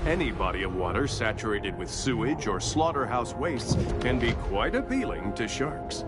Any body of water saturated with sewage or slaughterhouse wastes can be quite appealing to sharks.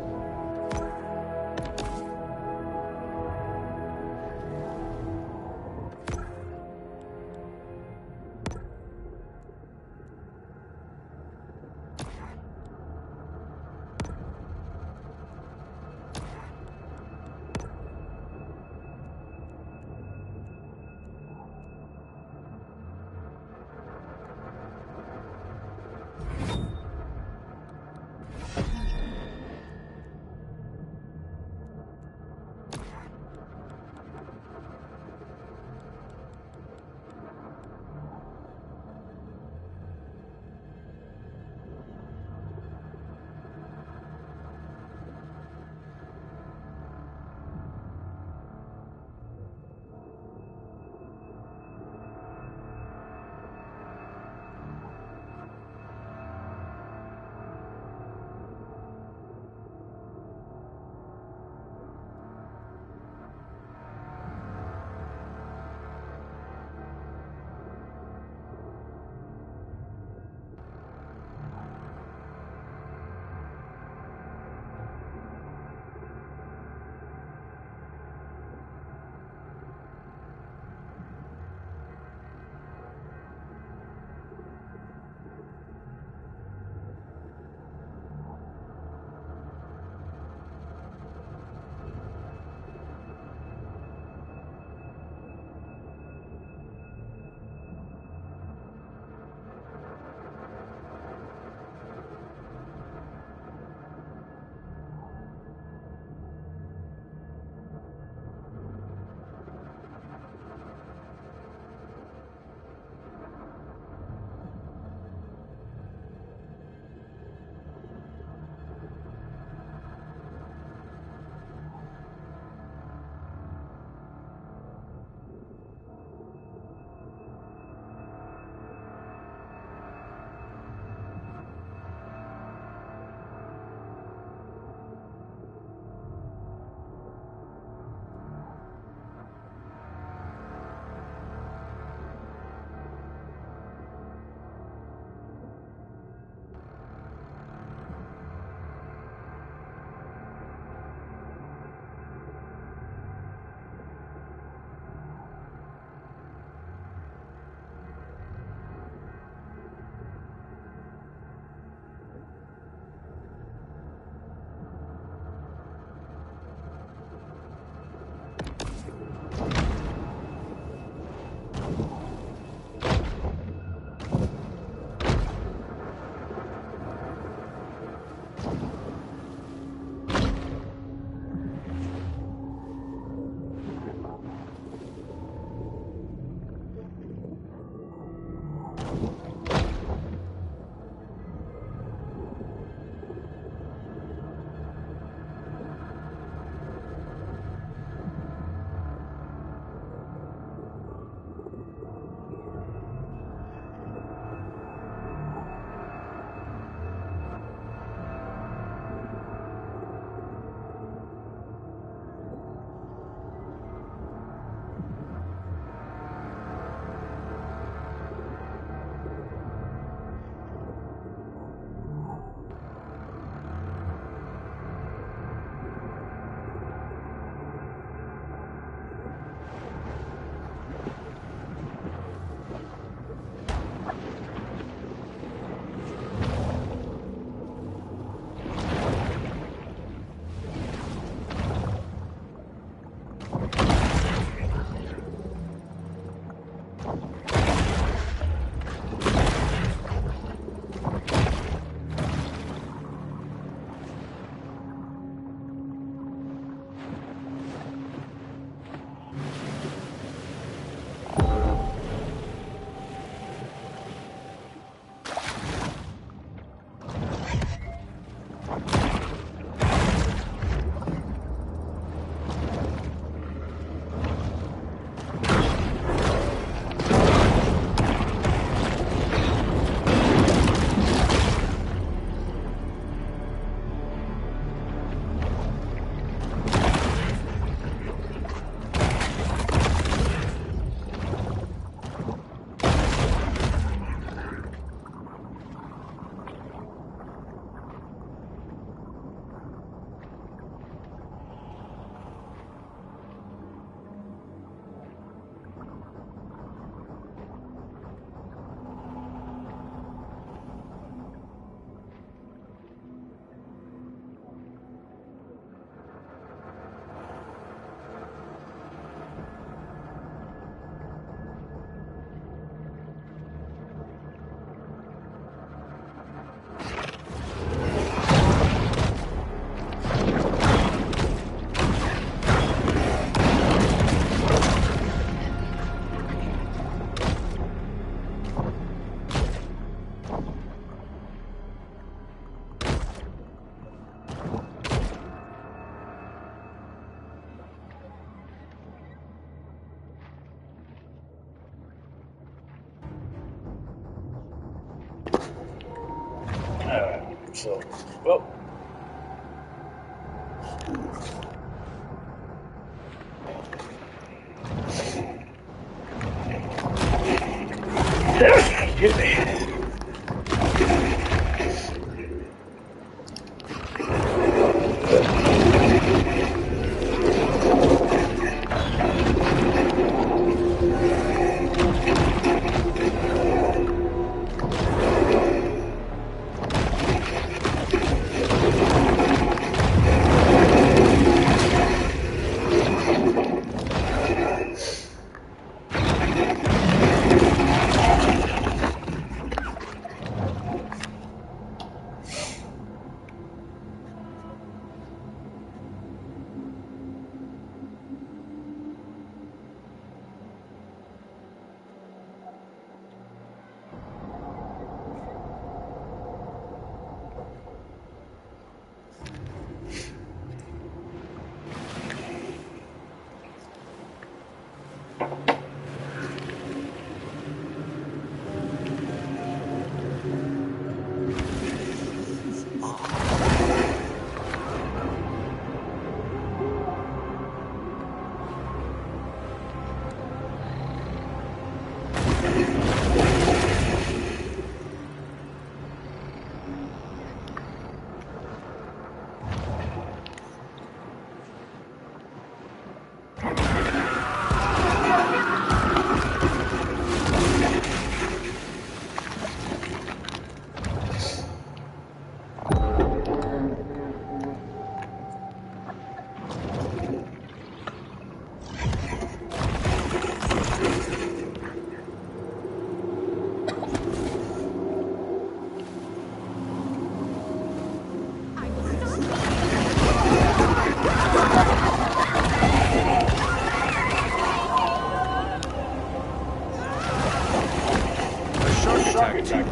So, well. Excuse me.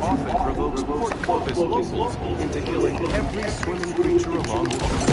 Often provokes port porpoise locals into killing every swimming creature along the coast.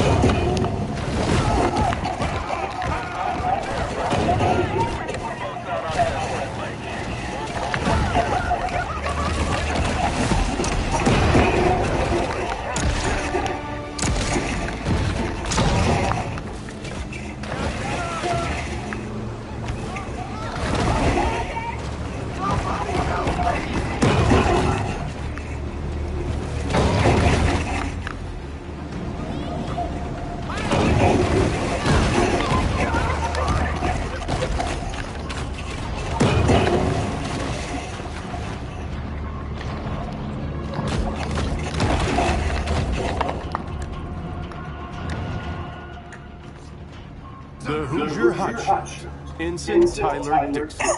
The Hoosier Hutch. Ensign Tyler Dixon.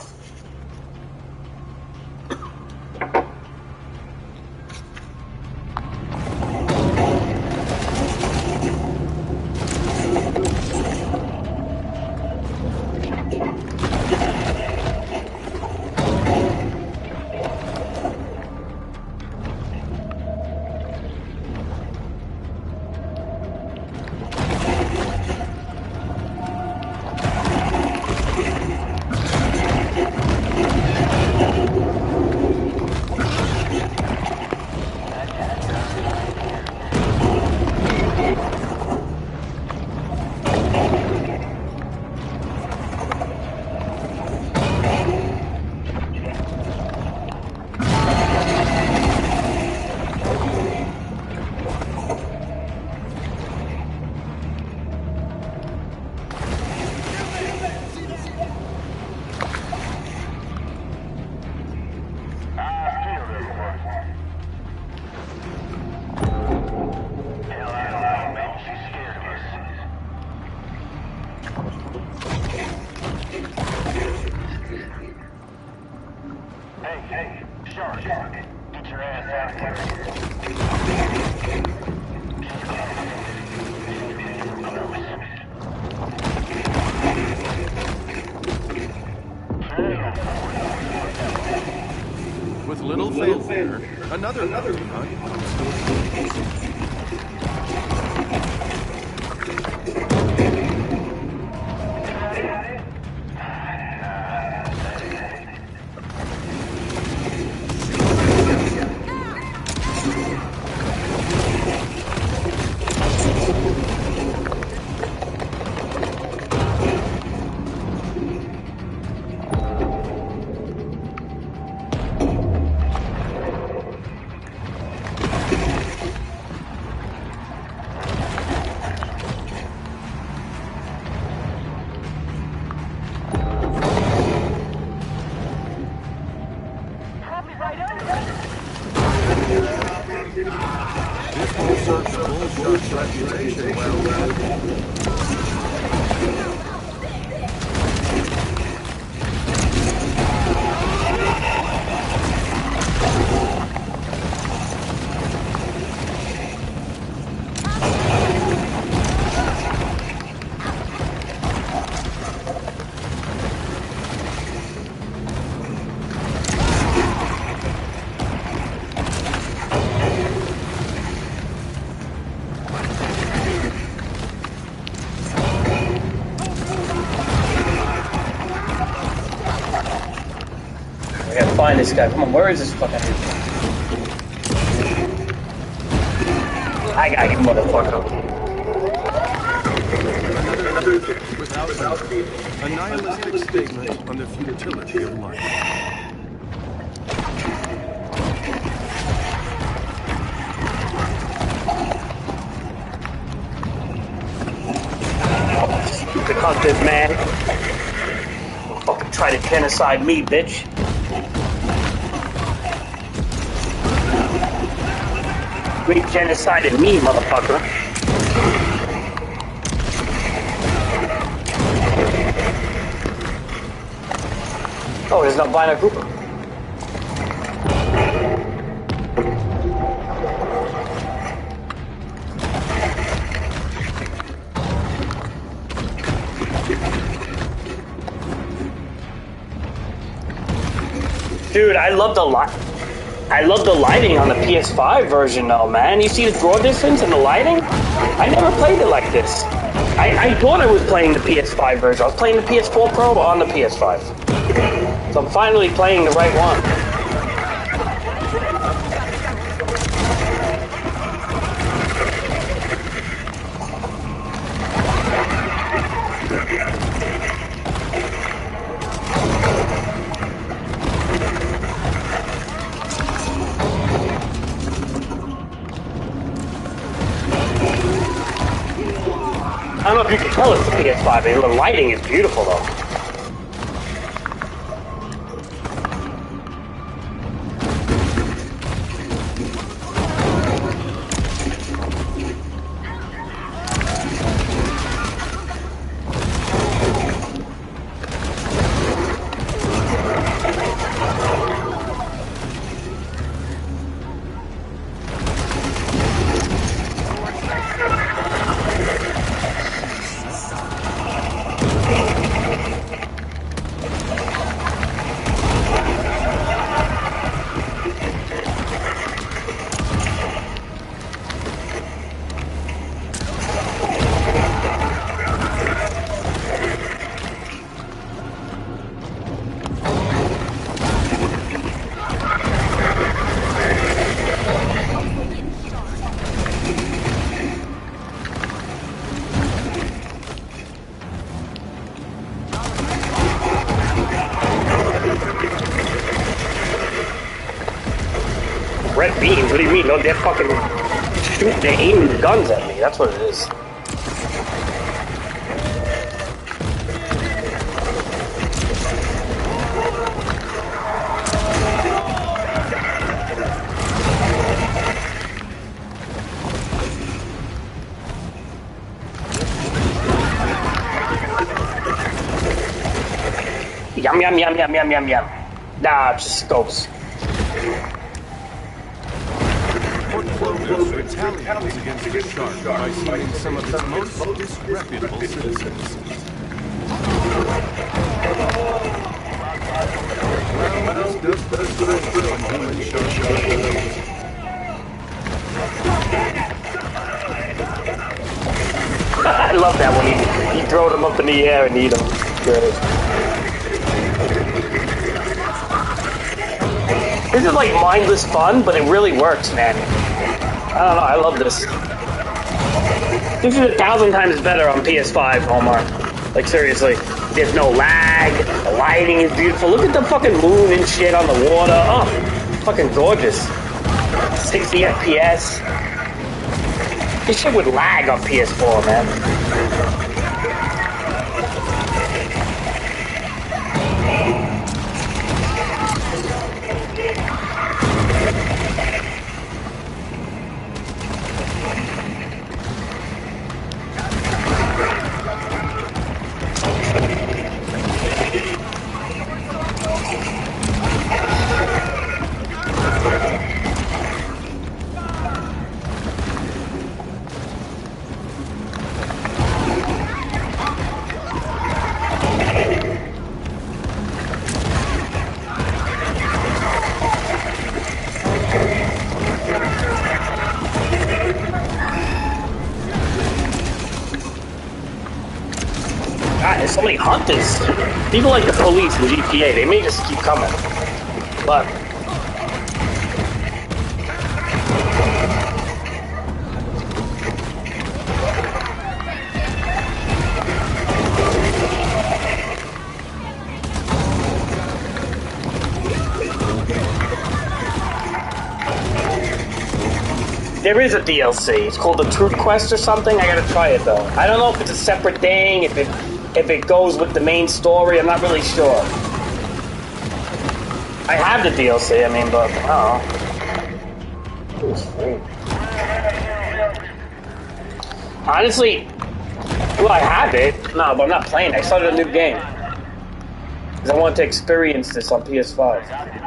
Hey, Shark, get your ass out here. With little fanfare, another bounty hunt comes to a close. find this guy. Come on, where is this fucking dude? I got you, motherfucker. Without speed, a nihilistic statement on the futility of life. Because this man don't fucking try to genocide me, bitch. You ain't genocided me, motherfucker. Oh, there's no Viner Cooper. Dude, I love the lighting on the PS5 version though, man. You see the draw distance and the lighting? I never played it like this. I thought I was playing the PS5 version. I was playing the PS4 Pro on the PS5. So I'm finally playing the right one. I don't know if you can tell it's the PS5, the lighting is beautiful though. Red beams? What do you mean? No, they're fucking shooting, they're aiming the guns at me. That's what it is. Yum, yum, yum, yum, yum, yum, yum. Nah, it's just scopes. Retaliates against the shark by shooting some of its most disreputable citizens. Well, this does human shark. I love that when he throw them up in the air and eat them. Great. This is like mindless fun, but it really works, man. I don't know, I love this. This is 1,000 times better on PS5, Omar. Like, seriously. There's no lag, the lighting is beautiful. Look at the fucking moon and shit on the water. Oh, fucking gorgeous. 60 FPS. This shit would lag on PS4, man. God, there's so many hunters. People like the police in GTA, they may just keep coming. But there is a DLC. It's called the Truth Quest or something. I gotta try it though. I don't know if it's a separate thing, if it goes with the main story. I'm not really sure. I have the DLC. I mean, but I don't know. It was free. Honestly, well, I have it. No, but I'm not playing it. I started a new game because I wanted to experience this on PS5.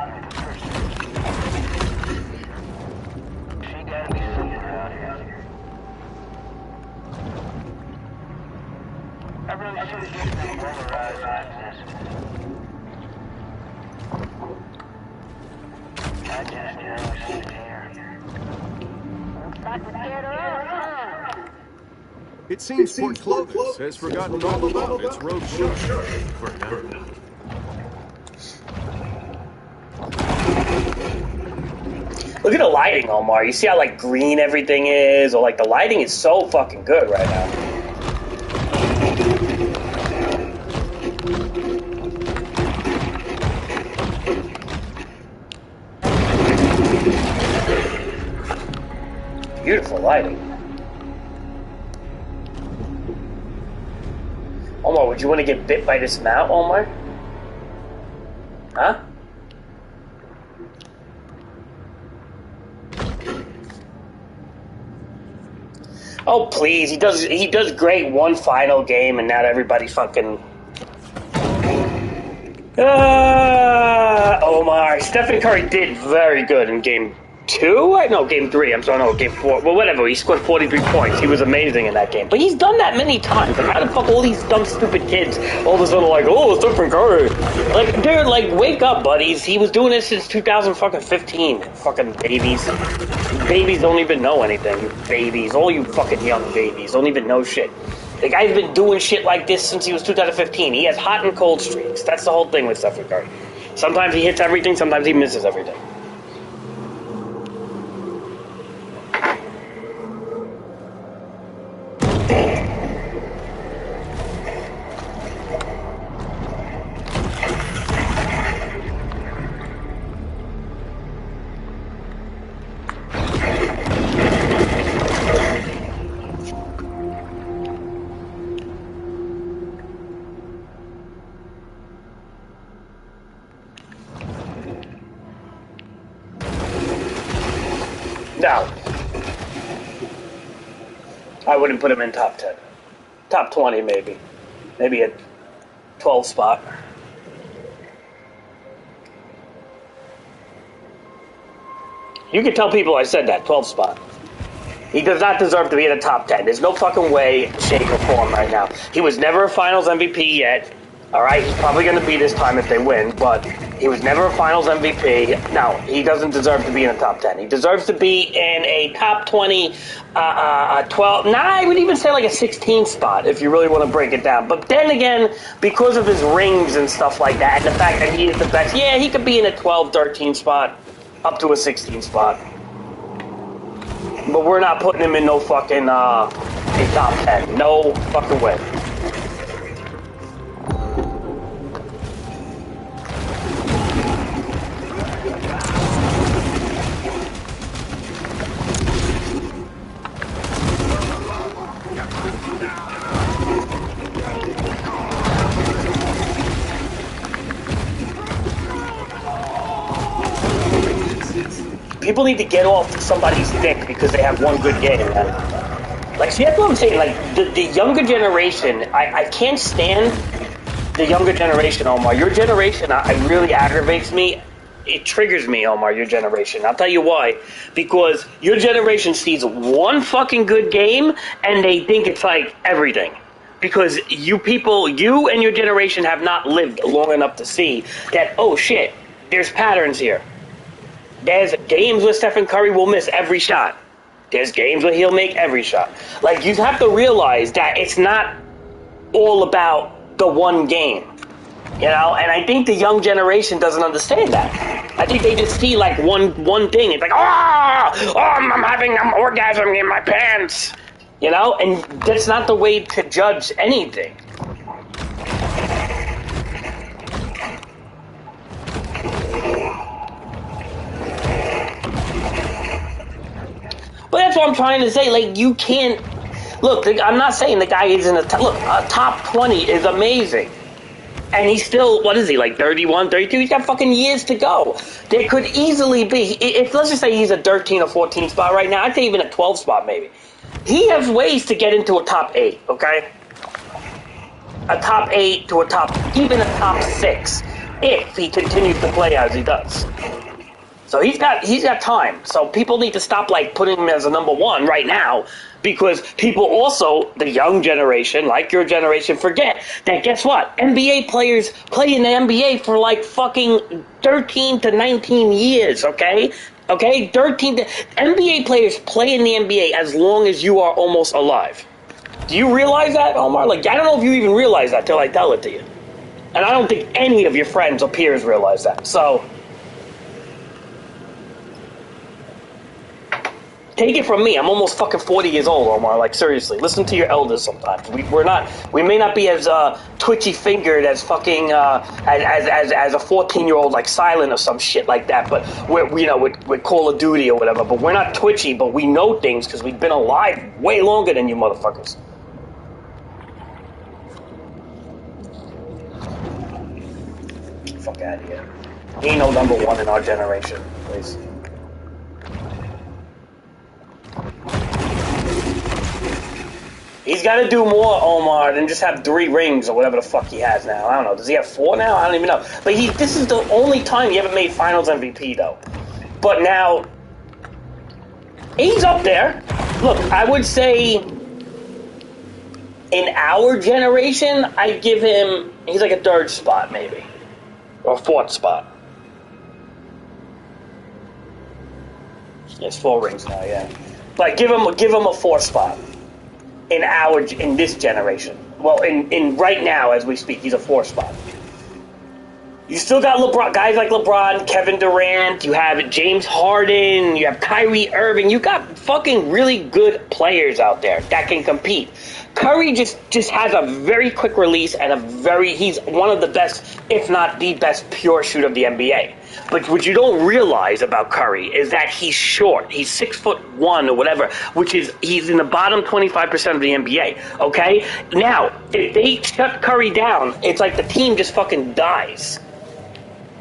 It seems Port Clovis has forgotten all about its road show for now. Look at the lighting, Omar. You see how like green everything is, or like the lighting is so fucking good right now. Beautiful lighting. Omar, would you want to get bit by this mount, Omar? Huh? Oh please, he does great one final game, and now everybody fucking. Omar, Stephen Curry did very good in game 2? Game 3. I'm sorry, no, game 4. Well, whatever. He scored 43 points. He was amazing in that game. But he's done that many times. Like, how the fuck all these dumb, stupid kids all of a sudden like, oh, Stephen Curry? Like, dude, like, wake up, buddies. He was doing this since 2015. Fucking babies. Babies don't even know anything. You babies. All you fucking young babies don't even know shit. The guy's been doing shit like this since he was 2015. He has hot and cold streaks. That's the whole thing with Stephen Curry. Sometimes he hits everything, sometimes he misses everything. No. I wouldn't put him in top 10. Top 20 maybe. Maybe a 12 spot. You can tell people I said that, 12 spot. He does not deserve to be in the top 10. There's no fucking way, shape, or form right now. He was never a Finals MVP yet. Alright, he's probably going to be this time if they win, but he was never a Finals MVP. No, he doesn't deserve to be in the top 10. He deserves to be in a top 20, 12, I would even say like a 16 spot if you really want to break it down. But then again, because of his rings and stuff like that, and the fact that he is the best, yeah, he could be in a 12, 13 spot, up to a 16 spot. But we're not putting him in no fucking, in top 10. No fucking way. People need to get off somebody's dick because they have one good game, man. Like, see, that's what I'm saying. Like, the younger generation, I can't stand the younger generation, Omar. Your generation, it really aggravates me. It triggers me, Omar, your generation. I'll tell you why. Because your generation sees one fucking good game, and they think it's like everything. Because you and your generation have not lived long enough to see that, oh shit, there's patterns here. There's games where Stephen Curry will miss every shot. There's games where he'll make every shot. Like, you have to realize that it's not all about the one game. You know, and I think the young generation doesn't understand that. I think they just see like one thing. It's like, I'm having an orgasm in my pants. You know, and that's not the way to judge anything. But that's what I'm trying to say. Like, you can't... Look, I'm not saying the guy isn't a top 20 is amazing. And he's still, what is he, like 31, 32? He's got fucking years to go. There could easily be, if let's just say he's a 13 or 14 spot right now, I'd say even a 12 spot maybe. He has ways to get into a top 8, okay? A top 8 to a top, even a top 6, if he continues to play as he does. So he's got time. So people need to stop like putting him as a number 1 right now, because people also, the young generation, like your generation, forget that guess what? NBA players play in the NBA for like fucking 13 to 19 years, okay? Okay? NBA players play in the NBA as long as you are almost alive. Do you realize that, Omar? Like, I don't know if you even realize that till I tell it to you. And I don't think any of your friends or peers realize that. So... take it from me, I'm almost fucking 40 years old, Omar. Like, seriously, listen to your elders sometimes. We may not be as twitchy-fingered as fucking, as a 14-year-old, like, Silent or some shit like that, but with Call of Duty or whatever, but we're not twitchy, but we know things because we've been alive way longer than you motherfuckers. Fuck out of here. He ain't no number 1 in our generation, please. He's got to do more, Omar, than just have 3 rings or whatever the fuck he has now. I don't know. Does he have 4 now? I don't even know. But this is the only time he ever made Finals MVP, though. But now, he's up there. Look, I would say in our generation, I'd give him, he's like a 3rd spot, maybe. Or 4th spot. He has 4 rings now, yeah. But give him a 4th spot. In this generation. Well, in right now as we speak, he's a 4th spot. You still got LeBron, guys like LeBron, Kevin Durant, you have James Harden, you have Kyrie Irving, you got fucking really good players out there that can compete. Curry just has a very quick release and he's one of the best, if not the best, pure shooter of the NBA. But what you don't realize about Curry is that he's short. He's 6'1" or whatever, he's in the bottom 25% of the NBA. Okay? Now, if they shut Curry down, it's like the team just fucking dies.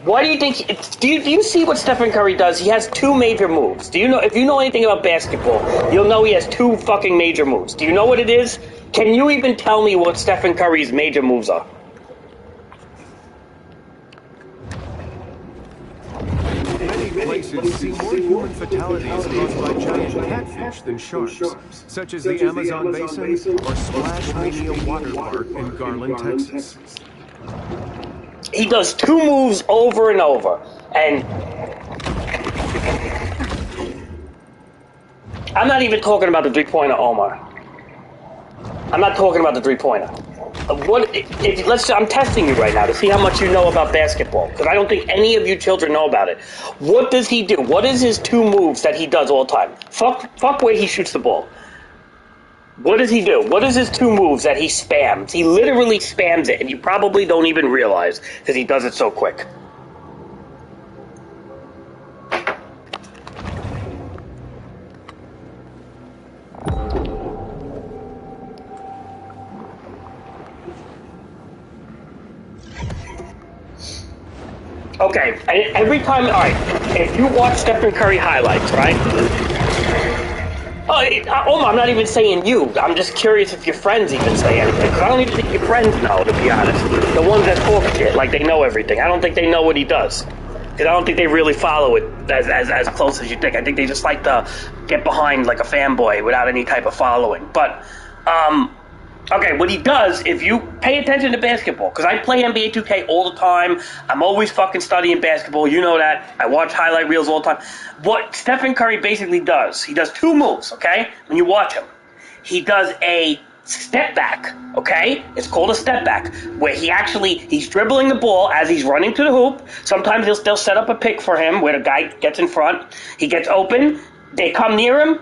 Why do you think? Do you see what Stephen Curry does? He has 2 major moves. Do you know? If you know anything about basketball, you'll know he has 2 fucking major moves. Do you know what it is? Can you even tell me what Stephen Curry's major moves are? Many places see more human fatalities caused by giant catfish than sharks, such as the Amazon basin or Splash Mania Water Park in Garland, Texas. He does 2 moves over and over, and I'm not even talking about the 3-pointer, Omar. I'm not talking about the 3-pointer. I'm testing you right now to see how much you know about basketball, because I don't think any of you children know about it. What does he do? What is his 2 moves that he does all the time? Fuck where he shoots the ball. What does he do? What is his 2 moves that he spams? He literally spams it, and you probably don't even realize because he does it so quick. Okay, every time, alright, if you watch Stephen Curry highlights, right? Omar, I'm not even saying you. I'm just curious if your friends even say anything. Because I don't even think your friends know, to be honest. The ones that talk shit, like they know everything. I don't think they know what he does. Because I don't think they really follow it as close as you think. I think they just like to get behind like a fanboy without any type of following. But, okay, what he does, if you pay attention to basketball, because I play NBA 2K all the time, I'm always fucking studying basketball, you know that, I watch highlight reels all the time. What Stephen Curry basically does, he does 2 moves, okay, when you watch him. He does a step back, okay? It's called a step back, where he's dribbling the ball as he's running to the hoop. Sometimes they'll set up a pick for him where the guy gets in front. He gets open. They come near him.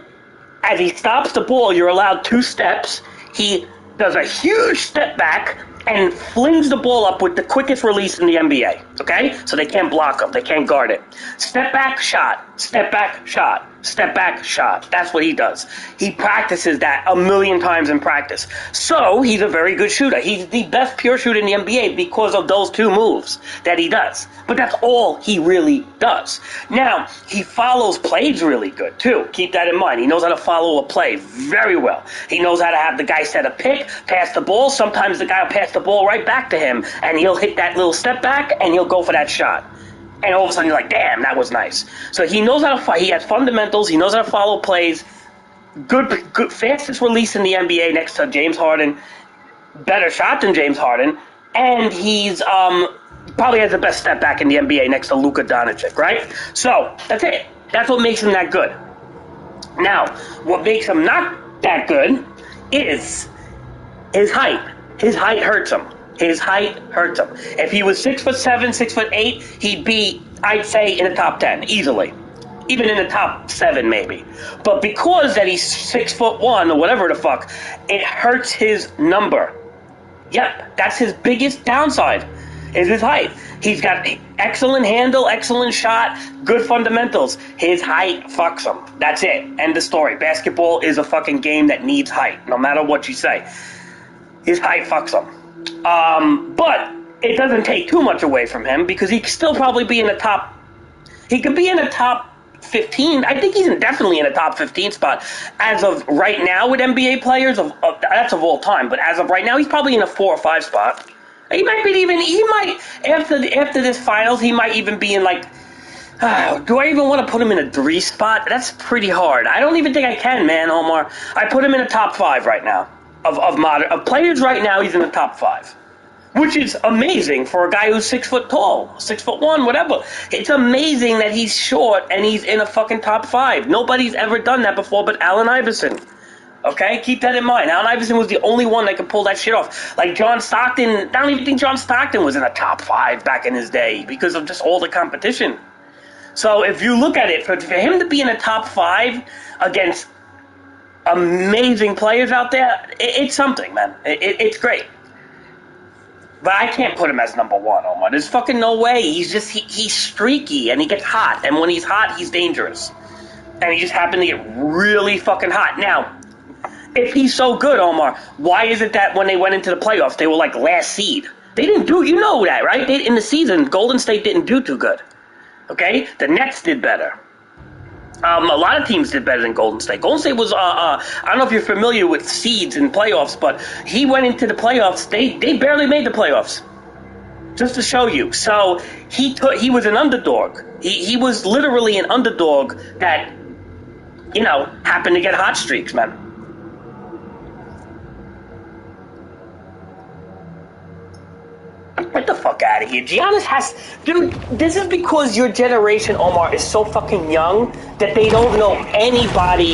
As he stops the ball, you're allowed 2 steps. He does a huge step back and flings the ball up with the quickest release in the NBA, okay? So they can't block him. They can't guard it. Step back, shot. Step back, shot. Step back, shot. That's what he does. He practices that a million times in practice. So he's a very good shooter. He's the best pure shooter in the NBA because of those 2 moves that he does. But that's all he really does. Now, he follows plays really good, too. Keep that in mind. He knows how to follow a play very well. He knows how to have the guy set a pick, pass the ball. Sometimes the guy will pass the ball right back to him, and he'll hit that little step back, and he'll go for that shot. And all of a sudden, you're like, damn, that was nice. So he knows how to fight. He has fundamentals. He knows how to follow plays. Good, fastest release in the NBA next to James Harden. Better shot than James Harden. And he's probably has the best step back in the NBA next to Luka Doncic, right? So that's it. That's what makes him that good. Now, what makes him not that good is his height. His height hurts him. His height hurts him. If he was 6'7", 6'8", he'd be, I'd say, in the top 10 easily, even in the top 7 maybe. But because that he's 6'1" or whatever the fuck, it hurts his number. Yep, that's his biggest downside. Is his height. He's got excellent handle, excellent shot, good fundamentals. His height fucks him. That's it. End of story. Basketball is a fucking game that needs height, no matter what you say. His height fucks him. But it doesn't take too much away from him because he could still probably be in the top. He could be in the top 15. I think he's definitely in the top 15 spot as of right now with NBA players. That's of all time, but as of right now, he's probably in a 4 or 5 spot. He might after this finals, he might even be in like. Do I even want to put him in a 3 spot? That's pretty hard. I don't even think I can, man, Omar. I put him in the top 5 right now. Of players right now, he's in the top 5, which is amazing for a guy who's 6 foot tall, 6'1", whatever. It's amazing that he's short and he's in a fucking top 5. Nobody's ever done that before, but Allen Iverson. Okay, keep that in mind. Allen Iverson was the only one that could pull that shit off. Like John Stockton, I don't even think John Stockton was in the top 5 back in his day because of just all the competition. So if you look at it, for him to be in the top 5 against amazing players out there, it's something, man. It's great. But I can't put him as number 1, Omar. There's fucking no way. He's streaky, and he gets hot. And when he's hot, he's dangerous. And he just happened to get really fucking hot. Now, if he's so good, Omar, why is it that when they went into the playoffs, they were like last seed? They didn't do, you know that, right? In the season, Golden State didn't do too good. Okay? The Nets did better. A lot of teams did better than Golden State. Golden State was, I don't know if you're familiar with seeds in playoffs, but he went into the playoffs. They barely made the playoffs. Just to show you. So he was an underdog. He was literally an underdog that, happened to get hot streaks, man. Get the fuck out of here. Giannis dude, this is because your generation, Omar, is so fucking young that they don't know anybody.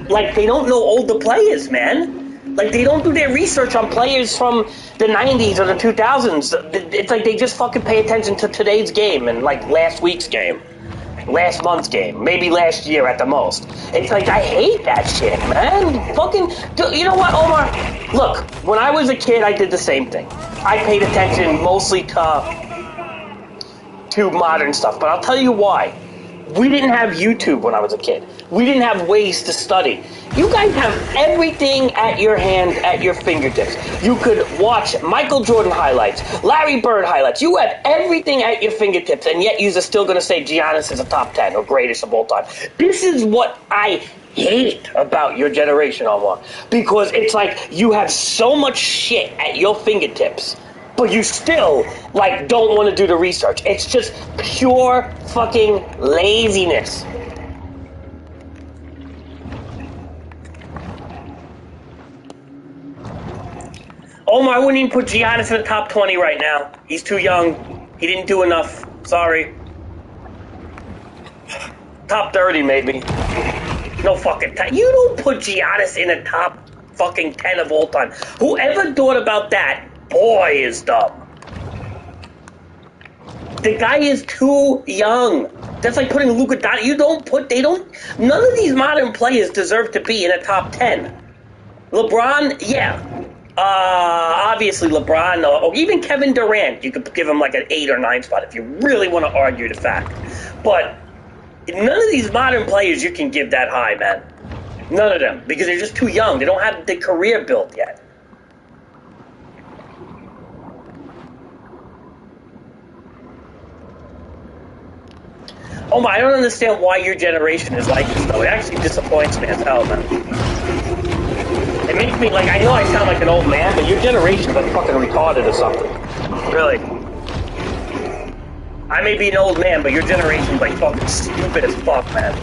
Like, they don't know older players, man. Like, they don't do their research on players from the 90s or the 2000s. It's like they just fucking pay attention to today's game and, like, last week's game. Last month's game, maybe last year at the most. It's like, I hate that shit, man. Fucking, you know what, Omar? Look, when I was a kid, I did the same thing. I paid attention mostly to modern stuff, but I'll tell you why. We didn't have YouTube when I was a kid. We didn't have ways to study. You guys have everything at your hand, at your fingertips. You could watch Michael Jordan highlights, Larry Bird highlights. You have everything at your fingertips, and yet you're still going to say Giannis is a top 10 or greatest of all time. This is what I hate about your generation, Omar. Because it's like you have so much shit at your fingertips, but you still, don't want to do the research. It's just pure fucking laziness. Omar, I wouldn't even put Giannis in the top 20 right now. He's too young. He didn't do enough. Sorry. Top 30, maybe. No fucking time. You don't put Giannis in the top fucking 10 of all time. Whoever thought about that, boy, is dumb. The guy is too young. That's like putting Luka Doncic. None of these modern players deserve to be in a top 10. LeBron, yeah. Obviously LeBron, or even Kevin Durant, you could give him like an 8 or 9 spot if you really want to argue the fact. But none of these modern players you can give that high, man. None of them, because they're just too young. They don't have the career built yet. Oh my, I don't understand why your generation is like this, though. It actually disappoints me as hell, man. It makes me, like, I know I sound like an old man, but your generation's like fucking retarded or something. Really. I may be an old man, but your generation's like fucking stupid as fuck, man.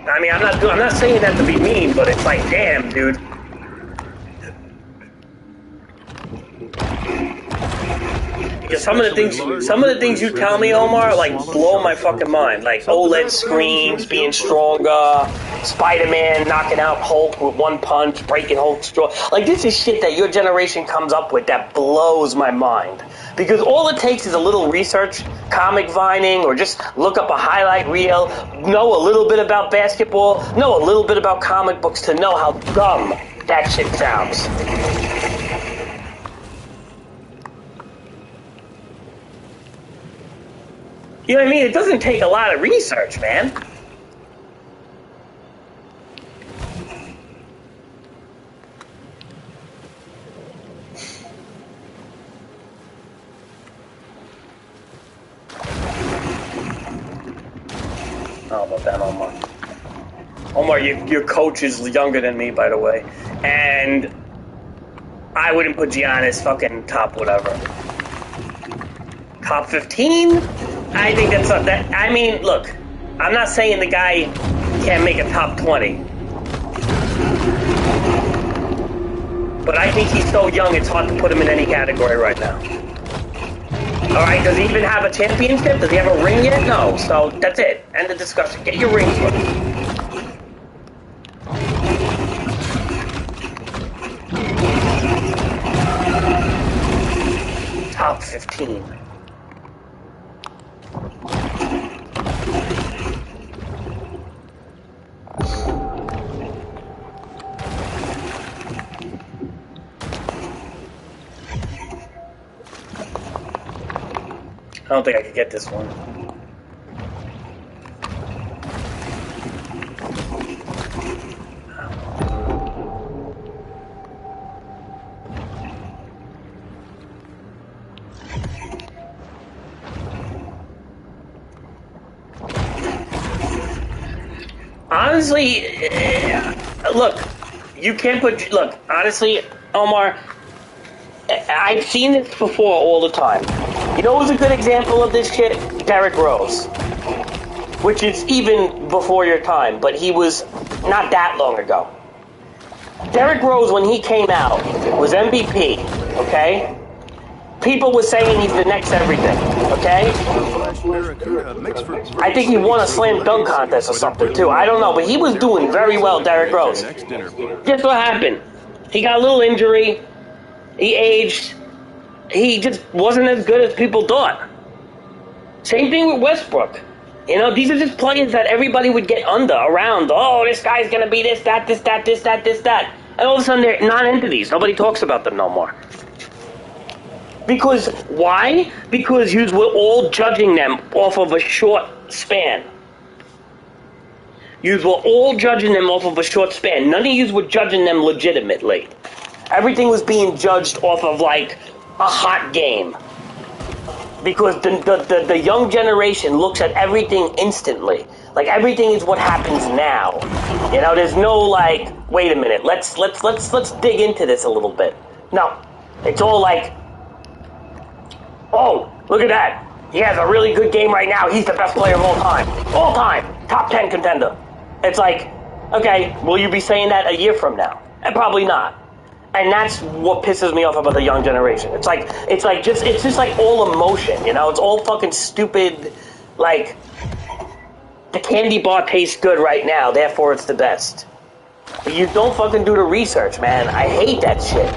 I mean, I'm not saying that to be mean, but it's like, damn, dude. Because some of the things you tell me, Omar, like blow my fucking mind. Like OLED screens being stronger, Spider-Man knocking out Hulk with one punch, breaking Hulk's jaw. Like this is shit that your generation comes up with that blows my mind. Because all it takes is a little research, comic vining, or just look up a highlight reel, know a little bit about basketball, know a little bit about comic books to know how dumb that shit sounds. You know what I mean? It doesn't take a lot of research, man. How about that, Omar? Omar, your coach is younger than me, by the way. And I wouldn't put Giannis fucking top whatever. Top 15? I think that's not that. I mean, look, I'm not saying the guy can't make a top 20. But I think he's so young, it's hard to put him in any category right now. Alright, does he even have a championship? Does he have a ring yet? No, so that's it. End of discussion. Get your rings first. Top 15. I don't think I could get this one. Honestly, look, you can't put, look, honestly, Omar, I've seen this before all the time. You know who's a good example of this shit? Derrick Rose. Which is even before your time, but he was not that long ago. Derrick Rose, when he came out, was MVP, okay? People were saying he's the next everything, okay? I think he won a slam dunk contest or something, too. I don't know, but he was doing very well, Derrick Rose. Guess what happened? He got a little injury. He aged. He just wasn't as good as people thought. Same thing with Westbrook. You know, these are just players that everybody would get around. Oh, this guy's going to be this, that, this, that, this, that, this, that. And all of a sudden, they're non-entities. Nobody talks about them no more. Because, why? Because we're all judging them off of a short span. Yous were all judging them off of a short span. None of yous were judging them legitimately. Everything was being judged off of, like, a hot game. Because the young generation looks at everything instantly. Like, everything is what happens now. You know, there's no, like, wait a minute, let's dig into this a little bit. No. It's all like, oh, look at that. He has a really good game right now. He's the best player of all time. All time. Top 10 contender. It's like, okay, will you be saying that a year from now? And probably not. And that's what pisses me off about the young generation. It's just like all emotion, you know? It's all fucking stupid, like, the candy bar tastes good right now, therefore it's the best. But you don't fucking do the research, man. I hate that shit.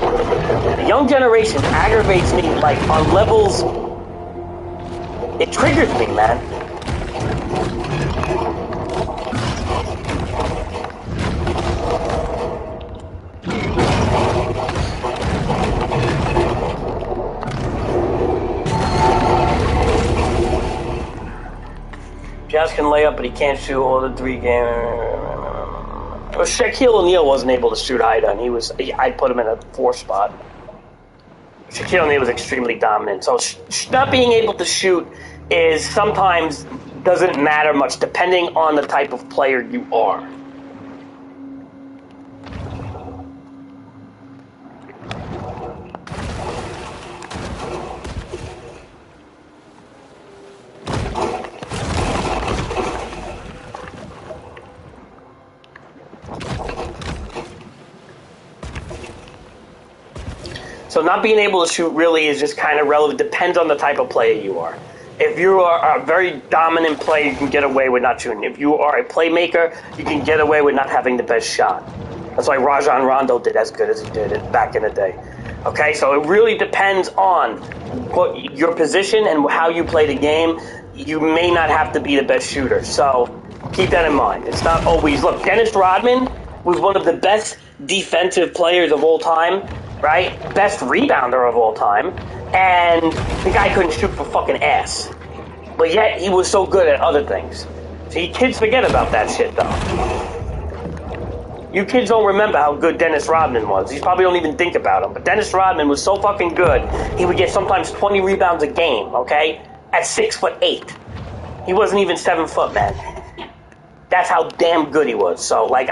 The young generation aggravates me, like, on levels... It triggers me, man. Josh can lay up, but he can't shoot all the 3 games. Well, Shaquille O'Neal wasn't able to shoot either, and I'd put him in a 4 spot. Shaquille O'Neal was extremely dominant, so not being able to shoot is sometimes doesn't matter much, depending on the type of player you are. So not being able to shoot really is just kind of relevant. Depends on the type of player you are. If you are a very dominant player, you can get away with not shooting. If you are a playmaker, you can get away with not having the best shot. That's why Rajon Rondo did as good as he did it back in the day. Okay, so it really depends on what your position and how you play the game. You may not have to be the best shooter. So keep that in mind. It's not always... Look, Dennis Rodman was one of the best defensive players of all time. Right? Best rebounder of all time. And the guy couldn't shoot for fucking ass. But yet, he was so good at other things. See, kids forget about that shit, though. You kids don't remember how good Dennis Rodman was. You probably don't even think about him. But Dennis Rodman was so fucking good, he would get sometimes 20 rebounds a game, okay? At 6'8". He wasn't even 7 foot, man. That's how damn good he was. So, like,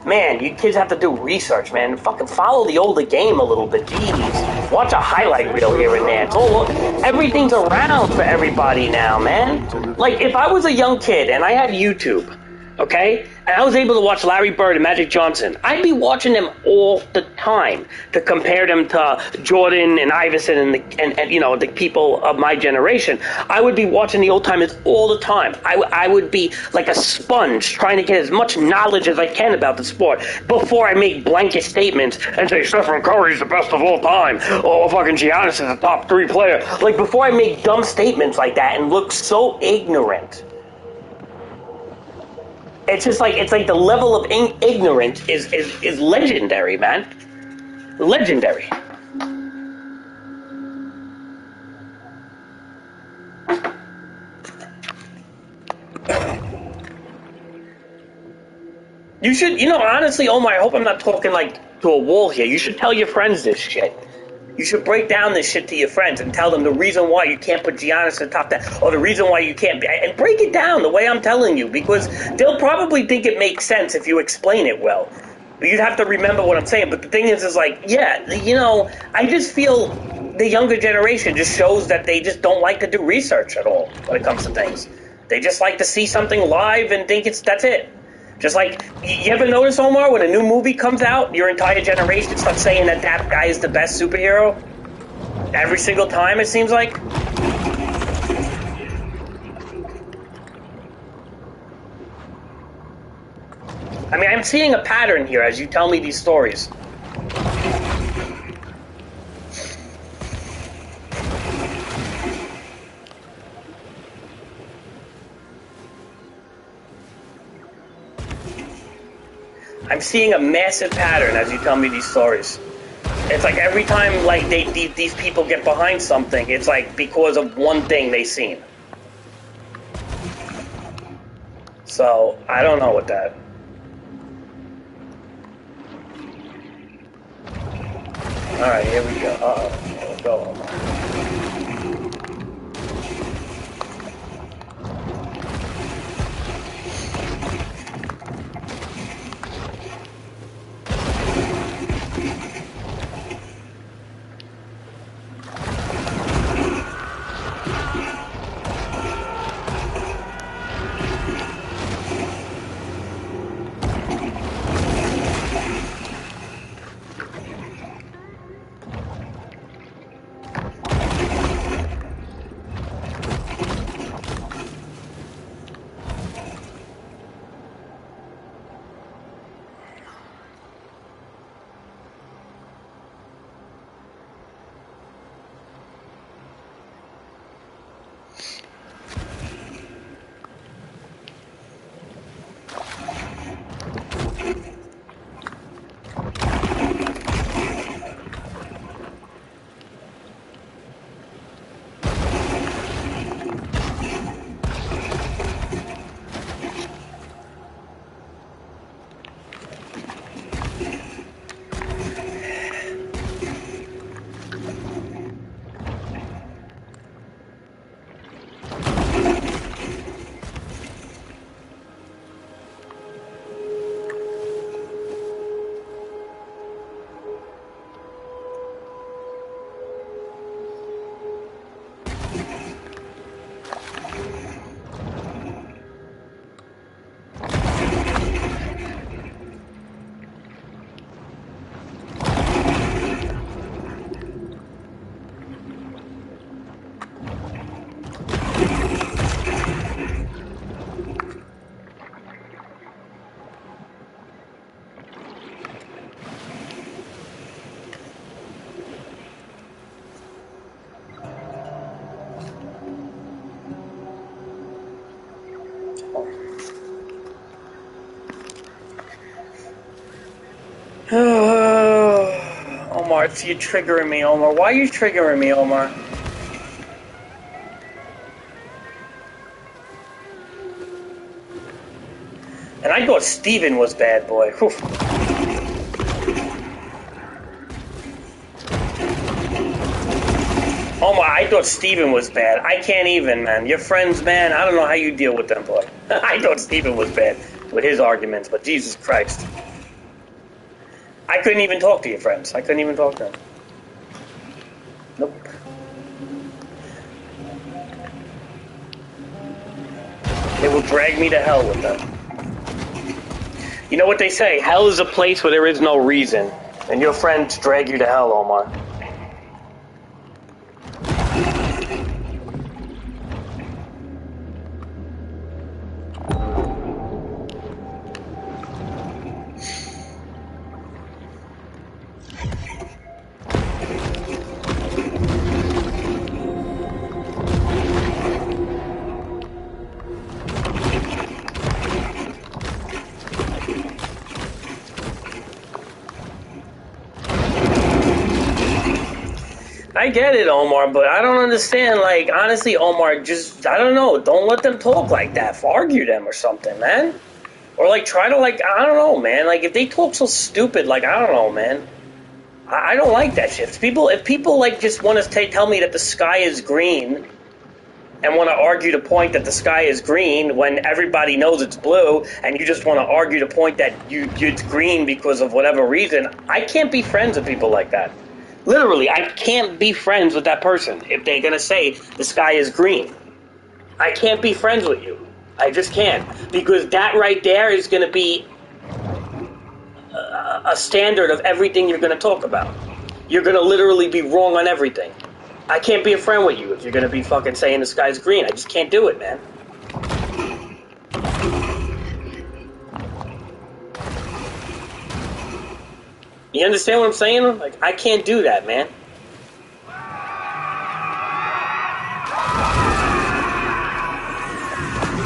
man, you kids have to do research, man. Fucking follow the older game a little bit. Jeez. Watch a highlight reel here and there. It's all, everything's around for everybody now, man. Like, if I was a young kid and I had YouTube, okay, and I was able to watch Larry Bird and Magic Johnson, I'd be watching them all the time to compare them to Jordan and Iverson and you know, the people of my generation. I would be watching the old timers all the time. I would be like a sponge trying to get as much knowledge as I can about the sport before I make blanket statements and say Stephen Curry's the best of all time or fucking Giannis is a top 3 player. Like, before I make dumb statements like that and look so ignorant. It's just like, it's like the level of ignorance is legendary, man. Legendary. You should, you know, honestly, Omar, I hope I'm not talking like to a wall here. You should tell your friends this shit. You should break down this shit to your friends and tell them the reason why you can't put Giannis in the top 10, or the reason why you can't, and break it down the way I'm telling you, because they'll probably think it makes sense if you explain it well. But you'd have to remember what I'm saying. But the thing is like, yeah, you know, I just feel the younger generation just shows that they just don't like to do research at all when it comes to things. They just like to see something live and think that's it. Just like, you ever notice, Omar, when a new movie comes out, your entire generation starts saying that guy is the best superhero? Every single time, it seems like? I mean, I'm seeing a pattern here as you tell me these stories. I'm seeing a massive pattern as you tell me these stories. It's like every time like these people get behind something, it's like because of one thing they've seen. So, I don't know what that. Alright, here we go. Uh-oh. Let's go. Omar, it's you triggering me, Omar. Why are you triggering me, Omar? And I thought Steven was bad, boy. Whew. Omar, I thought Steven was bad. I can't even, man. Your friends, man, I don't know how you deal with them, boy. I thought Steven was bad with his arguments, but Jesus Christ. I couldn't even talk to your friends. I couldn't even talk to them. Nope. They will drag me to hell with them. You know what they say? Hell is a place where there is no reason. And your friends drag you to hell, Omar. I get it, Omar, but I don't understand. Like, honestly, Omar, just, I don't know. Don't let them talk like that. Argue them or something, man. Or, like, try to, like, I don't know, man. Like, if they talk so stupid, like, I don't know, man. I don't like that shit. If people like, just want to tell me that the sky is green and want to argue the point that the sky is green when everybody knows it's blue, and you just want to argue the point that it's green because of whatever reason, I can't be friends with people like that. Literally, I can't be friends with that person if they're going to say the sky is green. I can't be friends with you. I just can't. Because that right there is going to be a standard of everything you're going to talk about. You're going to literally be wrong on everything. I can't be a friend with you if you're going to be fucking saying the sky's green. I just can't do it, man. You understand what I'm saying? Like, I can't do that, man.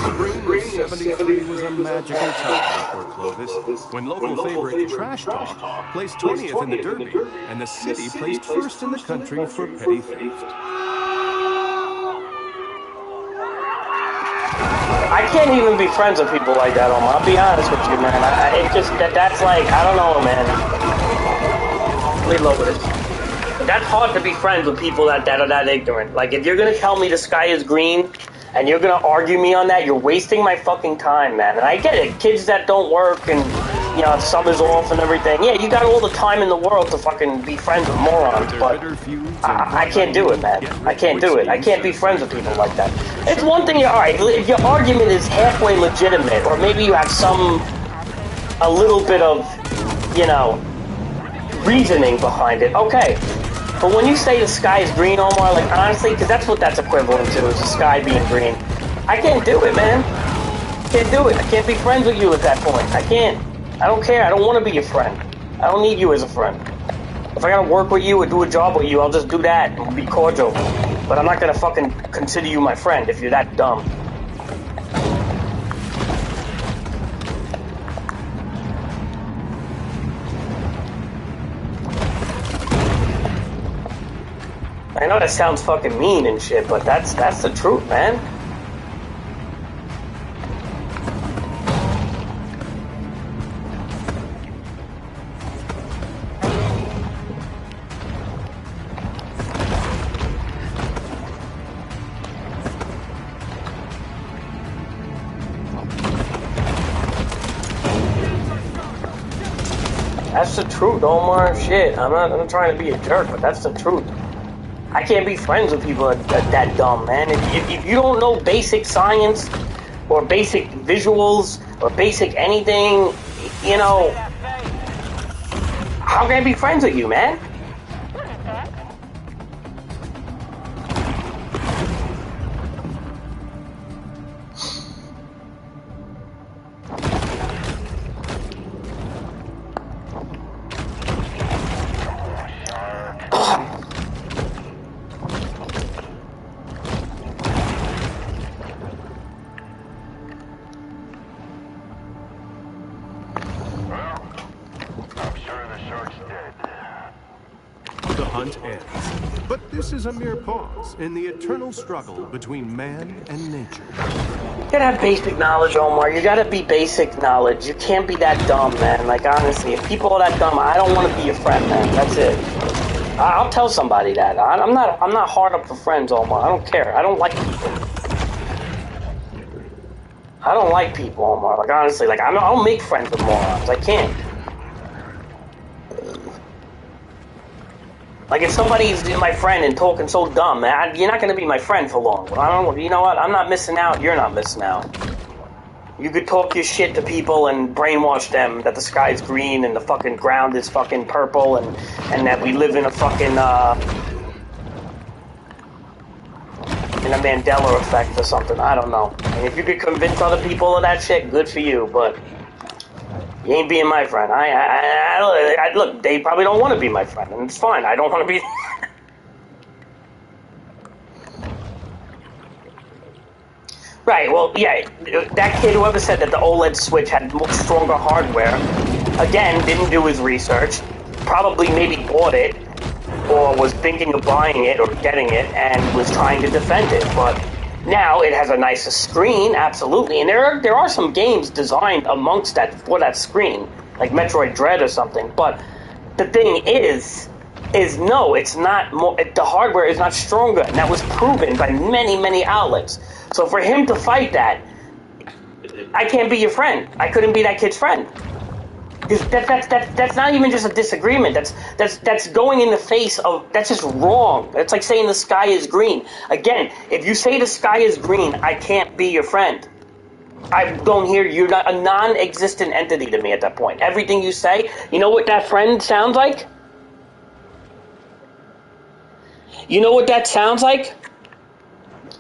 Spring of 73 was a magical time for Clovis, when local favorite Trash Talk placed 20th in the Derby, and the city placed first in the country for petty theft. I can't even be friends with people like that, Omar. I'll be honest with you, man. It just, that's like, I don't know, man. Let me lower this. That's hard to be friends with people that are that ignorant. Like, if you're gonna tell me the sky is green, and you're gonna argue me on that, you're wasting my fucking time, man. And I get it. Kids that don't work and, you know, summer's off and everything. Yeah, you got all the time in the world to fucking be friends with morons, but I can't do it, man. I can't do it. I can't be friends with people like that. It's one thing, alright, if your argument is halfway legitimate, or maybe you have a little bit of, you know, reasoning behind it, okay. But when you say the sky is green, Omar, like, honestly, because that's what that's equivalent to, is the sky being green. I can't do it, man. Can't do it. I can't be friends with you at that point. I can't. I don't care. I don't want to be your friend. I don't need you as a friend. If I gotta work with you or do a job with you, I'll just do that and be cordial. But I'm not gonna fucking consider you my friend if you're that dumb. I know that sounds fucking mean and shit, but that's the truth, man. That's the truth, Omar. Shit, I'm not trying to be a jerk, but that's the truth. I can't be friends with people that dumb, man. If you don't know basic science, or basic visuals, or basic anything, you know, how can I be friends with you, man? hunt ends. But this is a mere pause in the eternal struggle between man and nature. You gotta have basic knowledge, Omar. You gotta be basic knowledge. You can't be that dumb, man. Like, honestly, if people are that dumb, I don't want to be your friend, man. That's it. I'll tell somebody that. I'm not hard up for friends, Omar. I don't care. I don't like people. I don't like people, Omar. Like, honestly, like, I don't make friends with morons. I can't. Like, if somebody's my friend and talking so dumb, man, you're not going to be my friend for long. You know what? I'm not missing out. You're not missing out. You could talk your shit to people and brainwash them that the sky's green and the fucking ground is fucking purple and that we live in a fucking, in a Mandela effect or something. I don't know. And if you could convince other people of that shit, good for you, but you ain't being my friend. I look, they probably don't want to be my friend, and it's fine. I don't want to be... Right, well, yeah, that kid, whoever said that the OLED Switch had stronger hardware, again, didn't do his research, probably maybe bought it, or was thinking of buying it or getting it, and was trying to defend it, but now it has a nicer screen, absolutely, and there are some games designed amongst that, for that screen, like Metroid Dread or something, but the thing is no, it's not more, the hardware is not stronger, and that was proven by many, many outlets. So for him to fight that, I can't be your friend. I couldn't be that kid's friend. Because that's not even just a disagreement. That's going in the face of, that's just wrong. That's like saying the sky is green. Again, if you say the sky is green, I can't be your friend. I don't hear, you're not a non-existent entity to me at that point. Everything you say, you know what that friend sounds like? You know what that sounds like?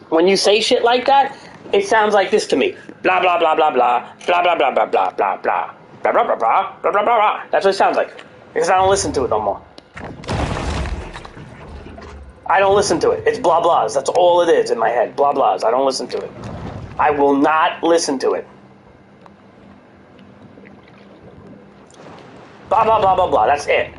When you say shit like that, it sounds like this to me. Blah, blah, blah, blah, blah, blah, blah, blah, blah, blah, blah, blah, blah, blah, blah, blah, blah, blah, blah, blah. That's what it sounds like. Because I don't listen to it no more. I don't listen to it. It's blah, blahs. That's all it is in my head. Blah, blahs. I don't listen to it. I will not listen to it. Blah, blah, blah, blah, blah. That's it.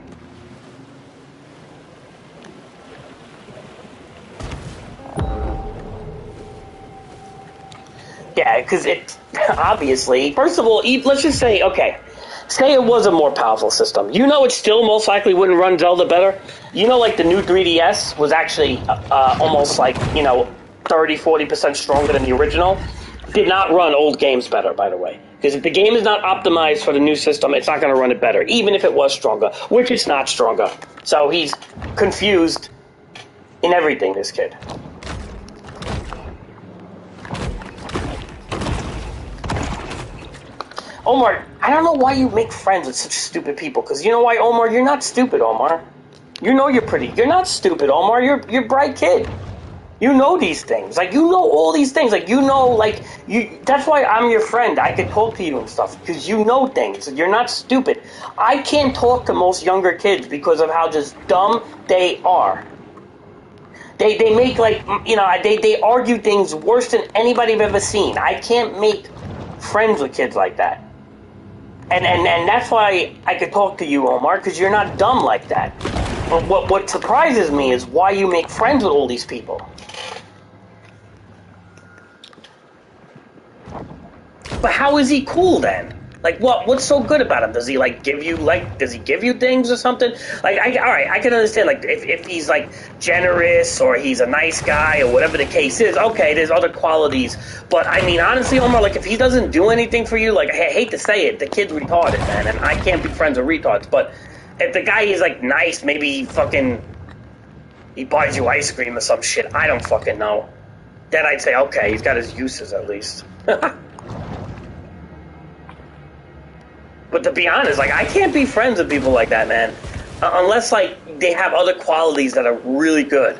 Yeah, because it, obviously, first of all, let's just say, okay, say it was a more powerful system. You know it still most likely wouldn't run Zelda better? You know, like, the new 3DS was actually almost like, 30-40% stronger than the original? Did not run old games better, by the way. Because if the game is not optimized for the new system, it's not going to run it better, even if it was stronger, which it's not stronger. So he's confused in everything, this kid. Omar, I don't know why you make friends with such stupid people, because you know why, Omar? You're not stupid, Omar. You know you're pretty. You're not stupid, Omar. You're a bright kid. You know these things. Like, you know all these things. Like, you know, like, that's why I'm your friend. I can talk to you and stuff, because you know things. You're not stupid. I can't talk to most younger kids because of how just dumb they are. They make, like, they argue things worse than anybody I've ever seen. I can't make friends with kids like that. And that's why I could talk to you, Omar, because you're not dumb like that. But what surprises me is why you make friends with all these people. But how is he cool then? Like, what's so good about him? Does he, like, does he give you things or something? Like, alright, I can understand, like, if he's, like, generous or he's a nice guy or whatever the case is, okay, there's other qualities. But, I mean, honestly, Omar, like, if he doesn't do anything for you, like, I hate to say it, the kid's retarded, man, and I can't be friends with retards, but if the guy is, like, nice, maybe he buys you ice cream or some shit, I don't fucking know. Then I'd say, okay, he's got his uses at least. But to be honest, like, I can't be friends with people like that, man. Unless, like, they have other qualities that are really good.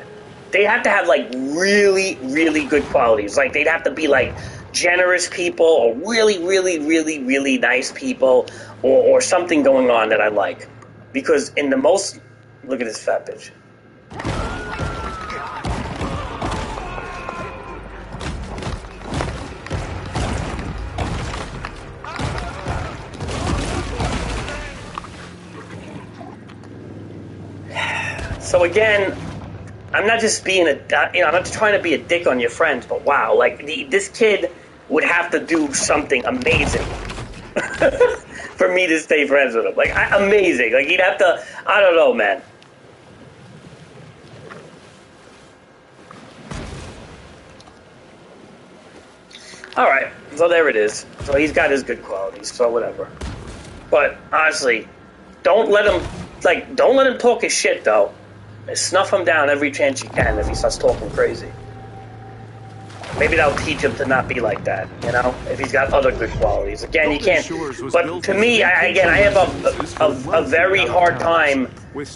They have to have, like, really, really good qualities. Like, they'd have to be, like, generous people or really, really, really, really nice people or something going on that I like. Because in the most... Look at this fat bitch. So again, I'm not just being I'm not trying to be a dick on your friends, but wow, like this kid would have to do something amazing for me to stay friends with him. Like amazing. Like he'd have to. I don't know, man. All right, so there it is. So he's got his good qualities. So whatever. But honestly, don't let him talk his shit though. Snuff him down every chance you can if he starts talking crazy. Maybe that'll teach him to not be like that, you know? If he's got other good qualities. Again, you can't... But to me, I have a very hard time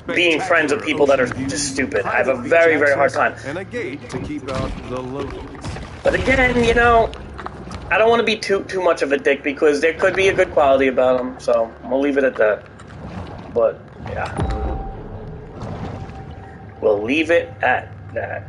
being friends with people that are just stupid. I have a very, very hard time. And a gate to keep out the locals. But again, you know, I don't want to be too much of a dick because there could be a good quality about him, so we'll leave it at that. But, yeah. We'll leave it at that.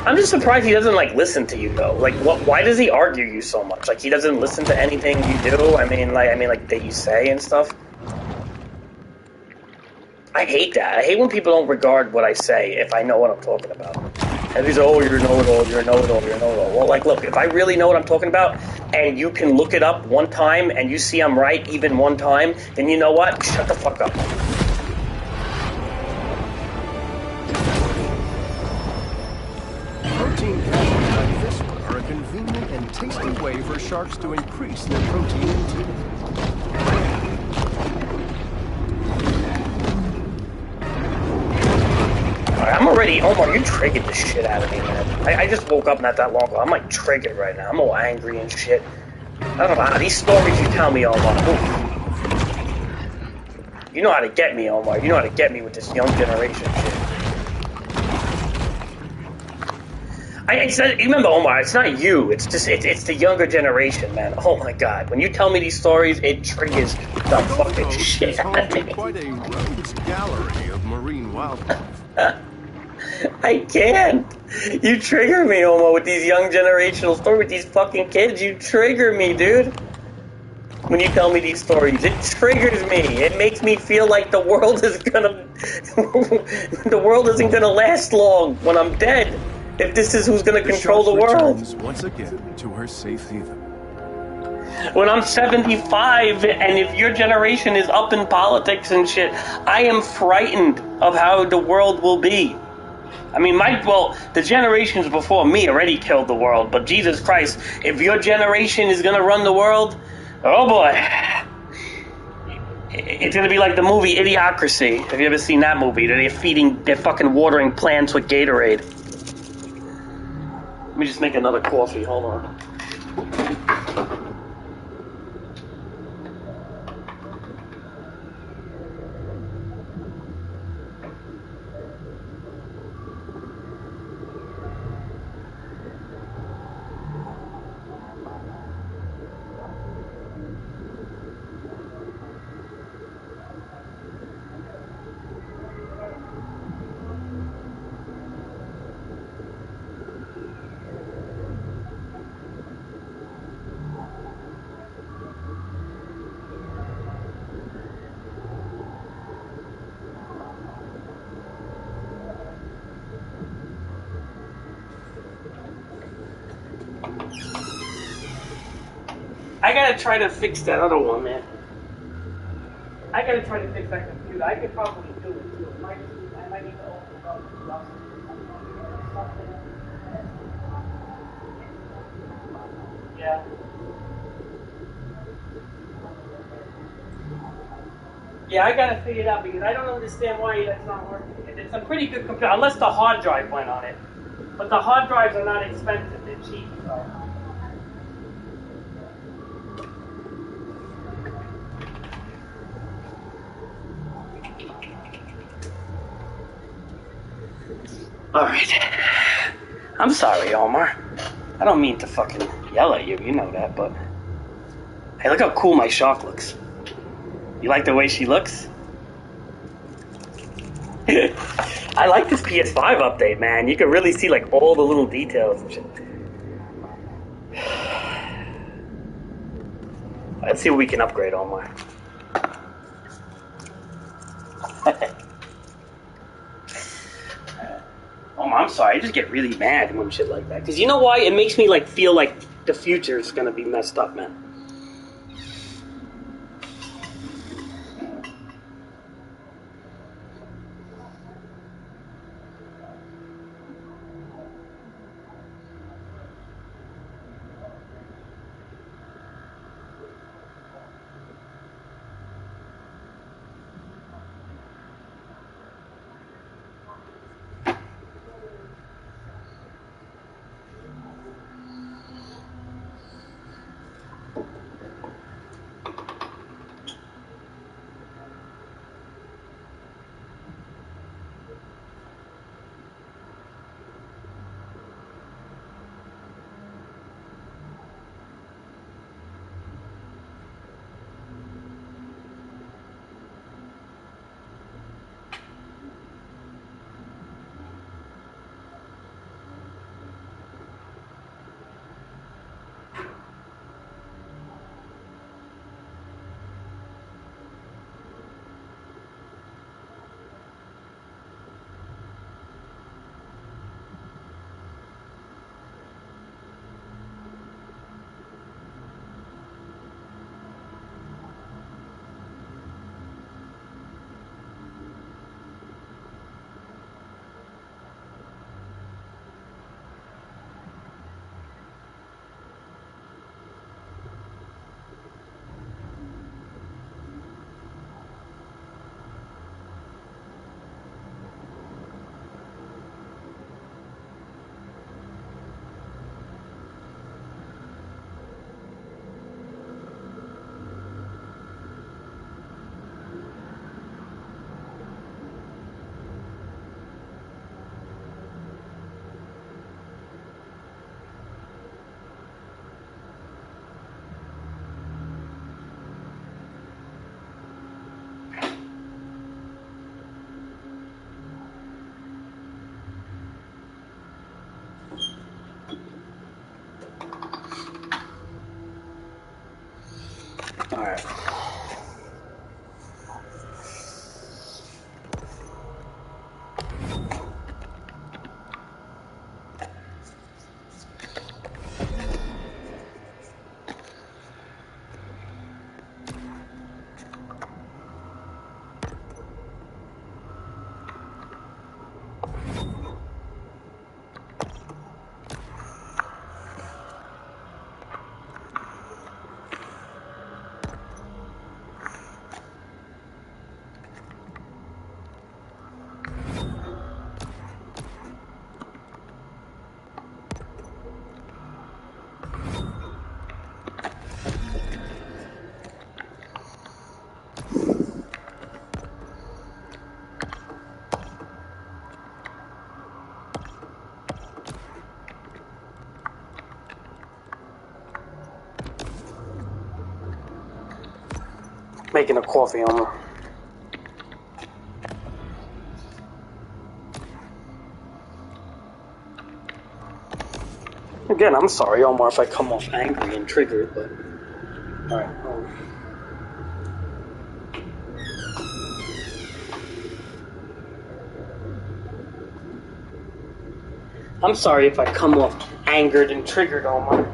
I'm just surprised he doesn't, like, listen to you, though. Like, why does he argue you so much? Like, he doesn't listen to anything you do? I mean, like, that you say and stuff? I hate that. I hate when people don't regard what I say if I know what I'm talking about. And he's like, oh, you're a know-it-all, you're a know-it-all, you're a know-it-all. Well, like, look, if I really know what I'm talking about, and you can look it up one time, and you see I'm right even one time, then you know what? Shut the fuck up. Protein capsules like this one are a convenient and tasty way for sharks to increase their protein intake. I'm already, Omar, you triggered the shit out of me, man. I just woke up not that long ago. I'm like triggered right now. I'm all angry and shit. I don't know how these stories you tell me, Omar. Oof. You know how to get me, Omar. You know how to get me with this young generation shit. Remember, Omar, it's not you. It's just, it's the younger generation, man. Oh my God. When you tell me these stories, it triggers the fucking shit out of me. Quite a rogues gallery of marine wildlife. I can't. You trigger me, Omar, with these young generational stories, with these fucking kids. You trigger me, dude. When you tell me these stories, it triggers me. It makes me feel like the world is gonna, the world isn't gonna last long when I'm dead. If this is who's gonna control the world. Once again to her safe haven. When I'm 75, and if your generation is up in politics and shit, I am frightened of how the world will be. I mean, the generations before me already killed the world, but Jesus Christ, if your generation is gonna run the world, oh boy. It's gonna be like the movie Idiocracy. Have you ever seen that movie? They're fucking watering plants with Gatorade. Let me just make another coffee, hold on. I gotta try to fix that other one, man. I gotta try to fix that computer. I could probably do it too. I might need to open it up and something. Yeah. Yeah, I gotta figure it out because I don't understand why that's not working. It's a pretty good computer, unless the hard drive went on it. But the hard drives are not expensive, they're cheap, so. Alright. I'm sorry, Omar. I don't mean to fucking yell at you, you know that, but... Hey, look how cool my shark looks. You like the way she looks? I like this PS5 update, man. You can really see like all the little details and shit. Let's see what we can upgrade on my. Oh, I'm sorry. I just get really mad when shit like that. Because you know why? It makes me like feel like the future is gonna be messed up, man. Alright. Making a coffee on her. Again, I'm sorry, Omar, if I come off angry and triggered, but... Alright. I'm sorry if I come off angered and triggered, Omar.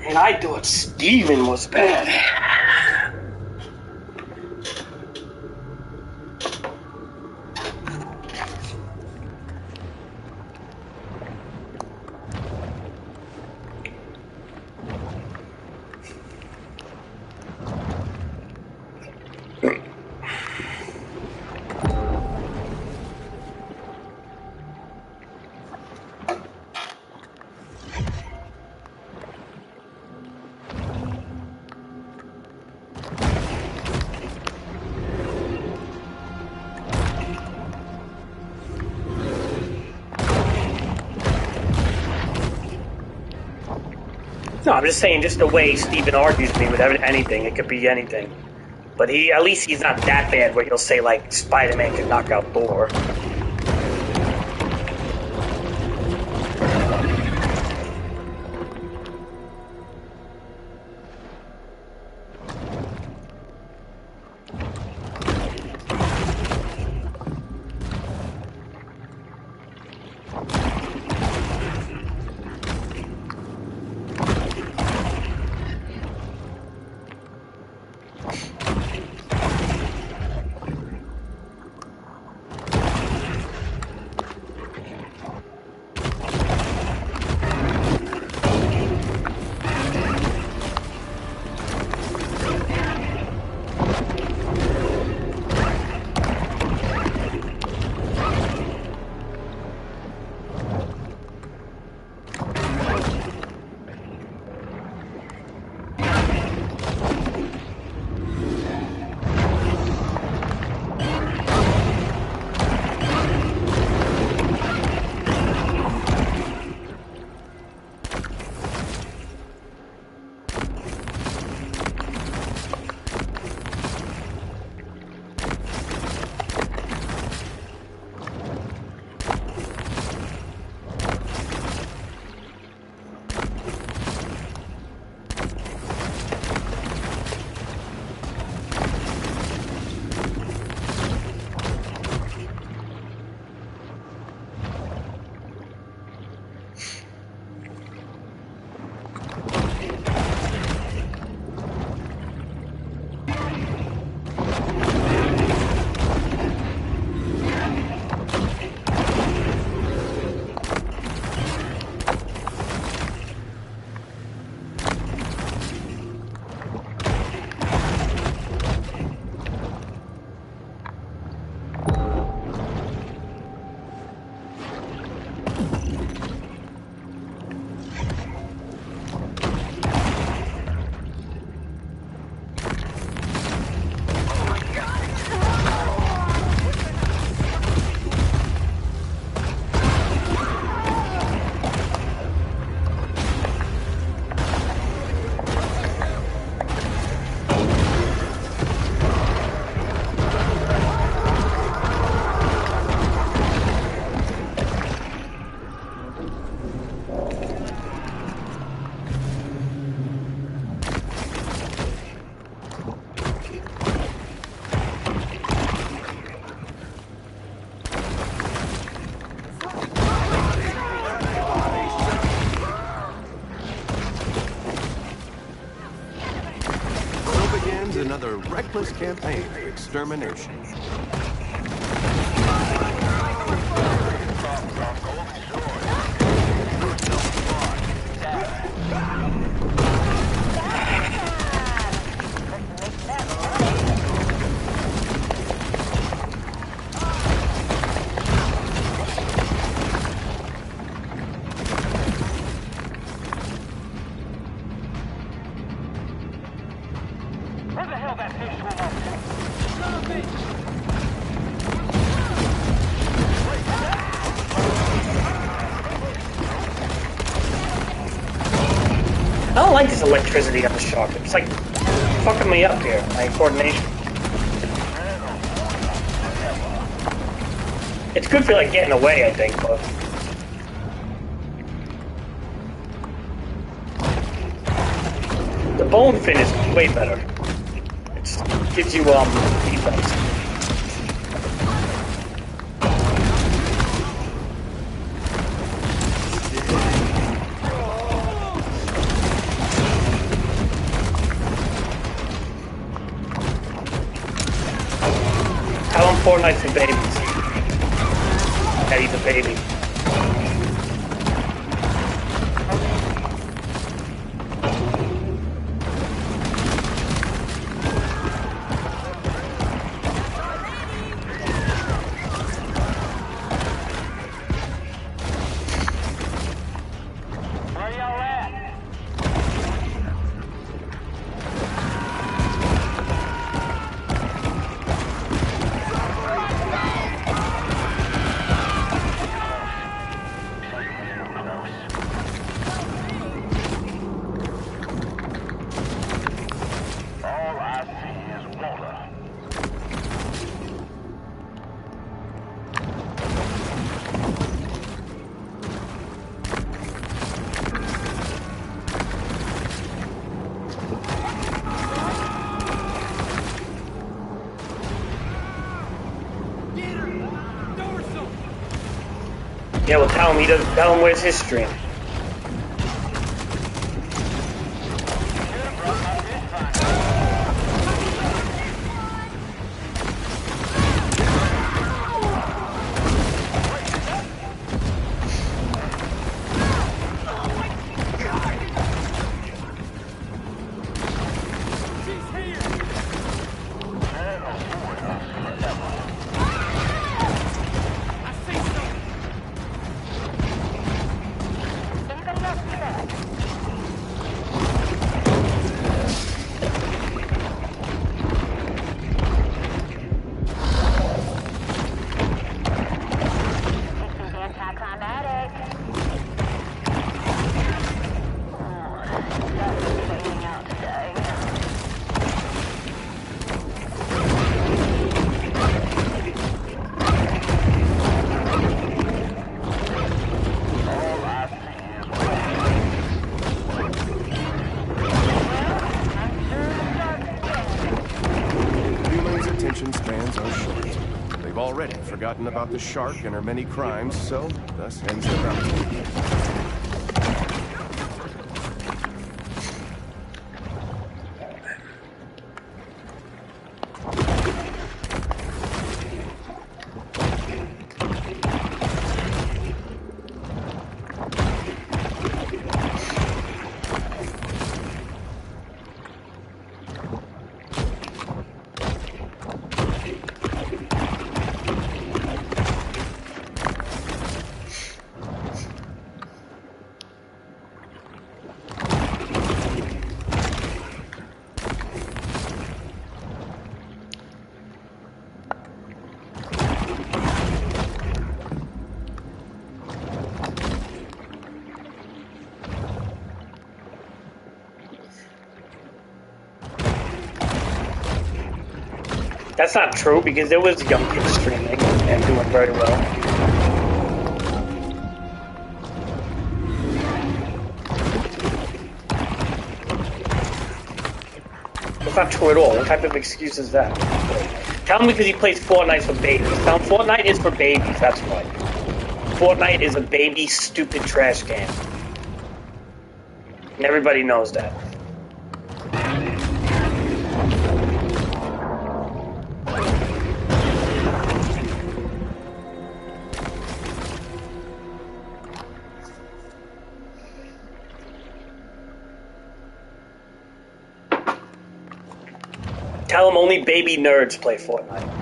And I thought Steven was bad. No, I'm just saying, just the way Steven argues me with anything, it could be anything. But at least he's not that bad where he'll say, like, Spider-Man can knock out Thor. Another reckless campaign of extermination. I don't like this electricity on the shark. It's like fucking me up here, my coordination. It's good for like getting away, I think, but the bone fin is way better. It gives you defense. How important for babies? Eddie's a baby. Yeah, well, tell him where's his stream. Forgotten about the shark and her many crimes, so thus ends the battle. That's not true, because there was young kids streaming and doing very well. That's not true at all. What type of excuse is that? Tell him because he plays Fortnite for babies. Tell him Fortnite is for babies, that's why. Fortnite is a baby, stupid trash game. And everybody knows that. Tell him only baby nerds play Fortnite.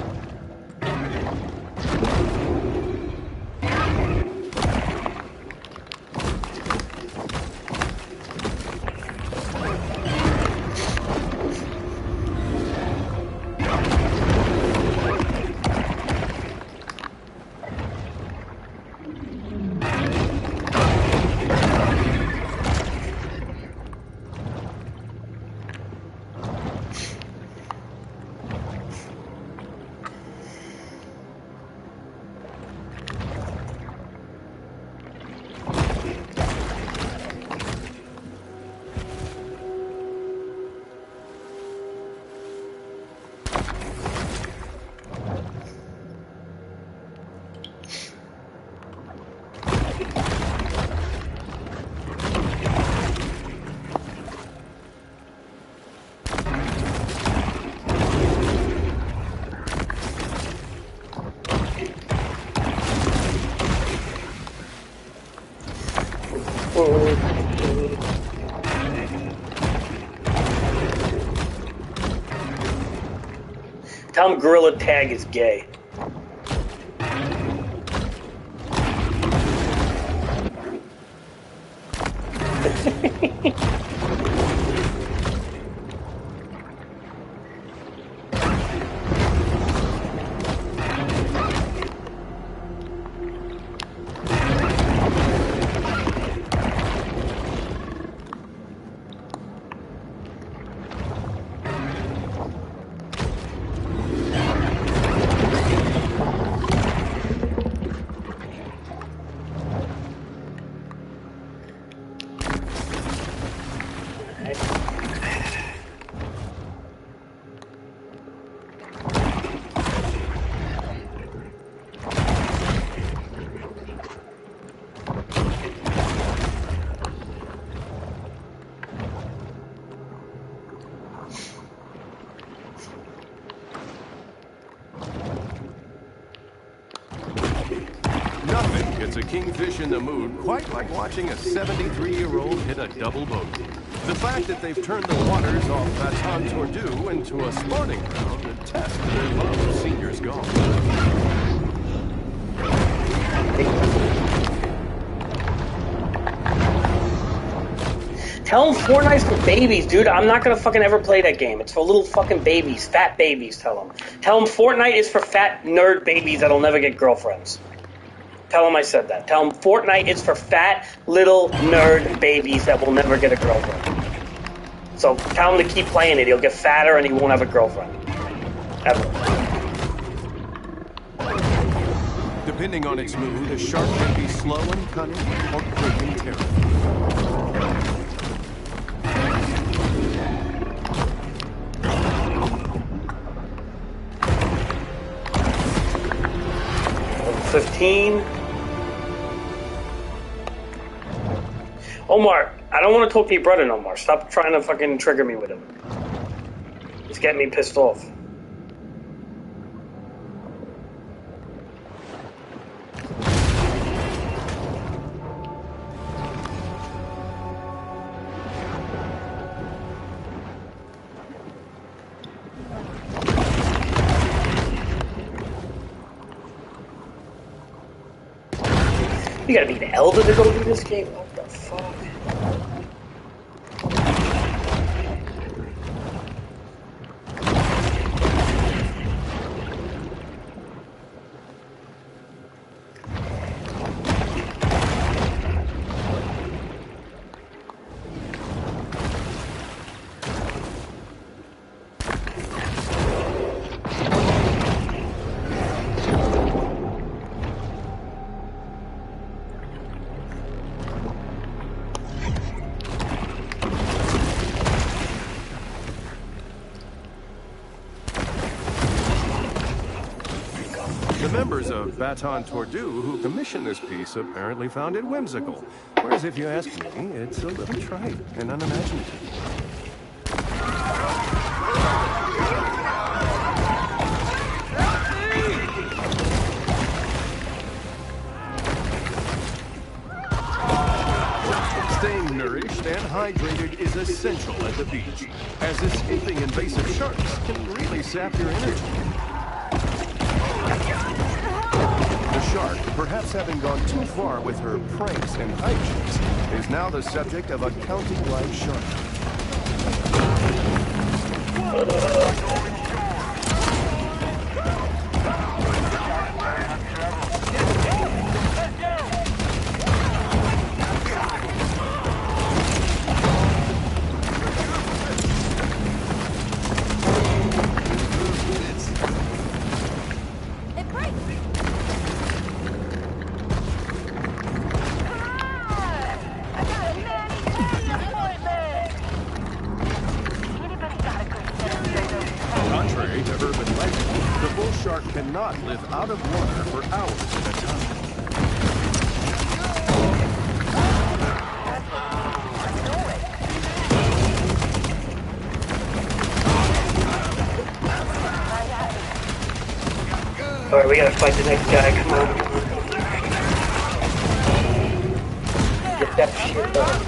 Tell him Gorilla Tag is gay. puts a kingfish in the mood quite like watching a 73-year-old hit a double bogey. The fact that they've turned the waters off Baton Tordu into a spawning ground attests to their love of seniors golf. Tell them Fortnite's for babies, dude. I'm not gonna fucking ever play that game. It's for little fucking babies, fat babies. Tell them. Tell them Fortnite is for fat nerd babies that'll never get girlfriends. Tell them I said that. Tell them Fortnite is for fat little nerd babies that will never get a girlfriend. So tell him to keep playing it. He'll get fatter and he won't have a girlfriend. Ever. Depending on its mood, a shark can be slow and cunning or quick and terrible. 15. Omar, I don't want to talk to your brother no more. Stop trying to fucking trigger me with him. It's getting me pissed off. You gotta be an elder to go through this game? What the fuck? Of Baton Tordu who commissioned this piece apparently found it whimsical. Whereas if you ask me, it's a little trite and unimaginative. Staying nourished and hydrated is essential at the beach, as escaping invasive sharks can really sap your energy. Shark, perhaps having gone too far with her pranks and hijinks, is now the subject of a county-wide shark. Cannot live out of water for hours at a time. Alright, we gotta fight the next guy, come on. Get that shit done.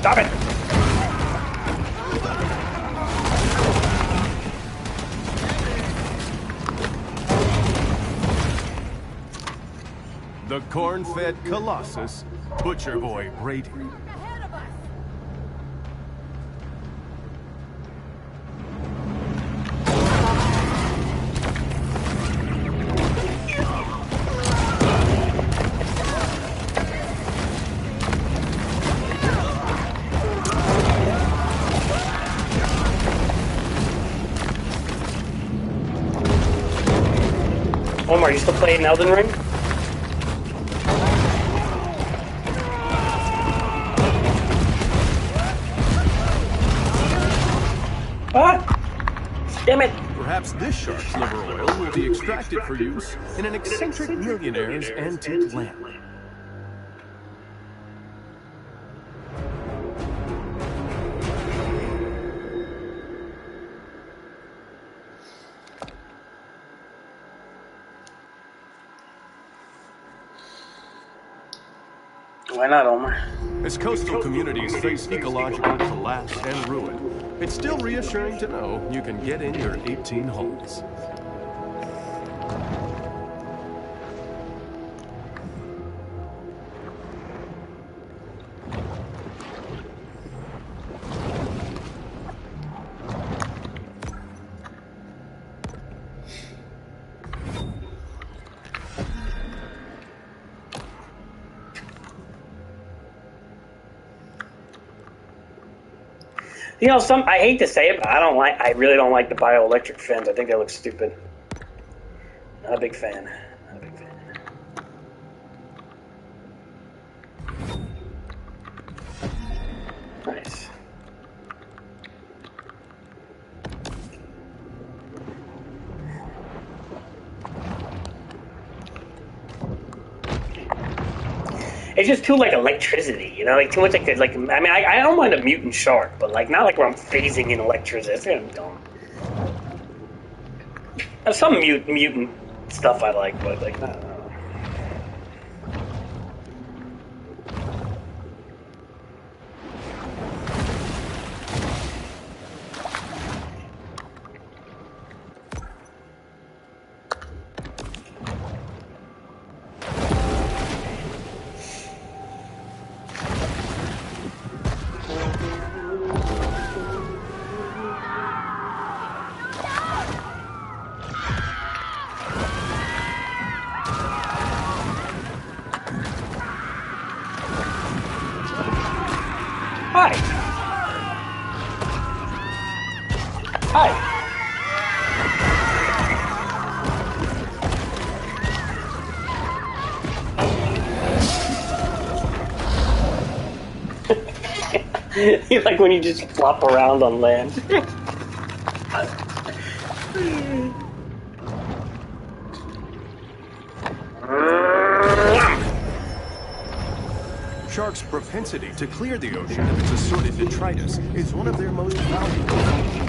Stop it! The corn-fed Colossus, Butcher Boy rating. Omar, you still playing Elden Ring? Damn it! Perhaps this shark's liver oil will be extracted for use in an eccentric millionaire's antique lamp. Why not, Omar? As coastal communities face ecological collapse and ruin, it's still reassuring to know you can get in your 18 holes. You know, I hate to say it, but I really don't like the bioelectric fins. I think they look stupid. Not a big fan. Not a big fan. Nice. It's just too like electricity, you know, like too much like I mean, I don't mind a mutant shark, but like not like where I'm phasing in electricity. It's kind of dumb. There's some mutant stuff I like, but like I don't know. You like when you just flop around on land. Sharks' propensity to clear the ocean of its assorted detritus is one of their most valuable.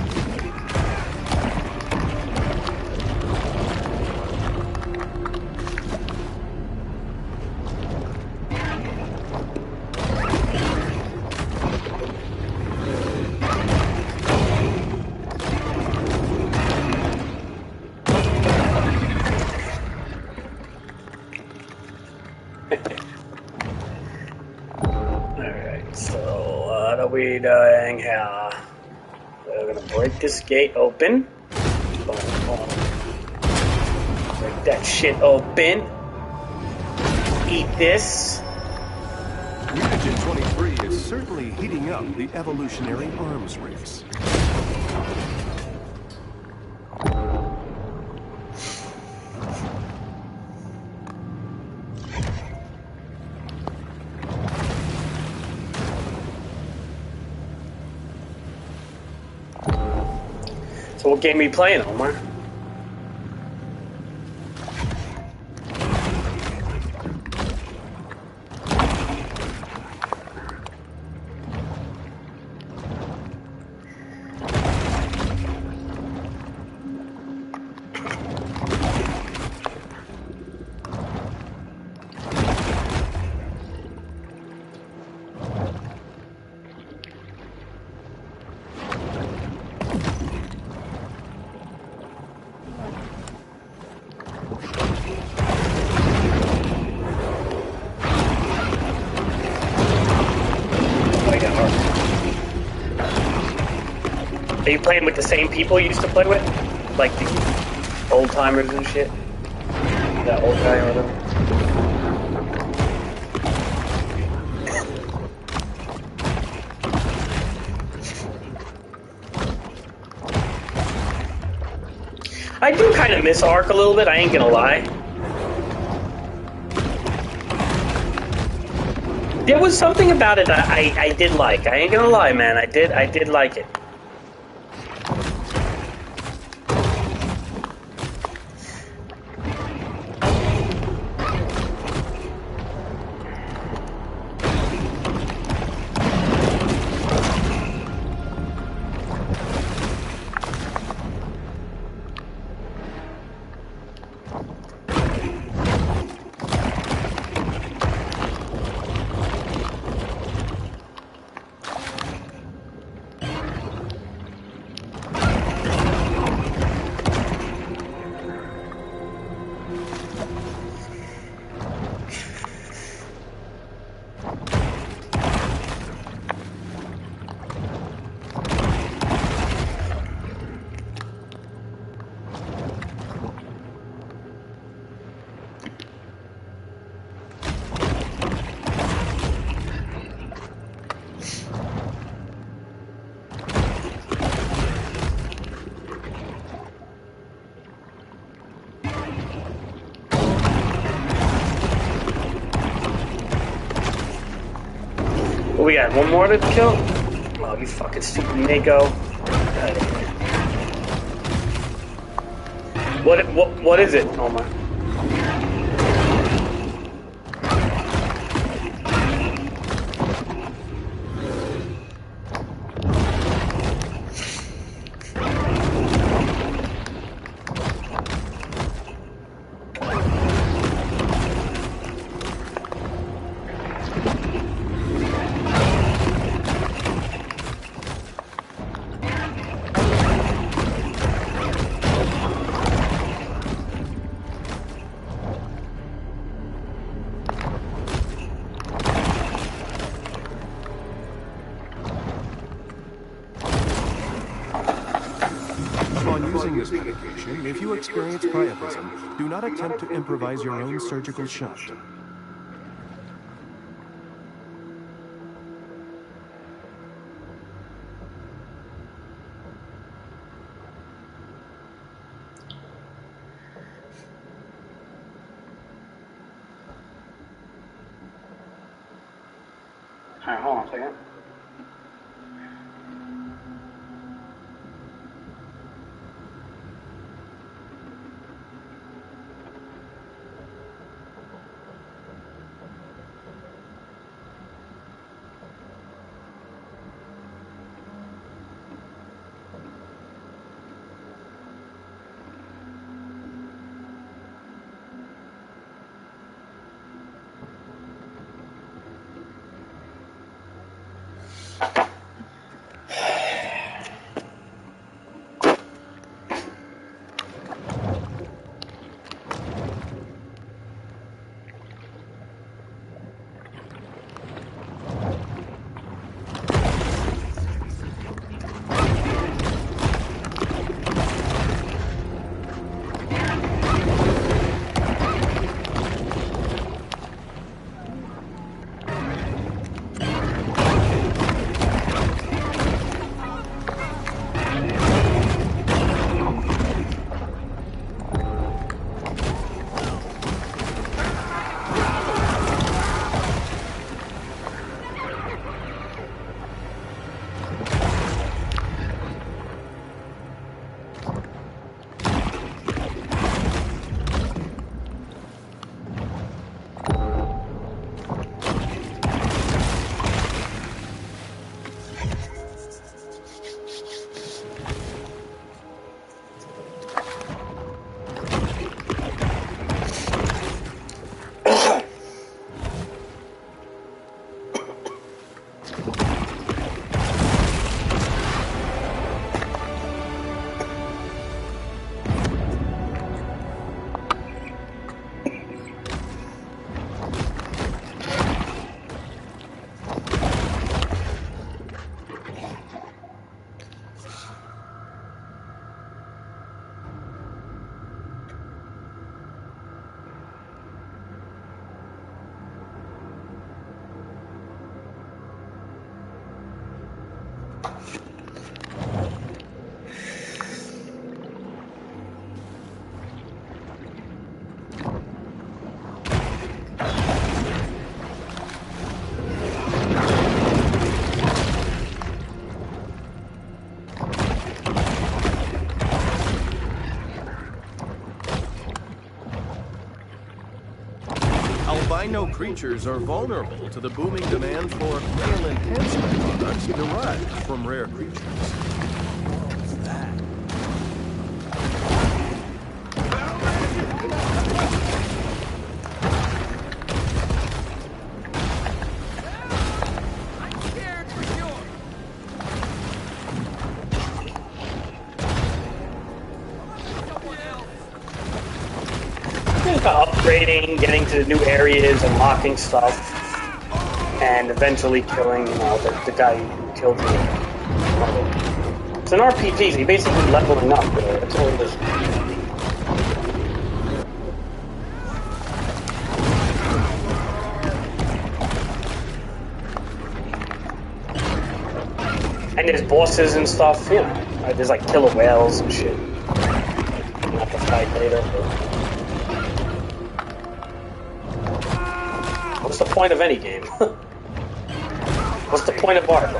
Doing here. We're gonna break this gate open. Boom, boom. Break that shit open. Eat this. Mutagen 23 is certainly heating up the evolutionary arms race. So what game are you playing, Omar? Are you playing with the same people you used to play with? Like the old timers and shit? That old guy or whatever? I do kind of miss Ark a little bit, I ain't gonna lie. There was something about it that I did like. I ain't gonna lie, man. I did like it. we got? One more to kill? Oh, you fucking stupid Mako. What is it, Omar? Using this medication, if you experience priapism, do not attempt to improvise your own surgical shot. Alright, hold on a second. Albino creatures are vulnerable to the booming demand for male enhancement products derived from rare creatures. Upgrading, getting to new areas, unlocking stuff, and eventually killing, the guy who killed you. It's an RPG, so you're basically leveling up. That's all it is. And there's bosses and stuff, there's like killer whales and shit. You have to fight later. What's the point of any game? What's the point of art?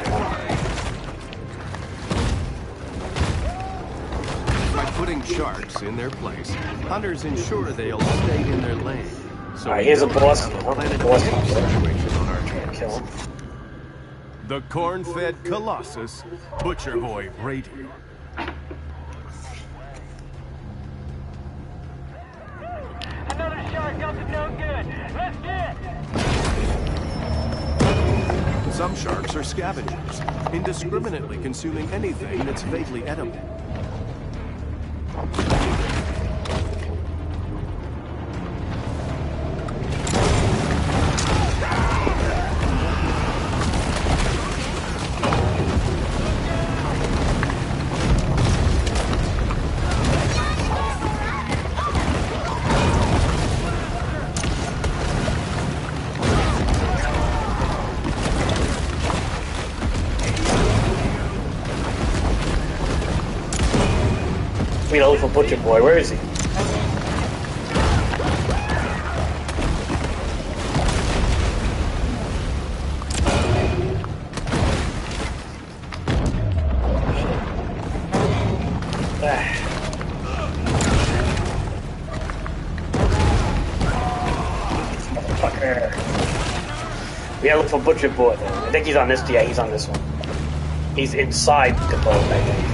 By putting sharks in their place, hunters ensure they'll stay in their lane. So Alright, here's a boss. situation on our hands. Kill him. The corn-fed Colossus, Butcher Boy Brady. Another shark up to no good. Let's get. Some sharks are scavengers, indiscriminately consuming anything that's vaguely edible. We know for Butcher Boy. Where is he? Motherfucker. We gotta look for Butcher Boy. I think he's on this. Yeah, he's on this one. He's inside the boat, I think.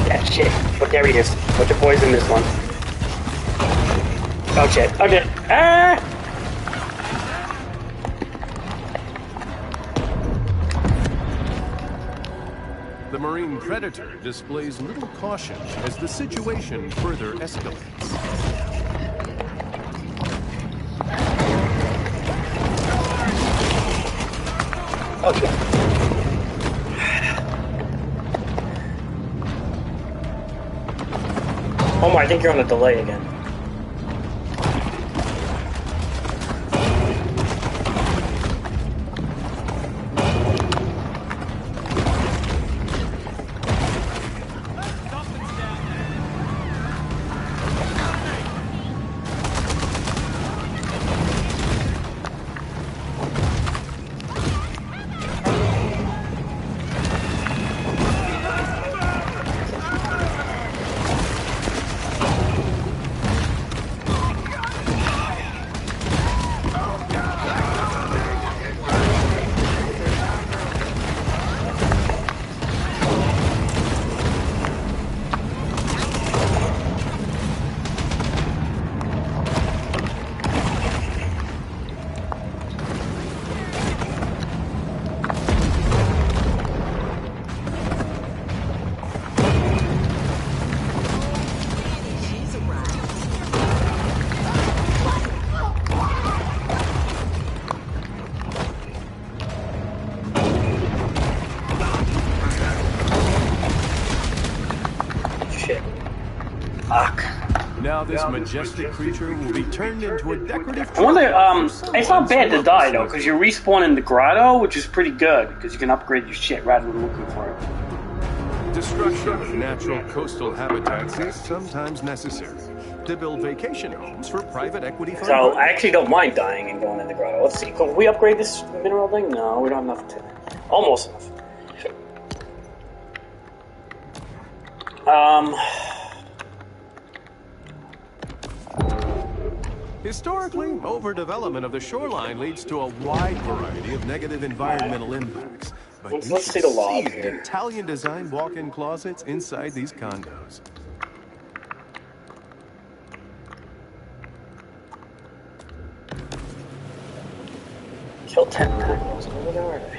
That shit. But there he is. Butcher Boy's in this one. Oh shit. Oh shit. Ah! The marine predator displays little caution as the situation further escalates. Oh shit. Oh my, I think you're on a delay again. Now this majestic creature will be turned into a decorative I wonder, it's not bad to die though, because you respawn in the grotto, which is pretty good, because you can upgrade your shit rather than looking for it. Destruction of natural coastal habitats is sometimes necessary to build vacation homes for private equity funds. So I actually don't mind dying and going in the grotto. Let's see, can we upgrade this mineral thing? No, we don't have enough to. Almost enough. Historically, overdevelopment of the shoreline leads to a wide variety of negative environmental impacts. But Let's see the log the here. Italian-designed walk-in closets inside these condos. Kill 10 animals. Where are they?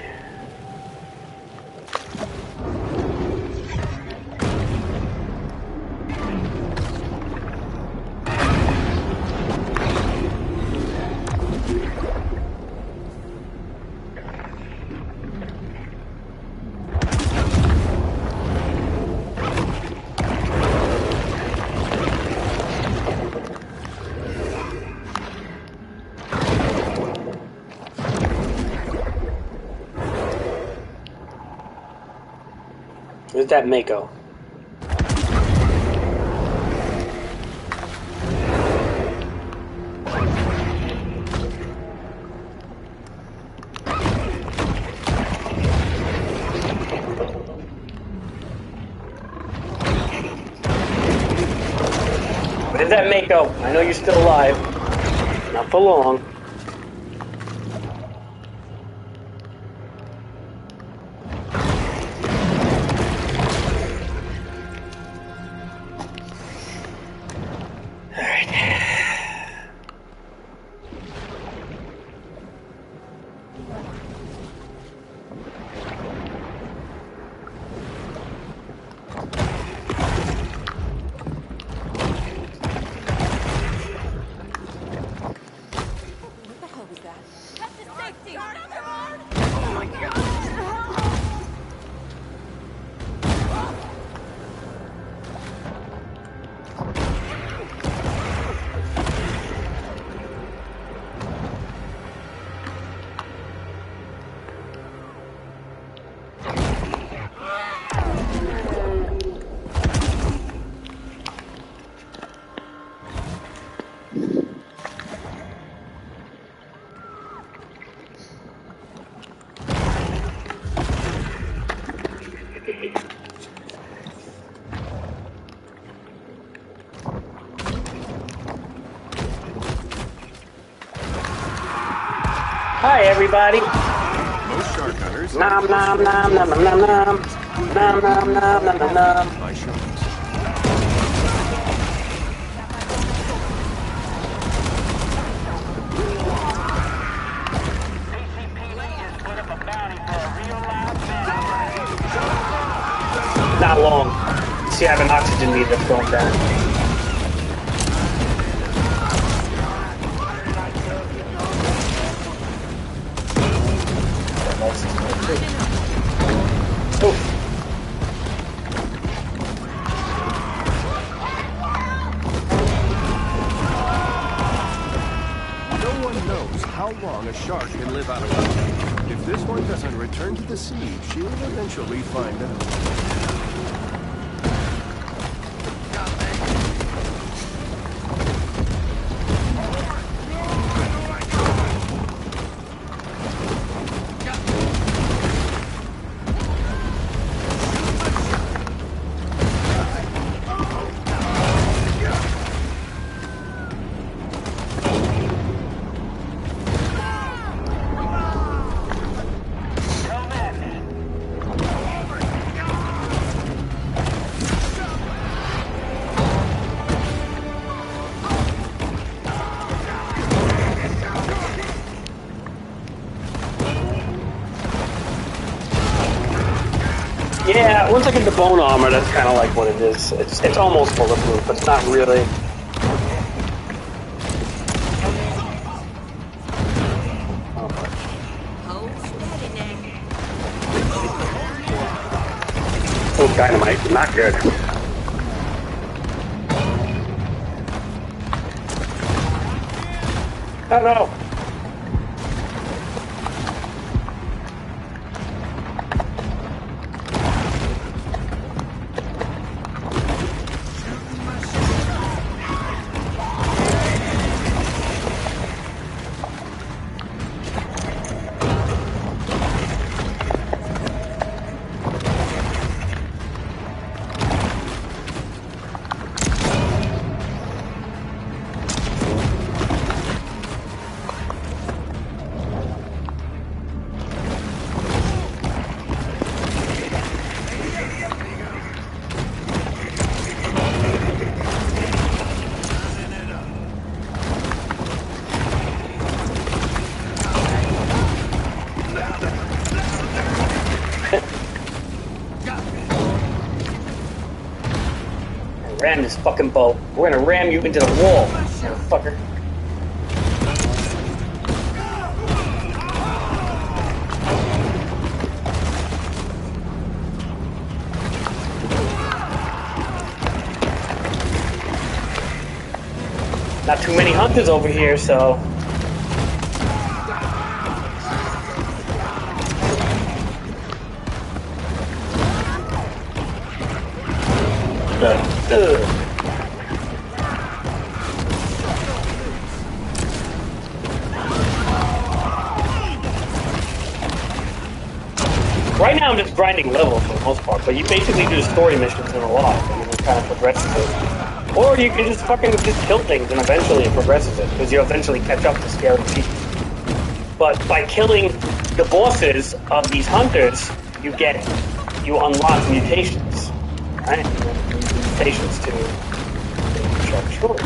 Where's that Mako? that Mako? I know you're still alive. Not for long. Hi, everybody. Most shark hunters Nom nom nom nom nom nom nom nom nom nom nom nom nom. by sharks. Not long. See, I have an oxygen meter that's going down. Oh. No one knows how long a shark can live out of water. If this one doesn't return to the sea, she will eventually find out. Yeah, once I get the bone armor, that's kind of like what it is. It's almost bulletproof, but it's not really. Oh, dynamite, not good. Oh no. Ram this fucking boat. We're gonna ram you into the wall, motherfucker. Not too many hunters over here, so. Right now I'm just grinding levels for the most part, but you basically do the story missions in a lot, and you kind of progress through. Or you can just fucking just kill things and eventually it progresses it, because you'll eventually catch up to scary people. But by killing the bosses of these hunters, you unlock mutations. Right? Mutations to sure.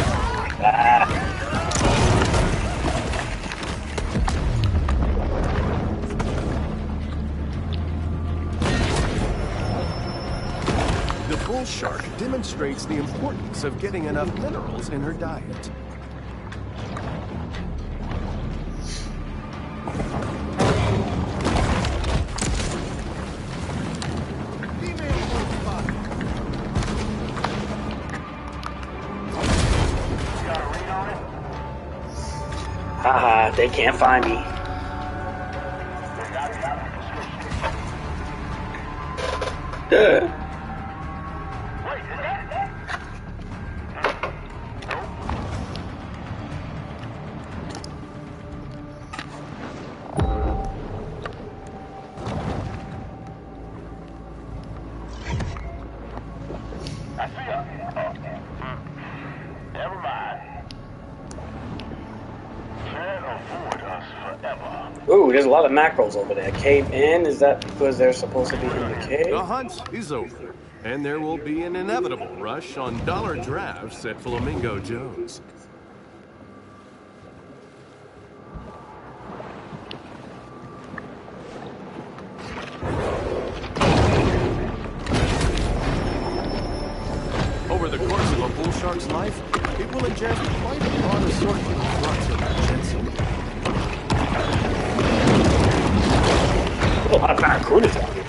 The bull shark demonstrates the importance of getting enough minerals in her diet. Haha, they can't find me. Never mind. Can't afford us forever. Ooh, there's a lot of mackerels over there. Cave in? Is that because they're supposed to be in the cave? The hunt is over, and there will be an inevitable rush on dollar drafts at Flamingo Joe's. Over the course of a bull shark's life, it will ingest quite a broad assortment of drugs with that ginseng. A lot of barracudas out here.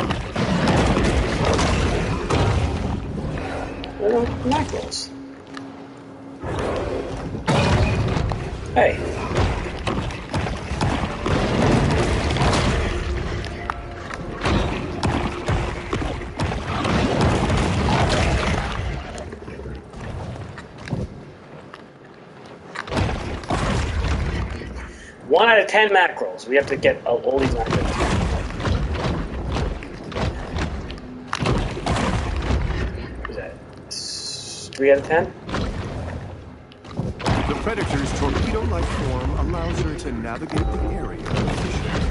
Where are the mackerels? Hey. One out of 10 mackerels. We have to get all these mackerels. Is that 3 out of 10? The Predator's torpedo-like form allows her to navigate the area efficiently.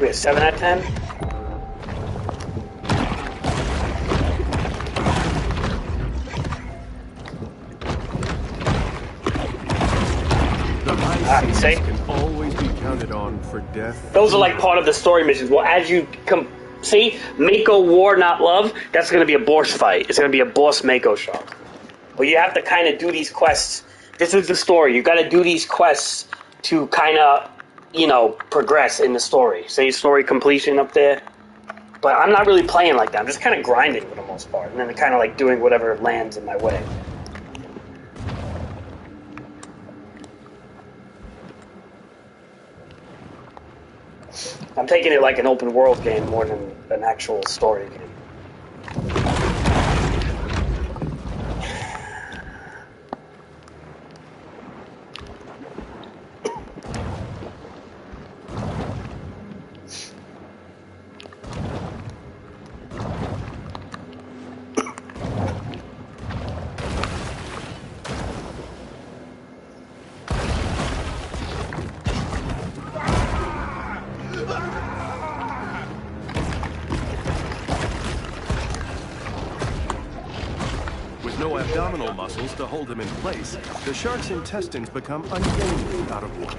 We have 7 out of 10? Can always be counted on for death. Those are like part of the story missions. Well, as you see, Mako War Not Love, that's going to be a boss fight. It's going to be a boss Mako shark. But you have to kind of do these quests. This is the story. You've got to do these quests to kind of, progress in the story. Say story completion up there. But I'm not really playing like that. I'm just kind of grinding for the most part. And then kind of like doing whatever lands in my way. I'm taking it like an open world game more than an actual story game. No abdominal muscles to hold him in place, the shark's intestines become ungainly out of water.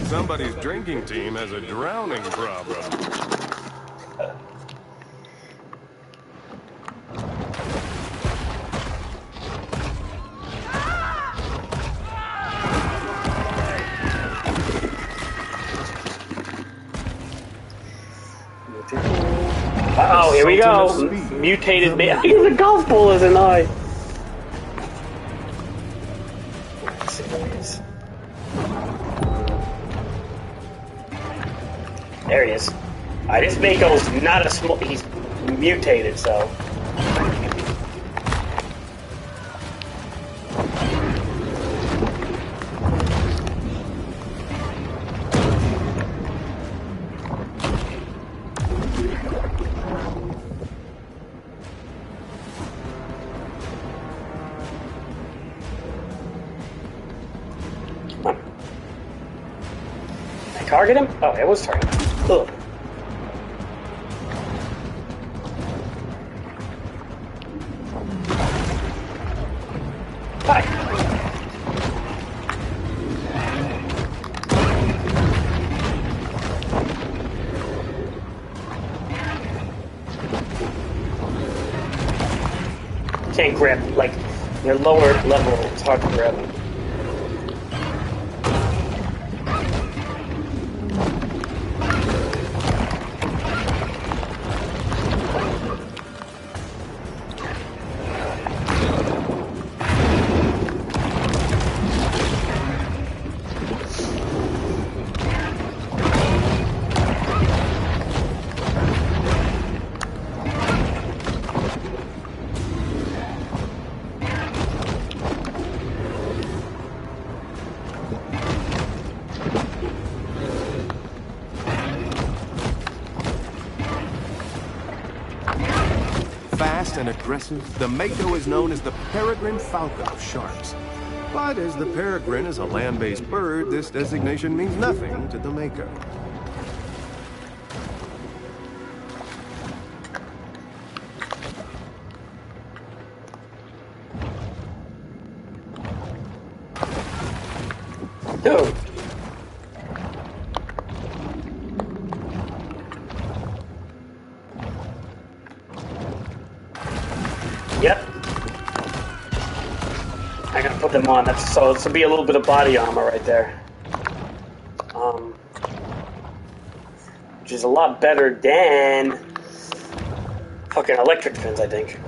Somebody's drinking team has a drowning problem. Uh-oh, here we go. Mutated man. He's a golf ball as an eye. There he is. Alright, this Mako's not a small. He's mutated, so. target him? Oh, it was targeting him. Ugh. Hi. Can't grab, like, your lower level, it's hard to grab them. Fast and aggressive, the Mako is known as the peregrine falcon of sharks. But as the peregrine is a land-based bird, this designation means nothing to the Mako. Dude. Yep. I gotta put them on. That's so this will be a little bit of body armor right there. Which is a lot better than fucking electric fins, I think.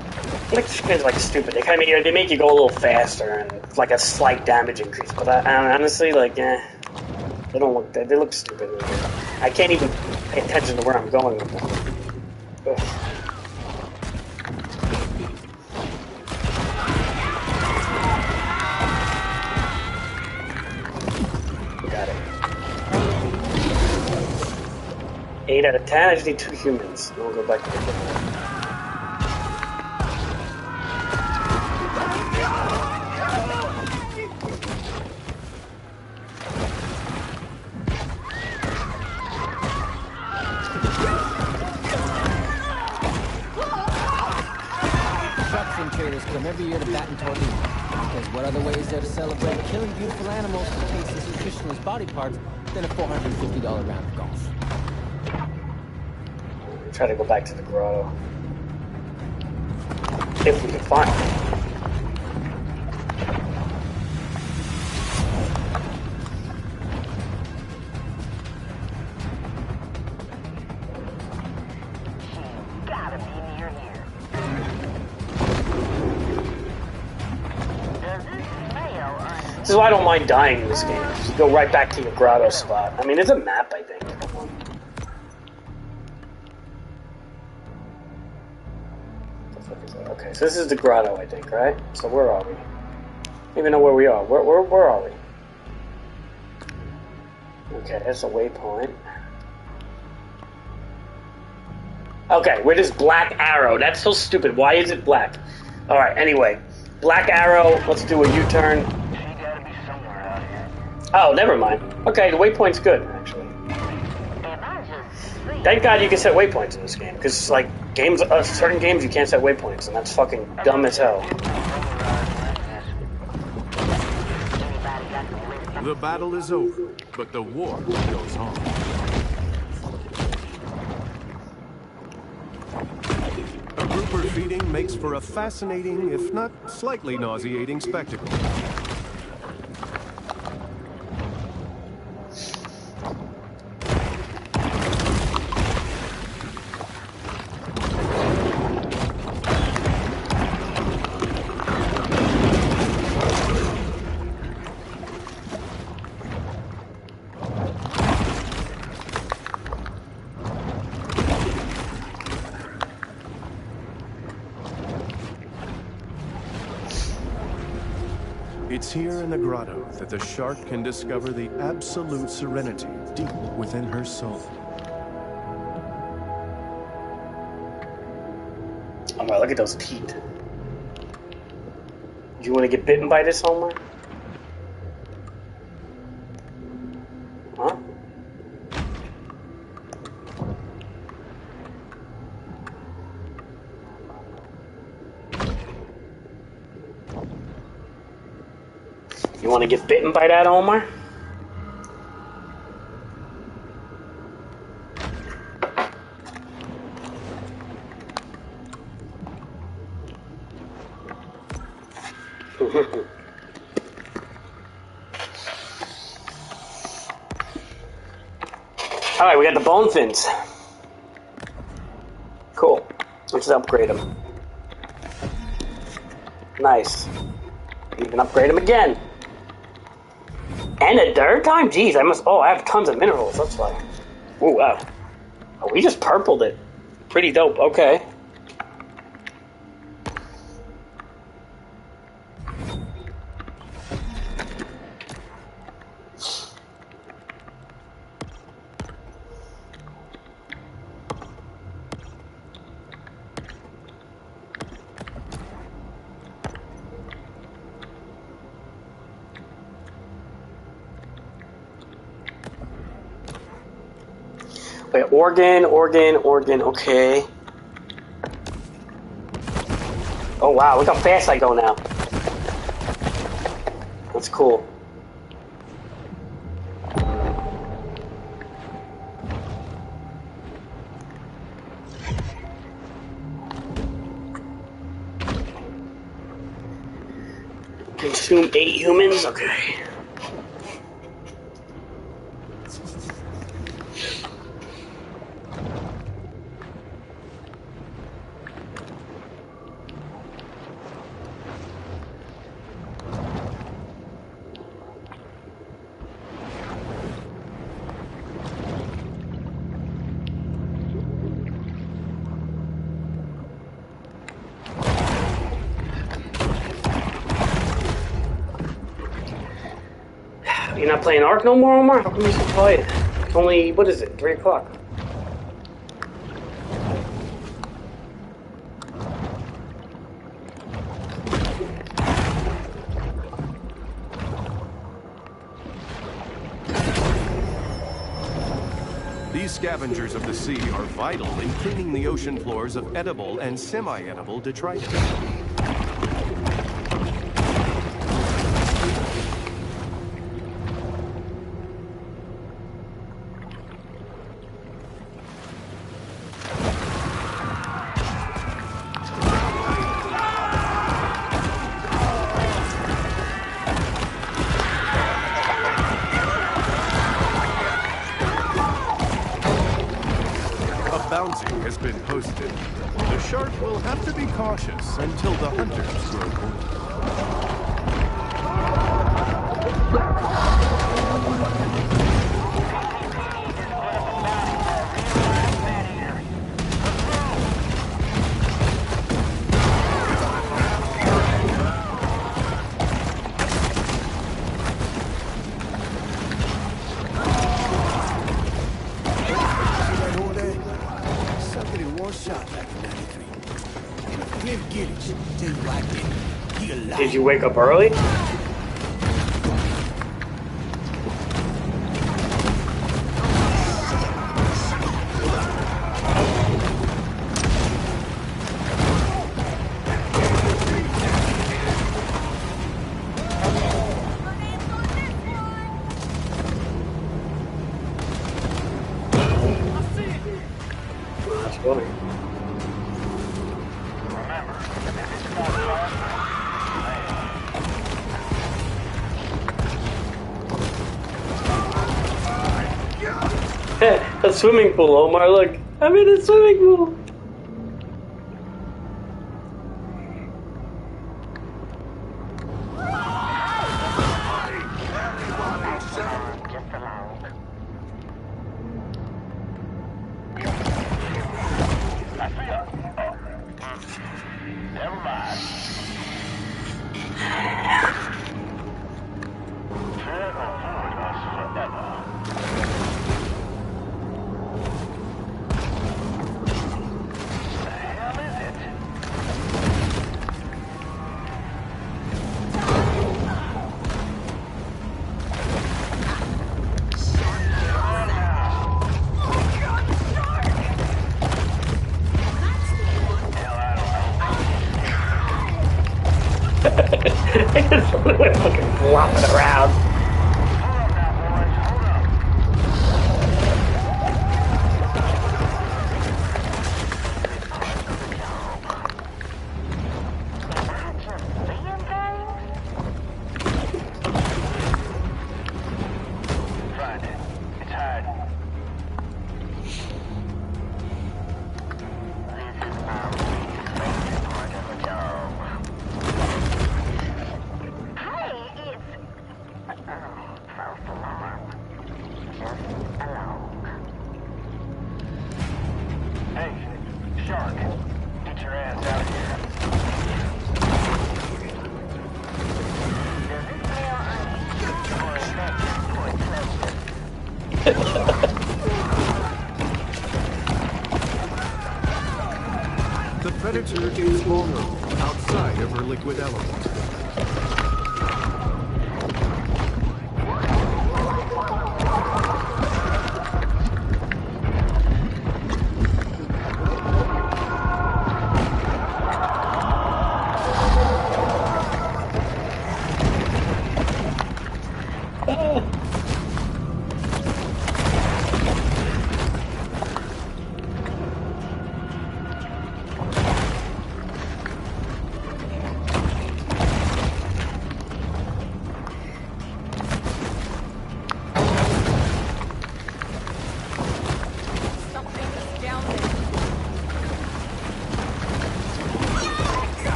Electric fins are like stupid. They make you go a little faster and like a slight damage increase. But I honestly like they don't look they look stupid. I can't even pay attention to where I'm going with them. Ugh. Got it. 8 out of 10. I just need 2 humans. Then we'll go back to the game. Come every year to Baton Rouge. Because what other way is there to celebrate killing beautiful animals for tasting nutritionless body parts than a $450 round of golf? Try to go back to the grotto. If we can find it. This is why I don't mind dying in this game. Just go right back to your grotto spot. I mean, it's a map, I think. Okay, so this is the grotto, I think, right? So where are we? I don't even know where we are. Where are we? Okay, that's a waypoint. Okay, where does black arrow? That's so stupid. Why is it black? Alright, anyway. Black arrow. Let's do a U-turn. Oh, never mind. Okay, the waypoint's good, actually. Thank God you can set waypoints in this game, because, like, certain games you can't set waypoints, and that's fucking dumb as hell. The battle is over, but the war goes on. A grouper feeding makes for a fascinating, if not slightly nauseating, spectacle. It's here in the grotto that the shark can discover the absolute serenity deep within her soul. Oh my, look at those teeth. Do you want to get bitten by this, Homer? Huh? want to get bitten by that, Omar? Alright, we got the bone fins. Cool. Let's upgrade them. Nice. You can upgrade them again. And a third time? Jeez, I have tons of minerals, that's why. Oh, wow. Oh, we just purpled it. Pretty dope, okay. Wait, organ, okay. Oh wow, look how fast I go now. That's cool. Consume 8 humans, okay. You're not playing Ark no more, Omar? How come you still play it? It's only, what is it, 3 o'clock? These scavengers of the sea are vital in cleaning the ocean floors of edible and semi-edible detritus. Bounty has been posted. The shark will have to be cautious until the hunters grow bold. Did you wake up early? That's funny. A swimming pool, Omar, look. I'm in a swimming pool. Never mind. Hey, Shark, get your ass out of here. Does it feel uneasy or The Predator is vulnerable outside of her liquid element.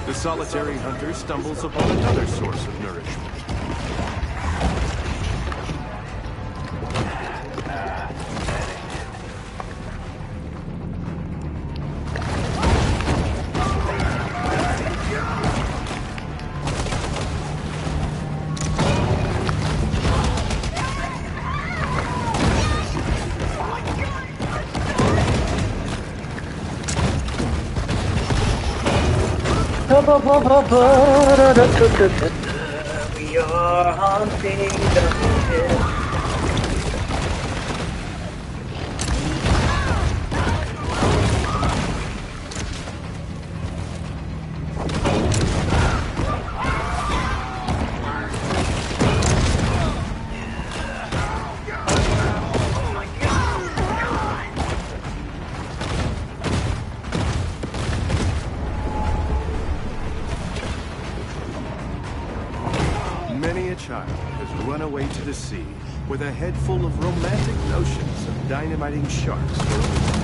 The solitary hunter stumbles upon another source of nourishment. We are are haunting the hill. Many a child has run away to the sea with a head full of romantic notions of dynamiting sharks for a living.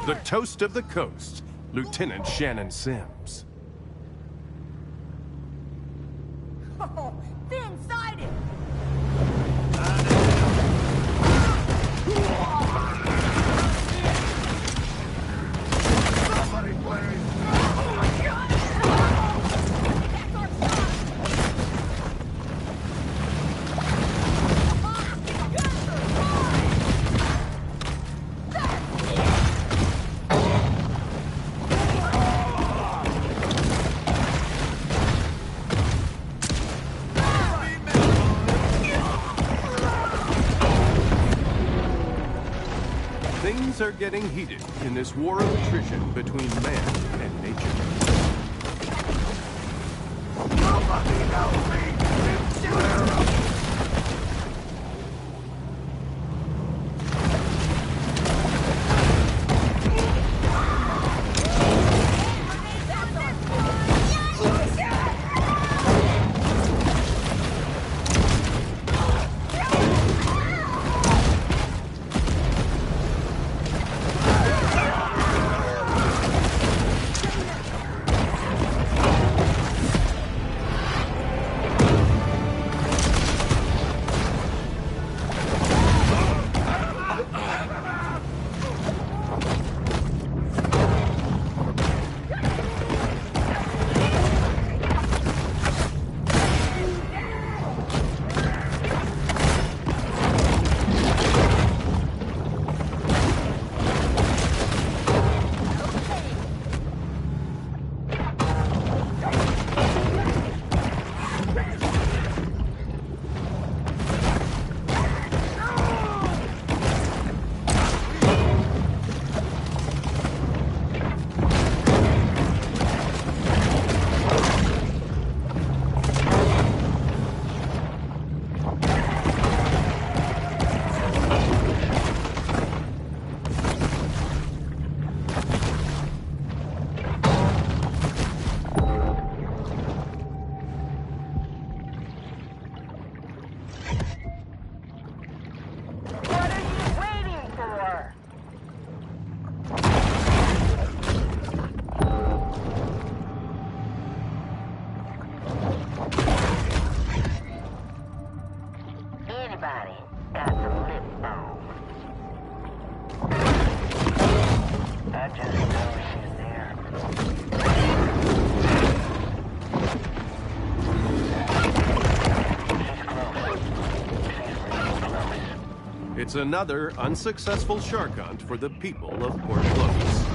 The toast of the coast, Lieutenant Shannon Sims. Oh, thin-sided! Somebody please! Oh my god! That's our shot! Things are getting heated in this war of attrition between man and nature. Somebody help me! It's terrible! What are you waiting for? Anybody got some lip balm? I just know she's there. She's close. She's real close. It's another unsuccessful shark hunt for the people of Port Clovis.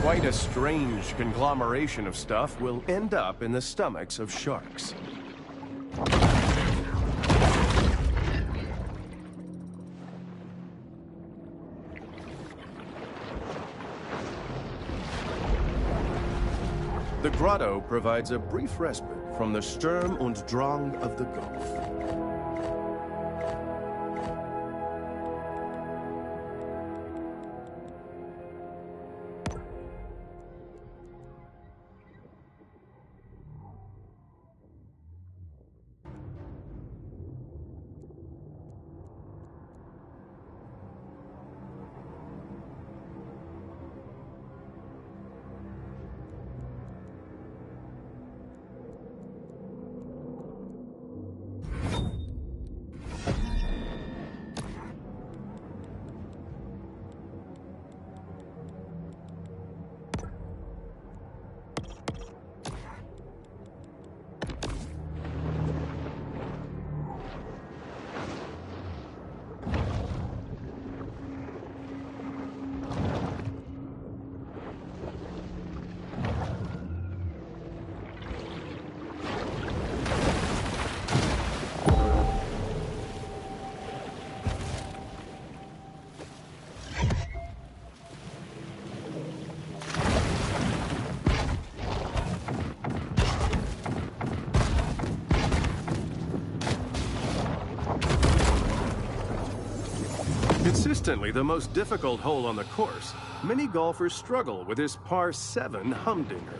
Quite a strange conglomeration of stuff will end up in the stomachs of sharks. The grotto provides a brief respite from the Sturm und Drang of the Gulf. Consistently the most difficult hole on the course, many golfers struggle with this par 7 humdinger.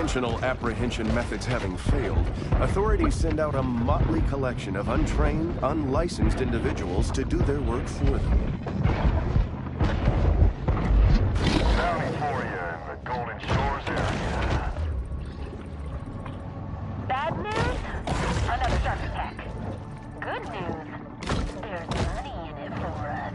Conventional apprehension methods having failed, authorities send out a motley collection of untrained, unlicensed individuals to do their work for them. Bounty for you in the Golden Shores area. Bad news? Another shark attack. Good news? There's money in it for us.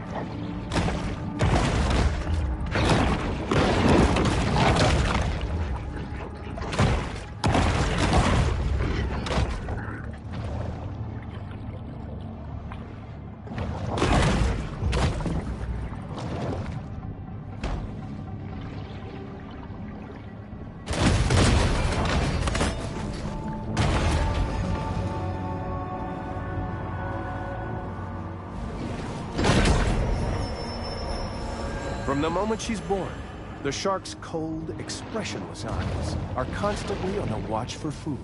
From the moment she's born, the shark's cold, expressionless eyes are constantly on the watch for food.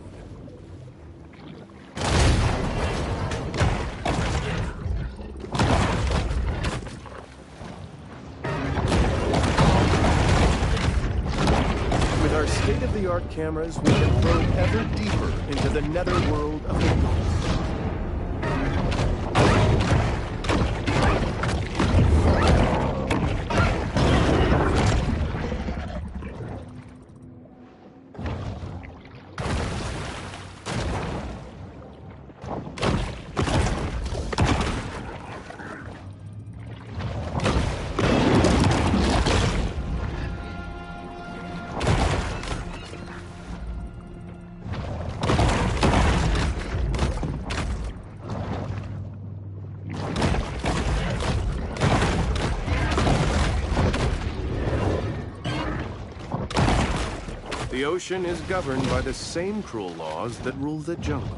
With our state-of-the-art cameras, we can probe ever deeper into the netherworld of the Gulf. The ocean is governed by the same cruel laws that rule the jungle.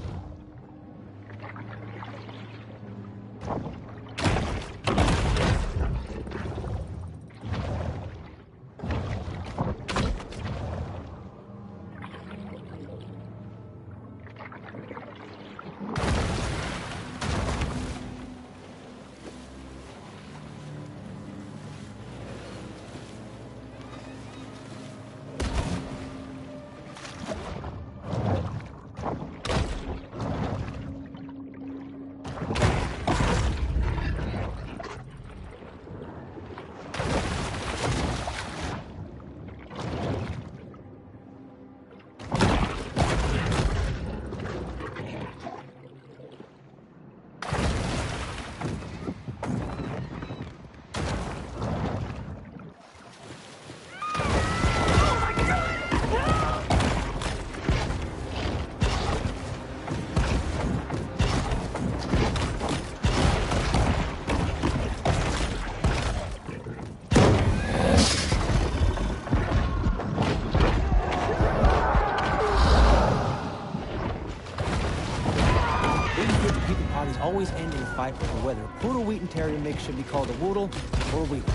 Always end in a fight over whether a poodle wheaten terrier mix should be called a woodle or a wheatle.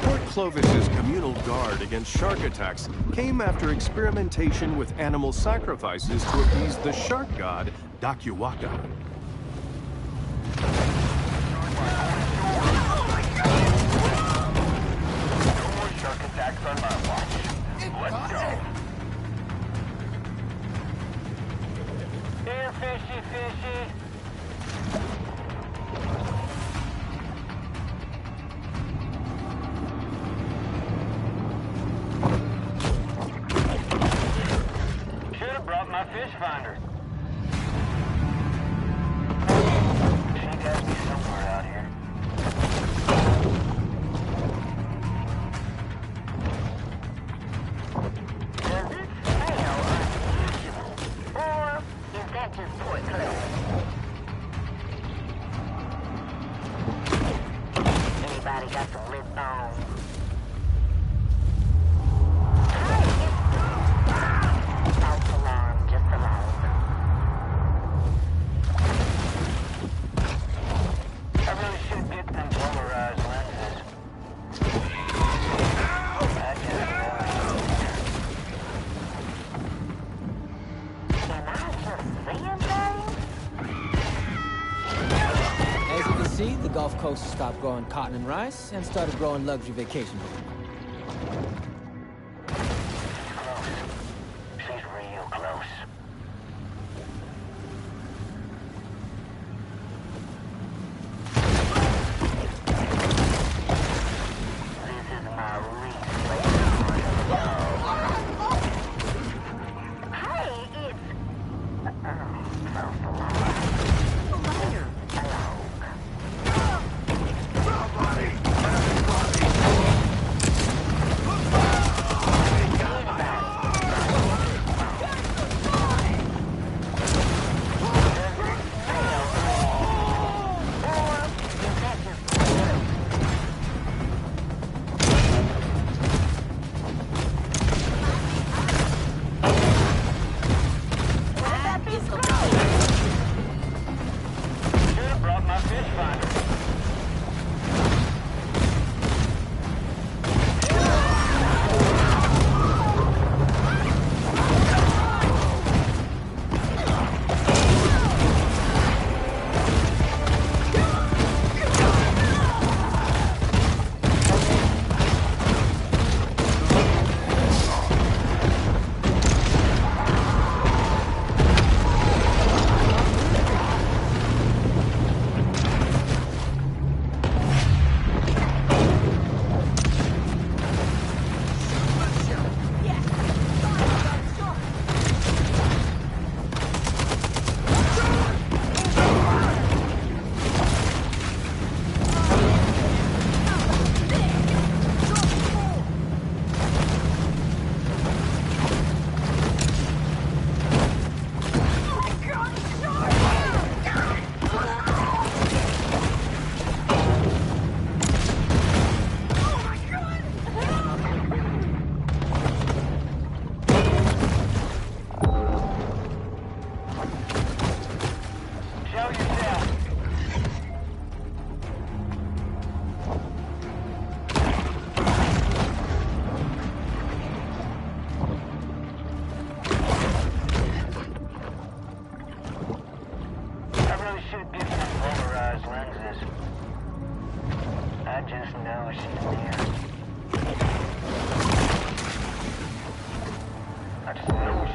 Port Clovis's communal guard against shark attacks came after experimentation with animal sacrifices to appease the shark god, Dakiwaka. No more shark attacks on my watch. Let's go. Here, fishy, fishy. Should have brought my fish finder. She got to be somewhere out here. Does it smell unusual? Or is that just port clothes? Anybody got some lip balm? False alarm, just alone. I really should get them polarized lenses. I just Am I just seeing things? As you can see, the Gulf Coast stopped growing cotton and rice and started growing luxury vacation homes. She's real close. This is my least favorite part of the show. Hey, it's... false alarm. Here, alone.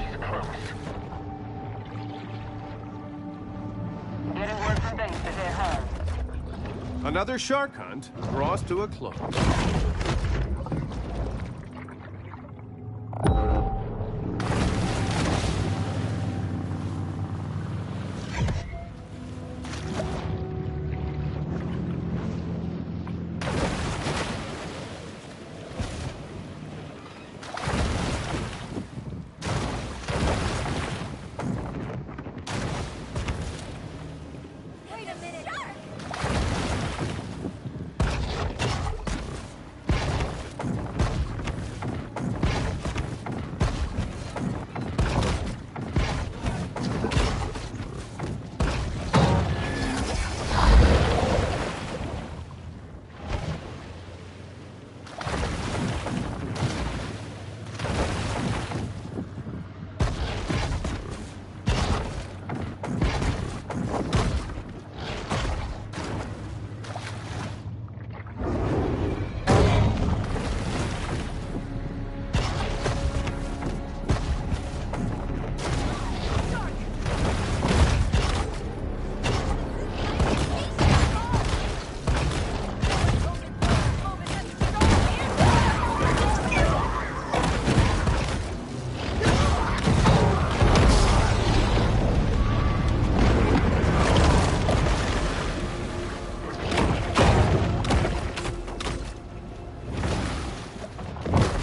She's close. Getting word from base to head home. Another shark hunt draws to a close. Wait a minute.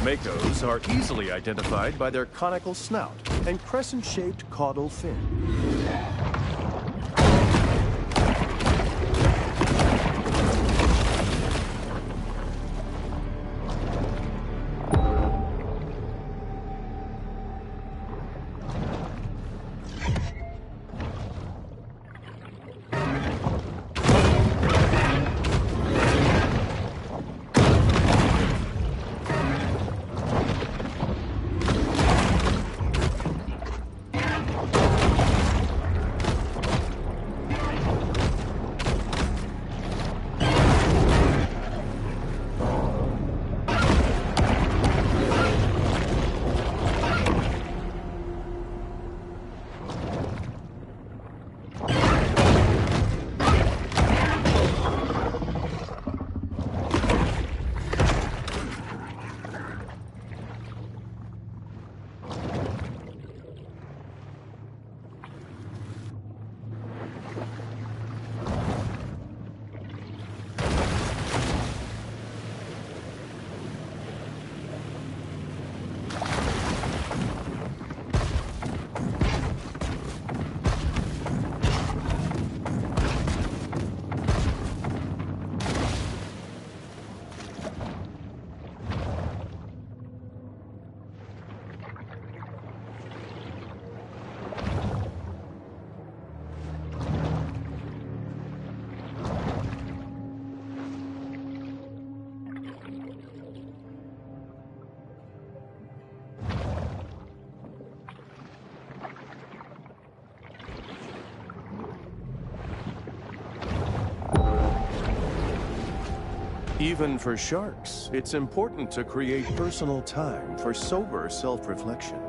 Makos are easily identified by their conical snout and crescent-shaped caudal fin. Even for sharks, it's important to create personal time for sober self-reflection.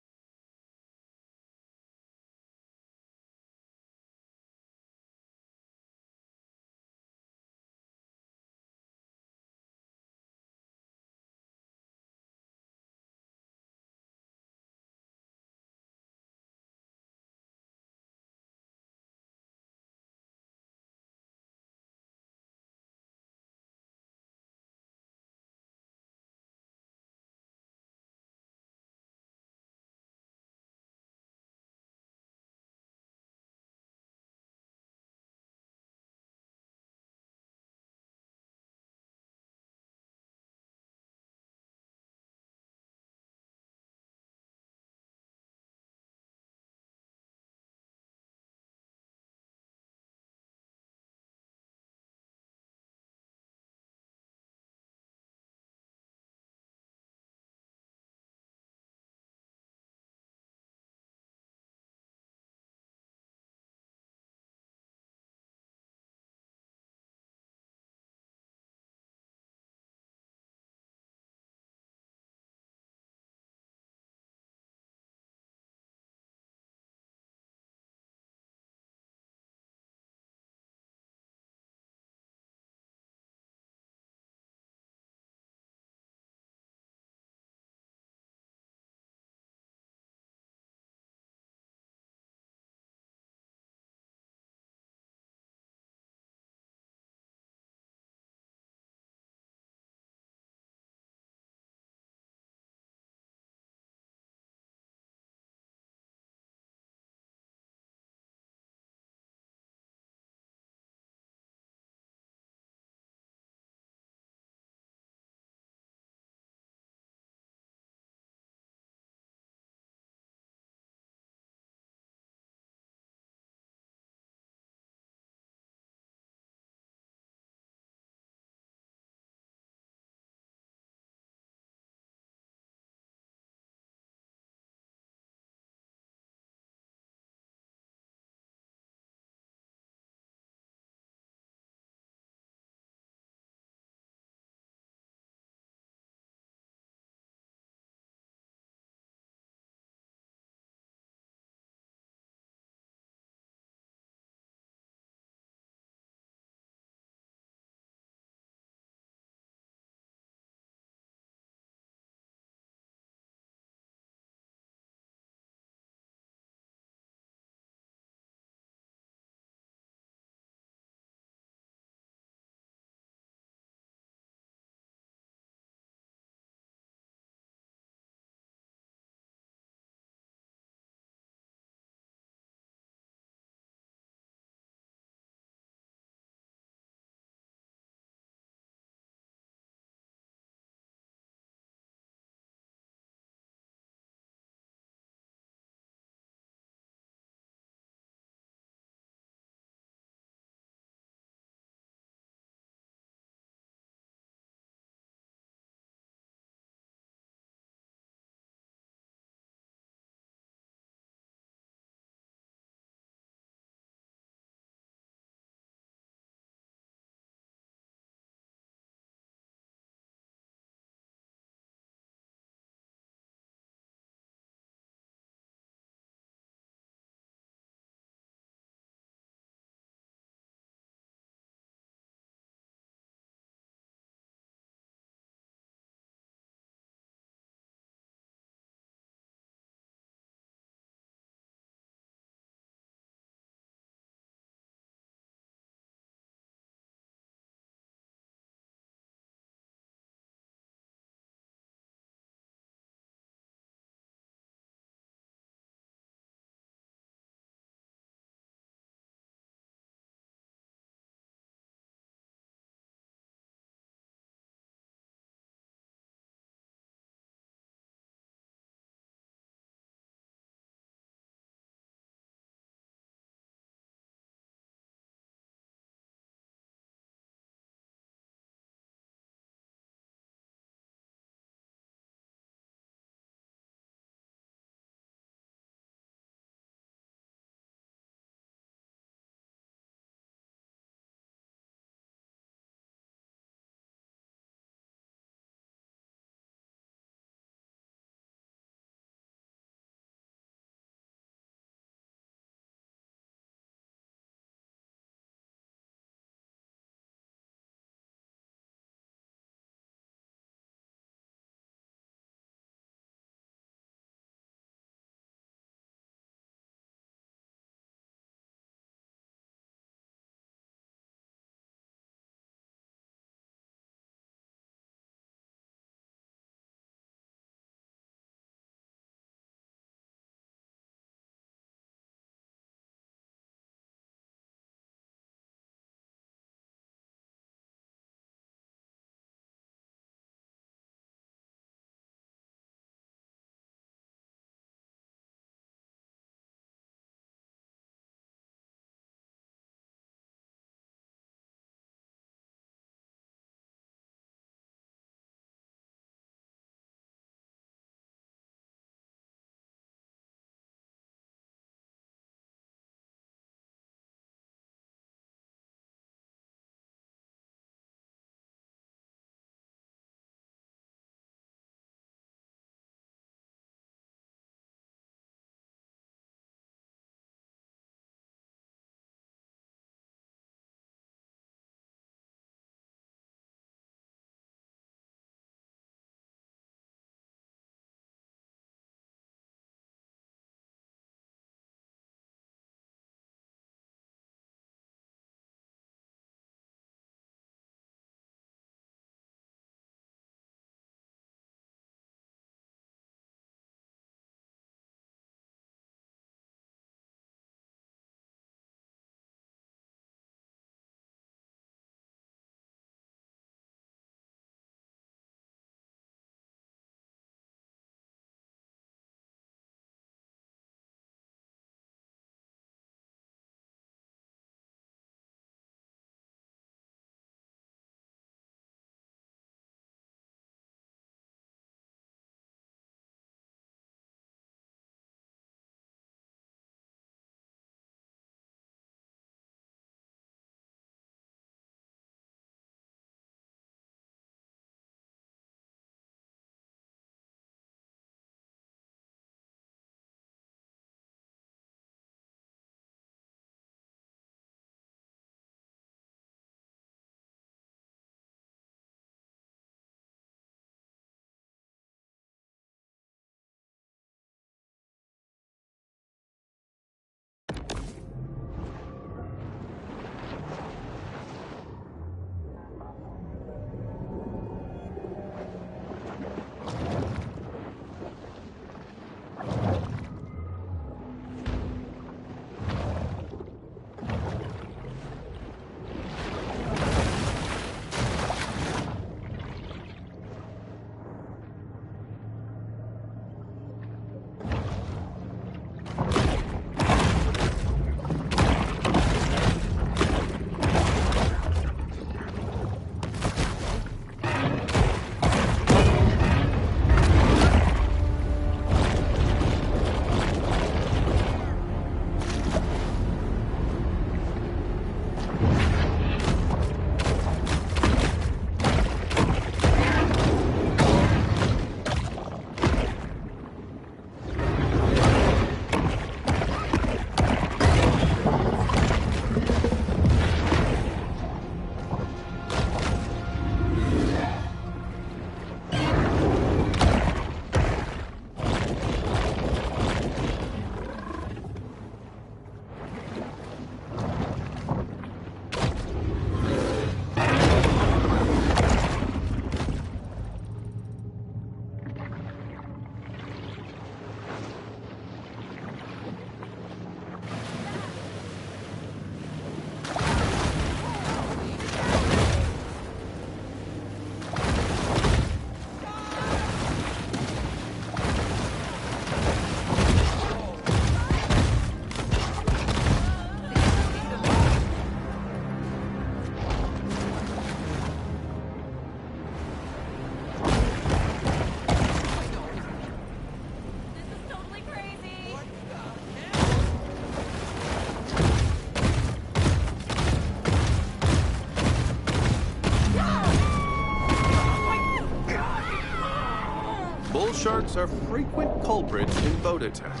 sharks are frequent culprits in boat attacks.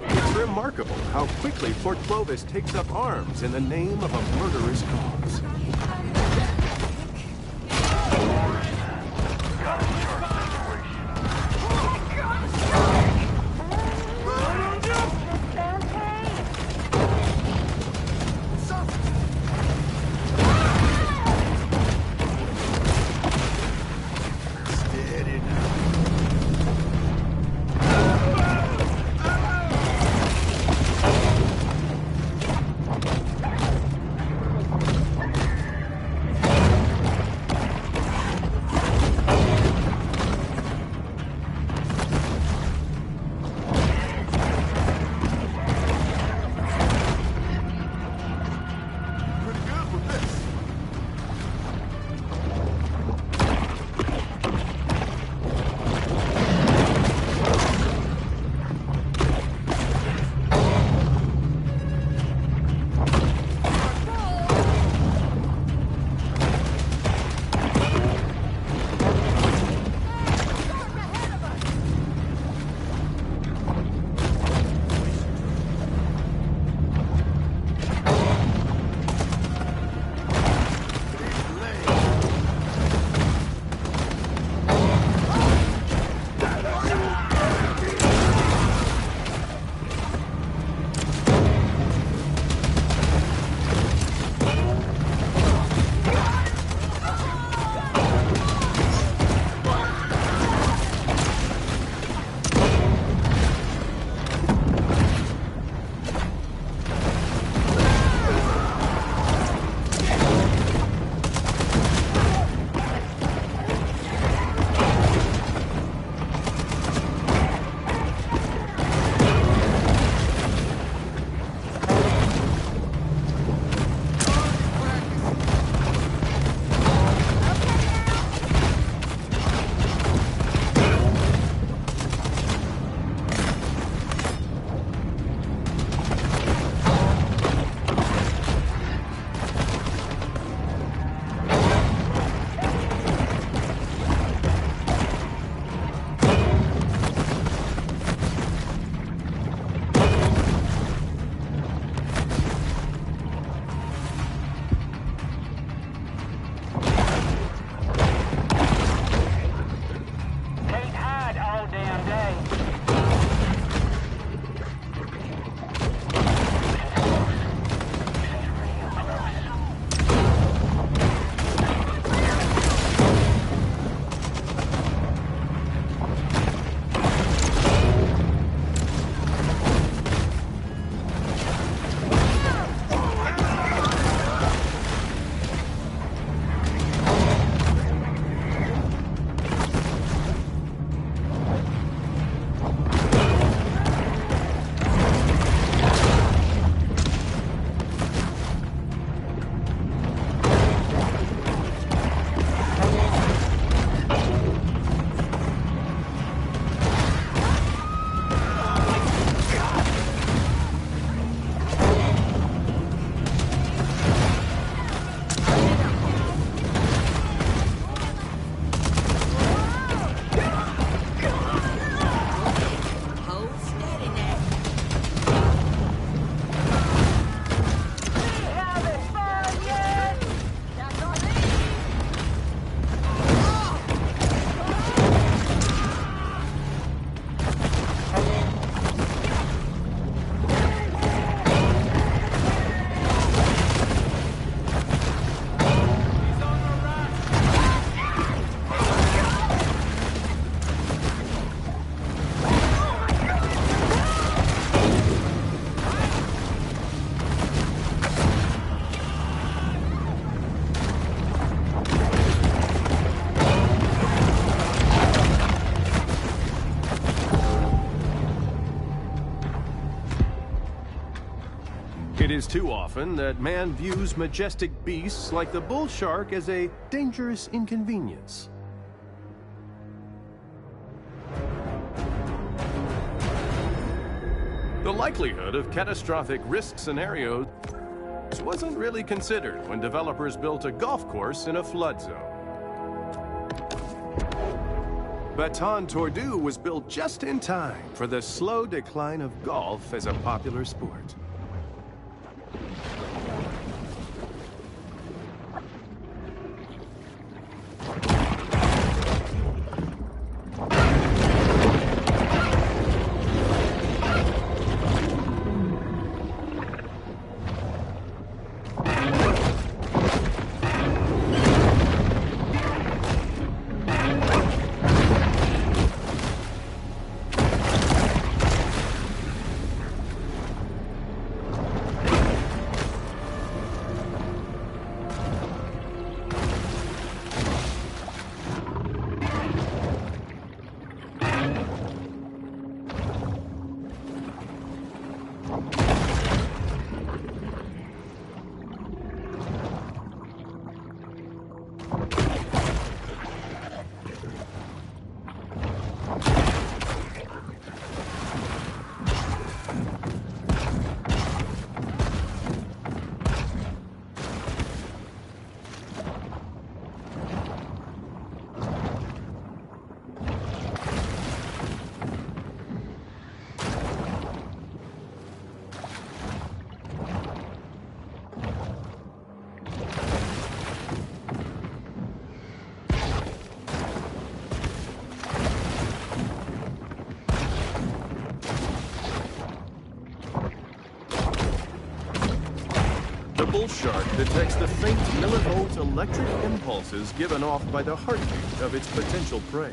It's remarkable how quickly Fort Clovis takes up arms in the name of a murderous cause. It is too often that man views majestic beasts like the bull shark as a dangerous inconvenience. The likelihood of catastrophic risk scenarios wasn't really considered when developers built a golf course in a flood zone. Baton Tordu was built just in time for the slow decline of golf as a popular sport. The bull shark detects the faint millivolt electric impulses given off by the heartbeat of its potential prey.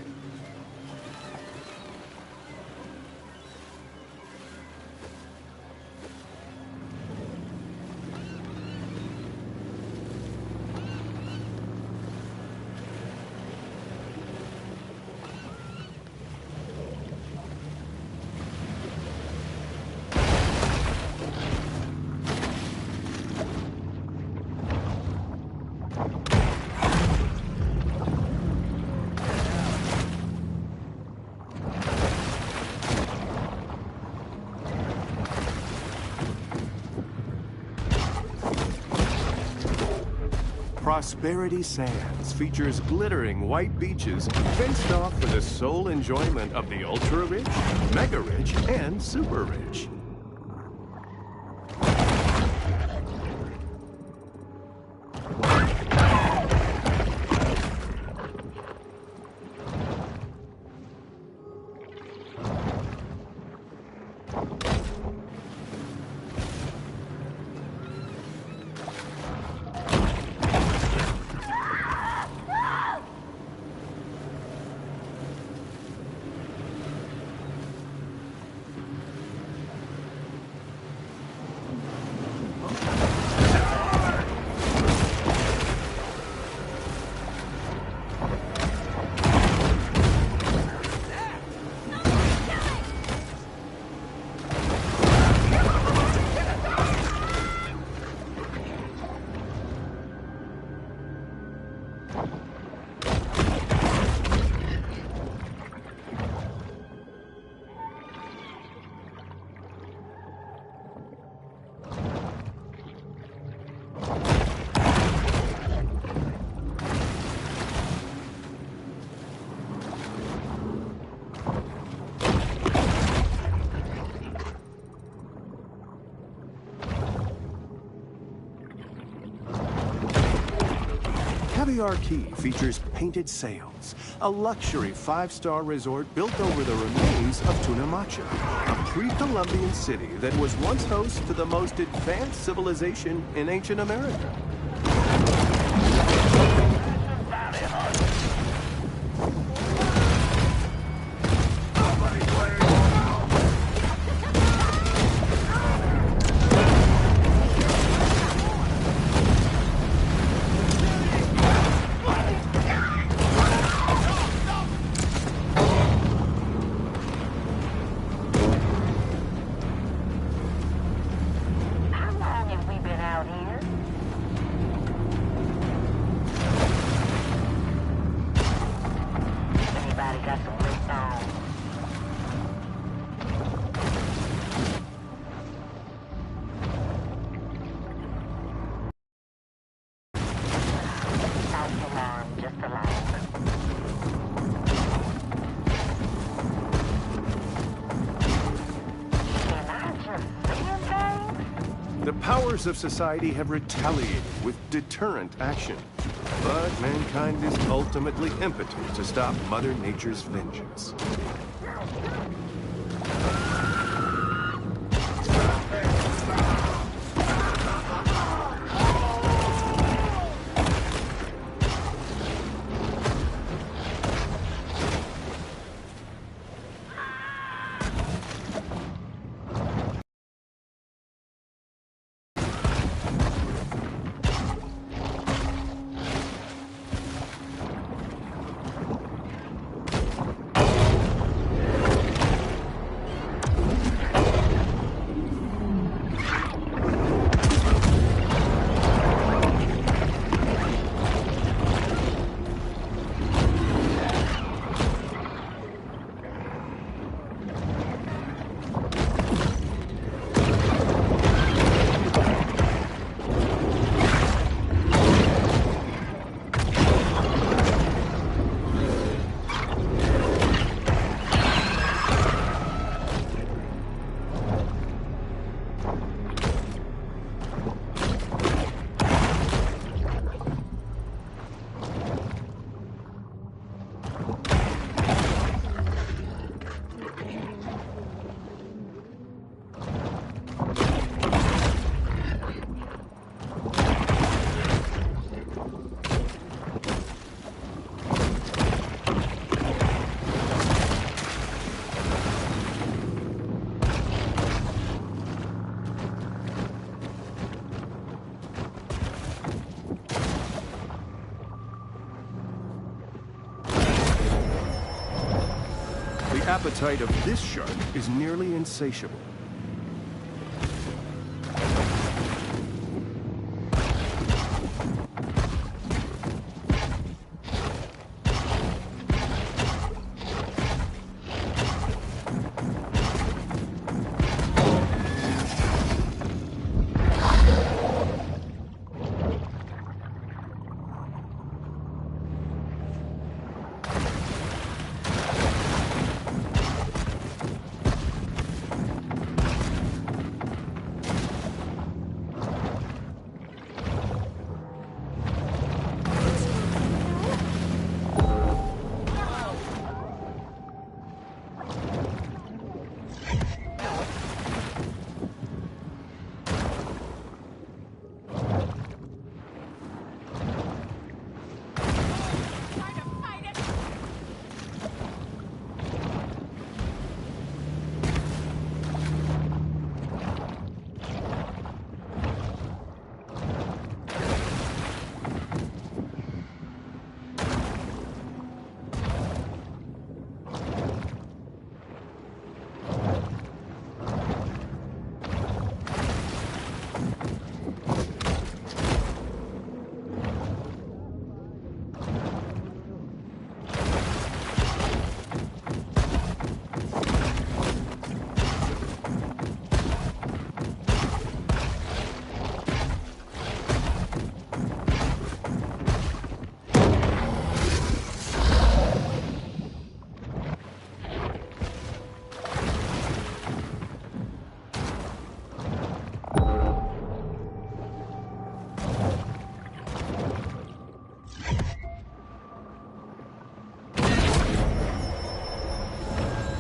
Prosperity Sands features glittering white beaches fenced off for the sole enjoyment of the ultra-rich, mega-rich, and super-rich. Caviar Key features Painted Sails, a luxury 5-star resort built over the remains of Tunamacha, a pre-Columbian city that was once host to the most advanced civilization in ancient America. The powers of society have retaliated with deterrent action. But mankind is ultimately impotent to stop Mother Nature's vengeance. The appetite of this shark is nearly insatiable.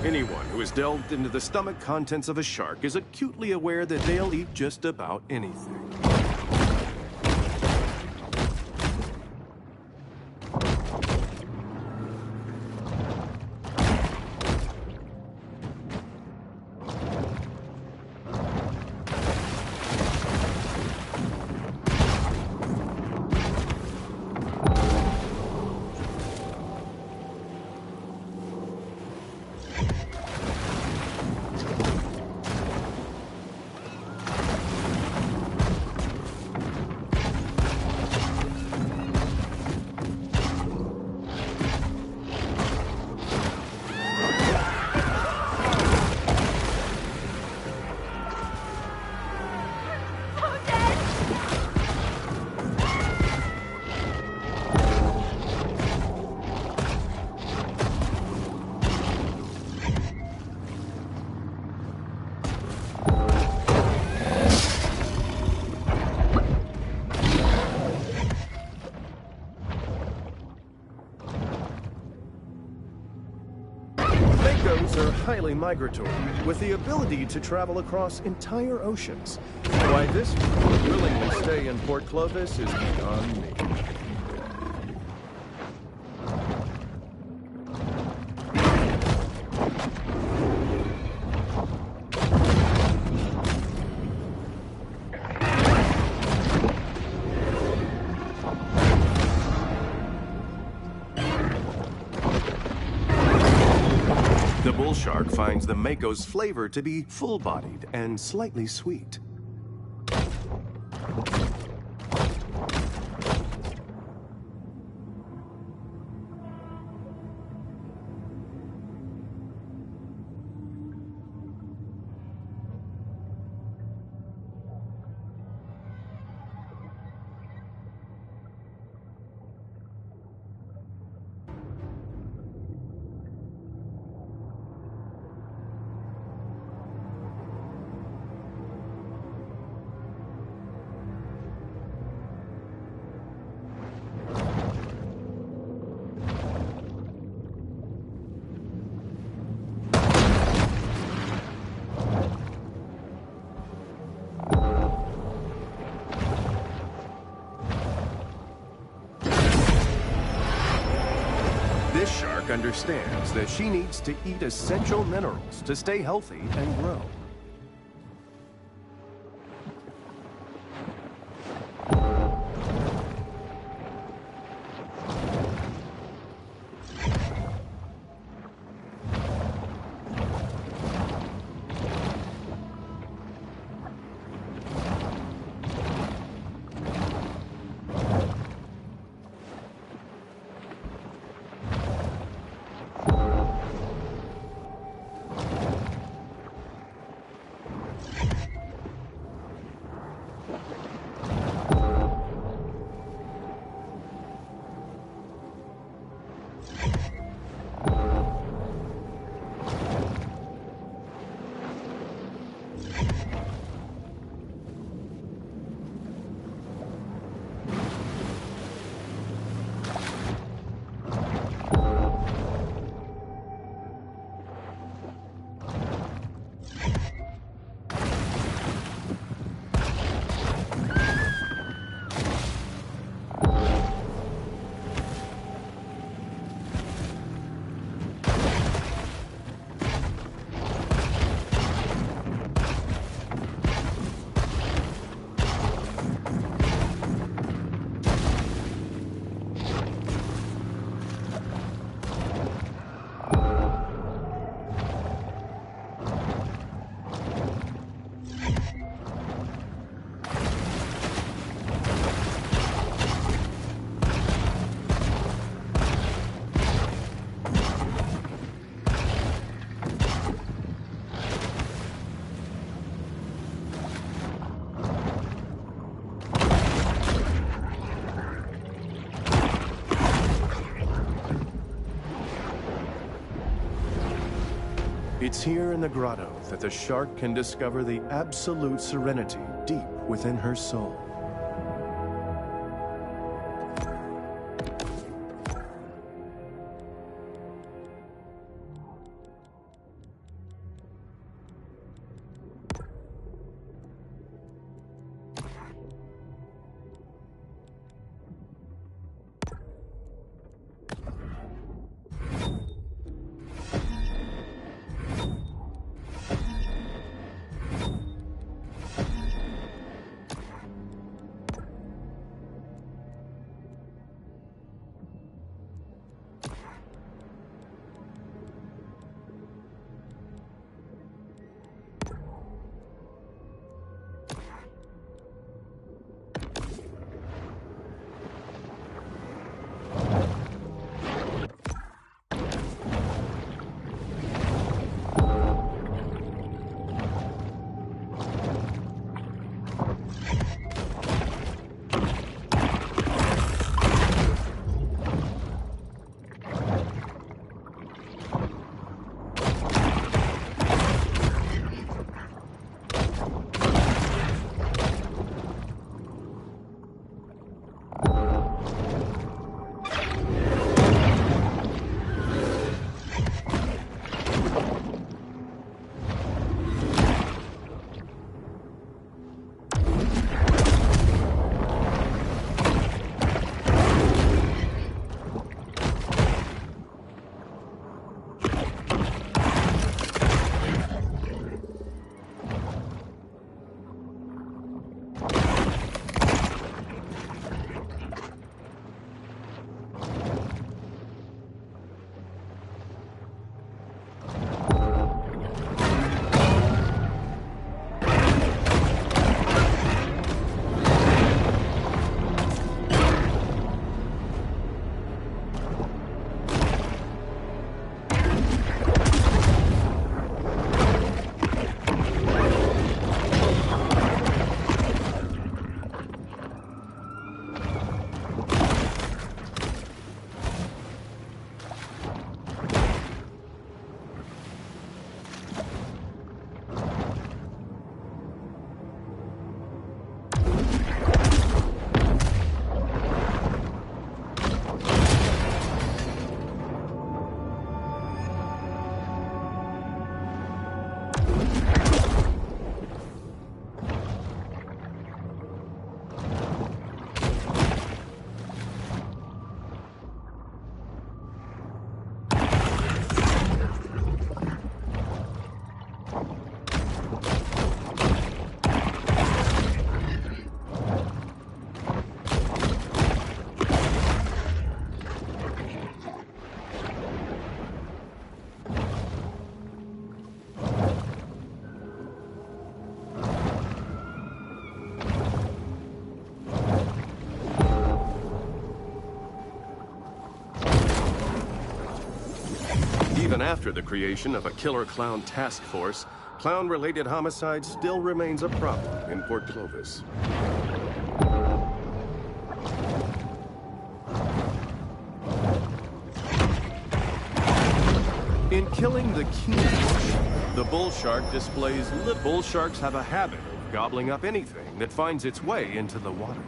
Anyone who has delved into the stomach contents of a shark is acutely aware that they'll eat just about anything. Makos are highly migratory, with the ability to travel across entire oceans. Why this would willingly stay in Port Clovis is beyond me. The bull shark finds the Mako's flavor to be full-bodied and slightly sweet. This shark understands that she needs to eat essential minerals to stay healthy and grow. It's here in the grotto that the shark can discover the absolute serenity deep within her soul. Even after the creation of a killer clown task force, clown-related homicide still remains a problem in Port Clovis. In killing the king fish, the bull shark displays bull sharks have a habit of gobbling up anything that finds its way into the water.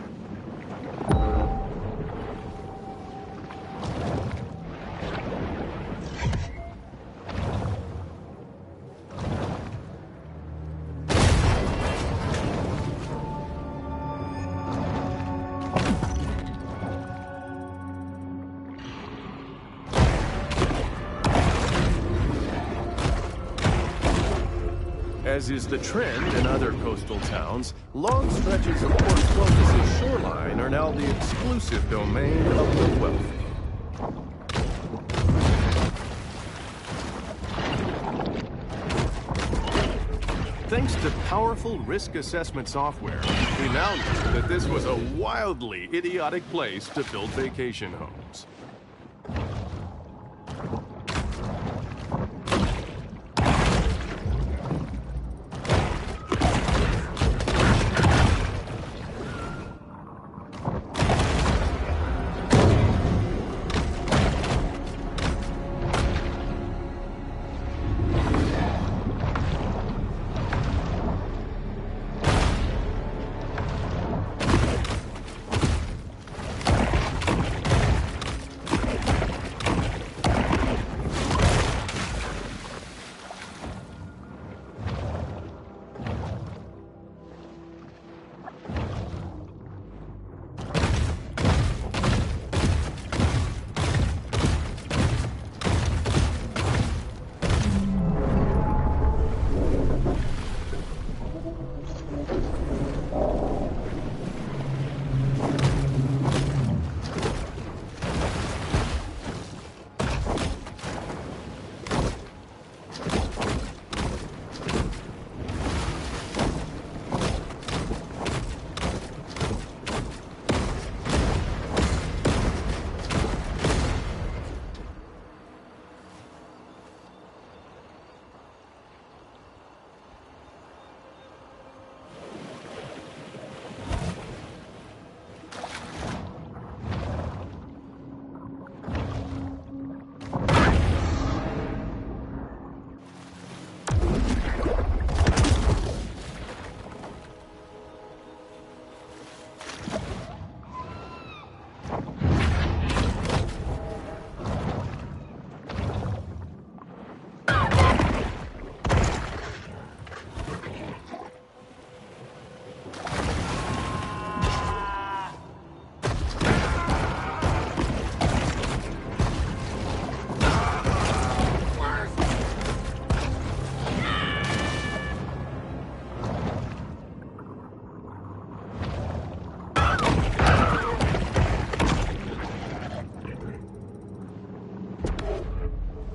As is the trend in other coastal towns, long stretches of Port Clovis' shoreline are now the exclusive domain of the wealthy. Thanks to powerful risk assessment software, we now know that this was a wildly idiotic place to build vacation homes.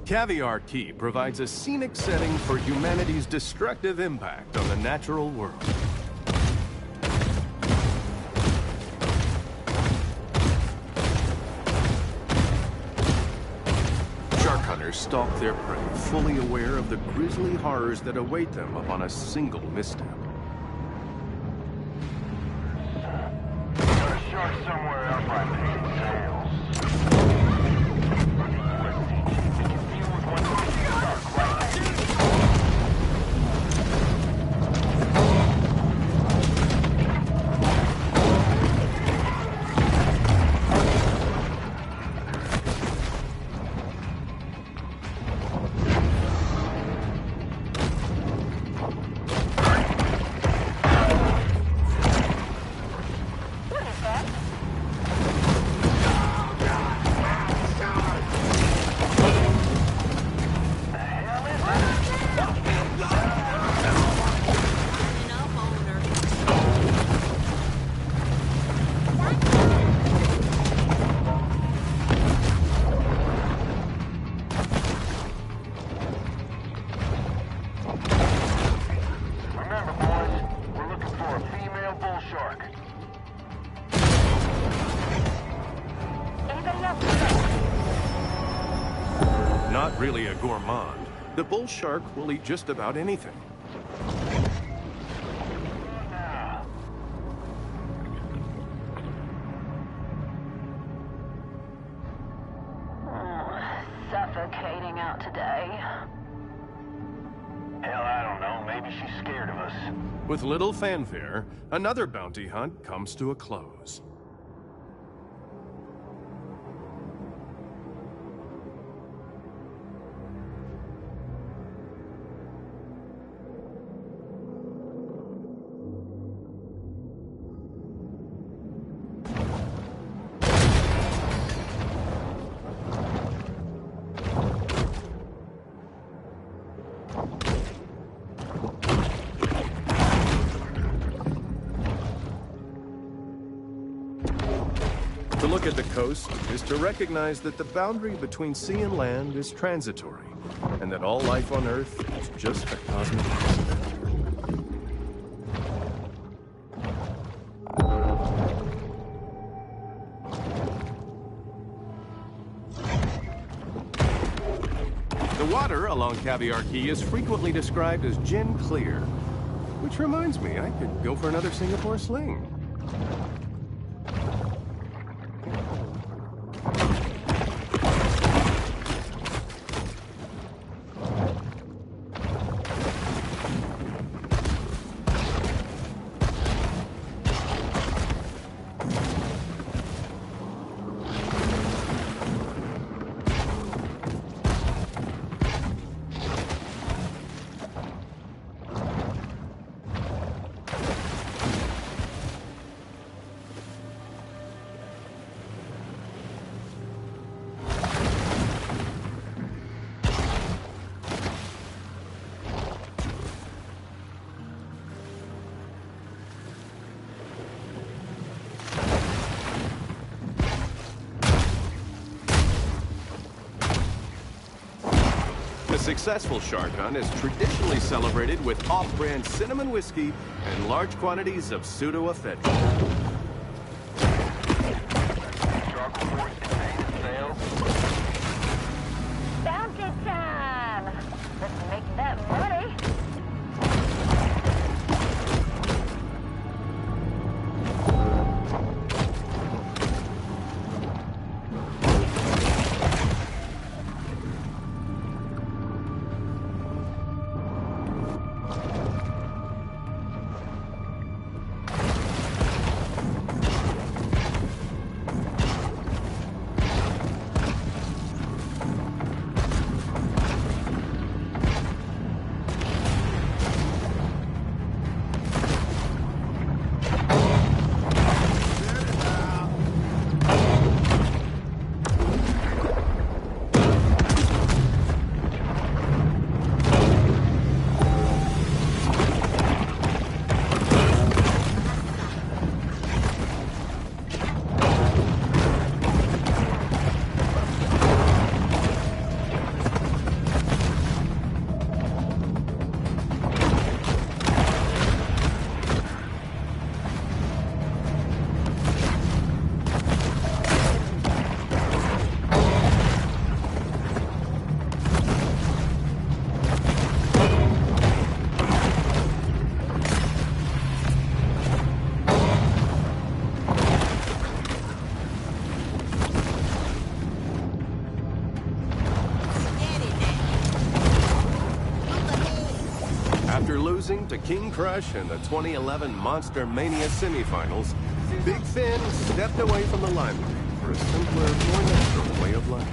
Caviar Key provides a scenic setting for humanity's destructive impact on the natural world. Shark hunters stalk their prey, fully aware of the grisly horrors that await them upon a single misstep. Got a shark somewhere out by Painted Tails. really a gourmand, the bull shark will eat just about anything. Suffocating out today. Hell, I don't know. Maybe she's scared of us. With little fanfare, another bounty hunt comes to a close. To look at the coast is to recognize that the boundary between sea and land is transitory, and that all life on Earth is just a cosmic accident. The water along Caviar Key is frequently described as gin clear, which reminds me, I could go for another Singapore sling. A successful shark hunt is traditionally celebrated with off-brand cinnamon whiskey and large quantities of pseudoephedrine. Shark reports contain sail. Bounty time! Let's make that money. After losing to King Crush in the 2011 Monster Mania semifinals, Big Finn stepped away from the limelight for a simpler, more natural way of life.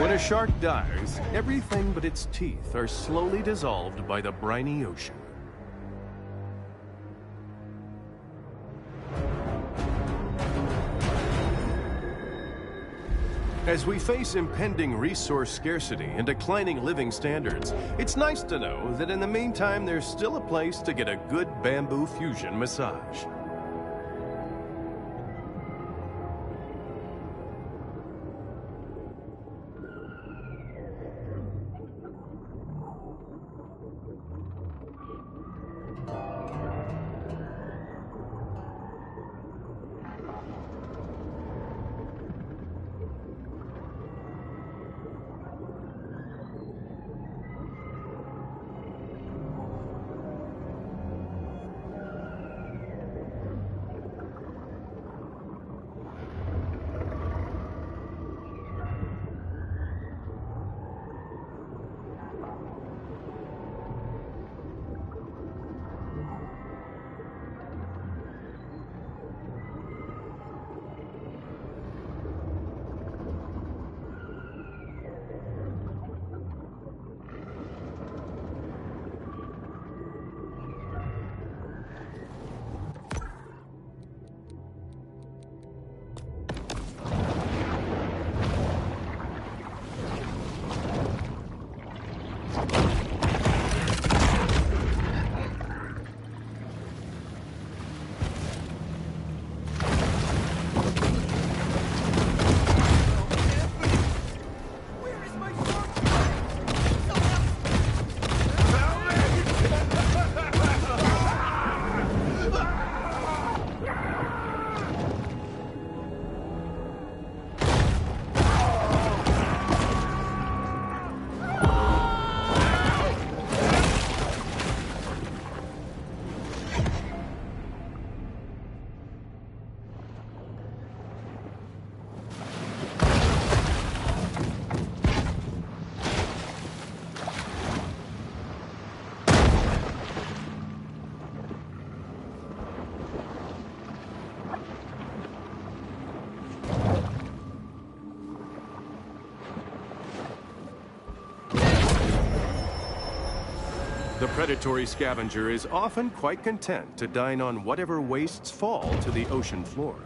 When a shark dies, everything but its teeth are slowly dissolved by the briny ocean. As we face impending resource scarcity and declining living standards, it's nice to know that in the meantime there's still a place to get a good bamboo fusion massage. The predatory scavenger is often quite content to dine on whatever wastes fall to the ocean floor.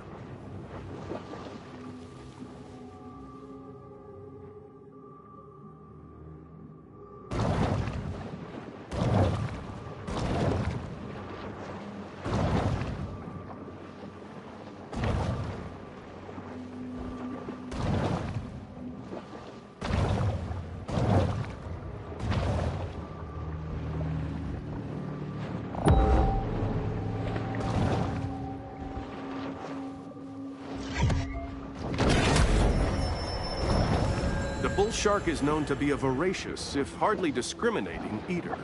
The bull shark is known to be a voracious, if hardly discriminating, eater.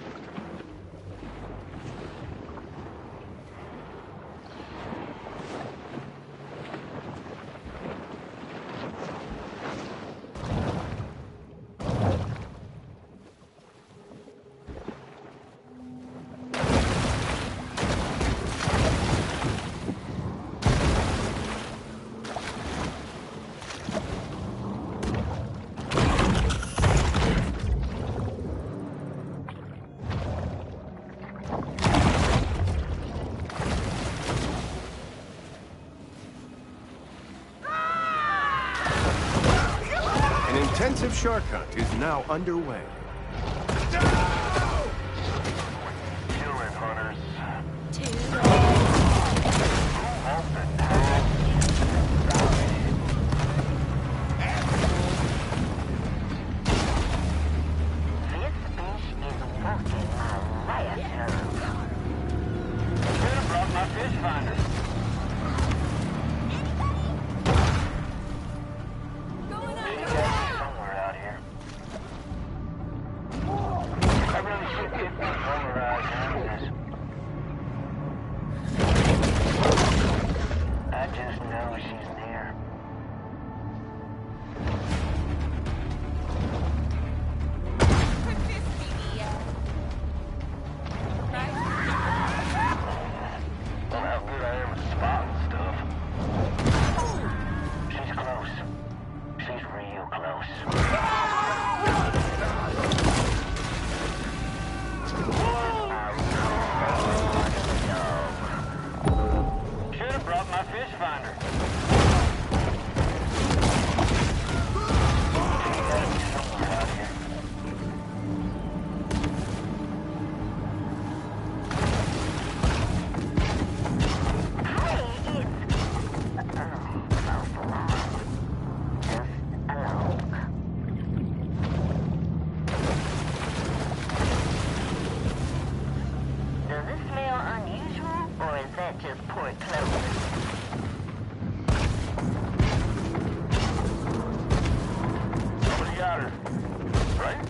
An intensive shark hunt is now underway. Kill it, hunters. This fish is working my last nerve. Could have brought my fish finder. Somewhere out here.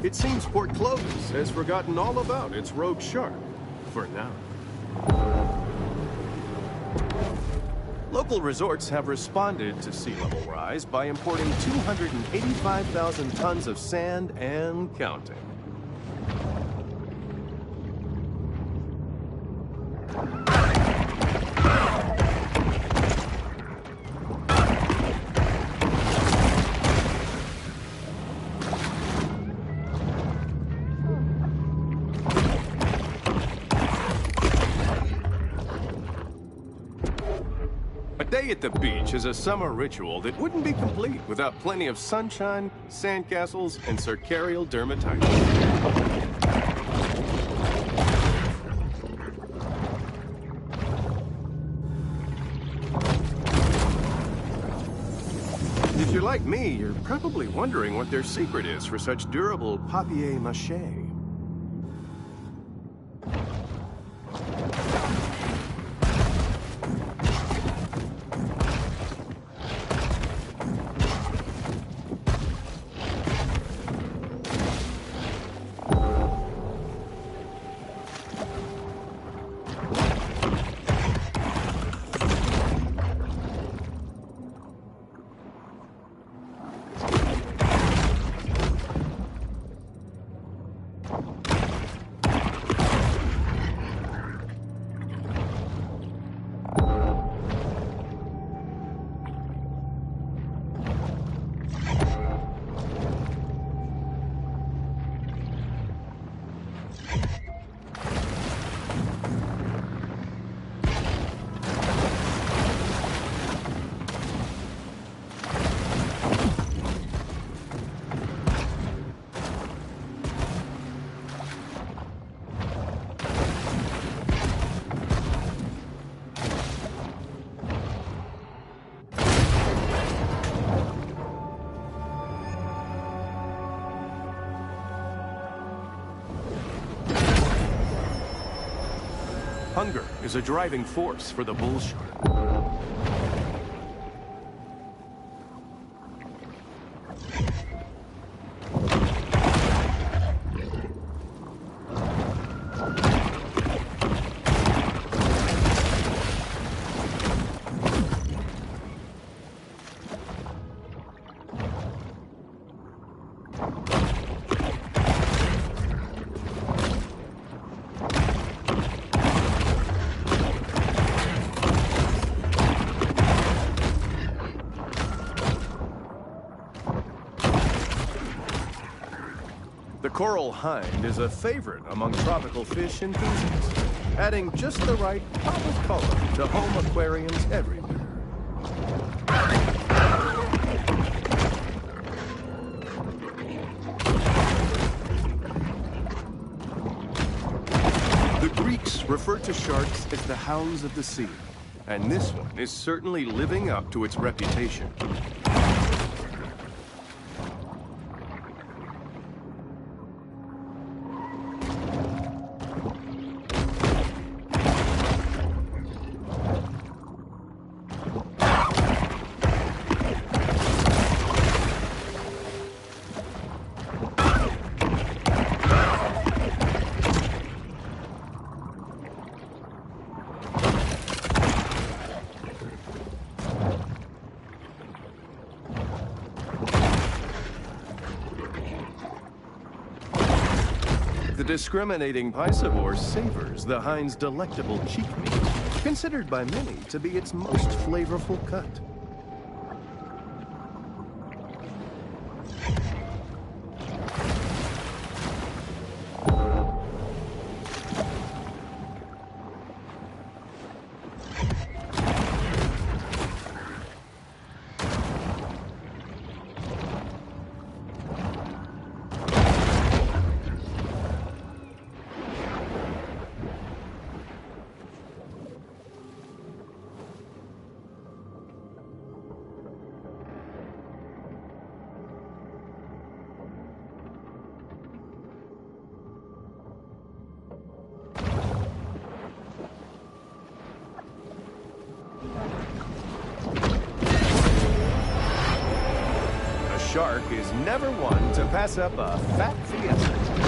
It seems Port Clovis has forgotten all about its rogue shark, for now. Local resorts have responded to sea level rise by importing 285,000 tons of sand and counting. A day at the beach is a summer ritual that wouldn't be complete without plenty of sunshine, sandcastles, and circarial dermatitis. If you're like me, you're probably wondering what their secret is for such durable papier-mâché. Hunger is a driving force for the bull shark. The coral hind is a favorite among tropical fish enthusiasts, adding just the right pop of color to home aquariums everywhere. The Greeks referred to sharks as the hounds of the sea, and this one is certainly living up to its reputation. The discriminating piscivore savors the hind's delectable cheek meat, considered by many to be its most flavorful cut. shark is never one to pass up a fat fiesta.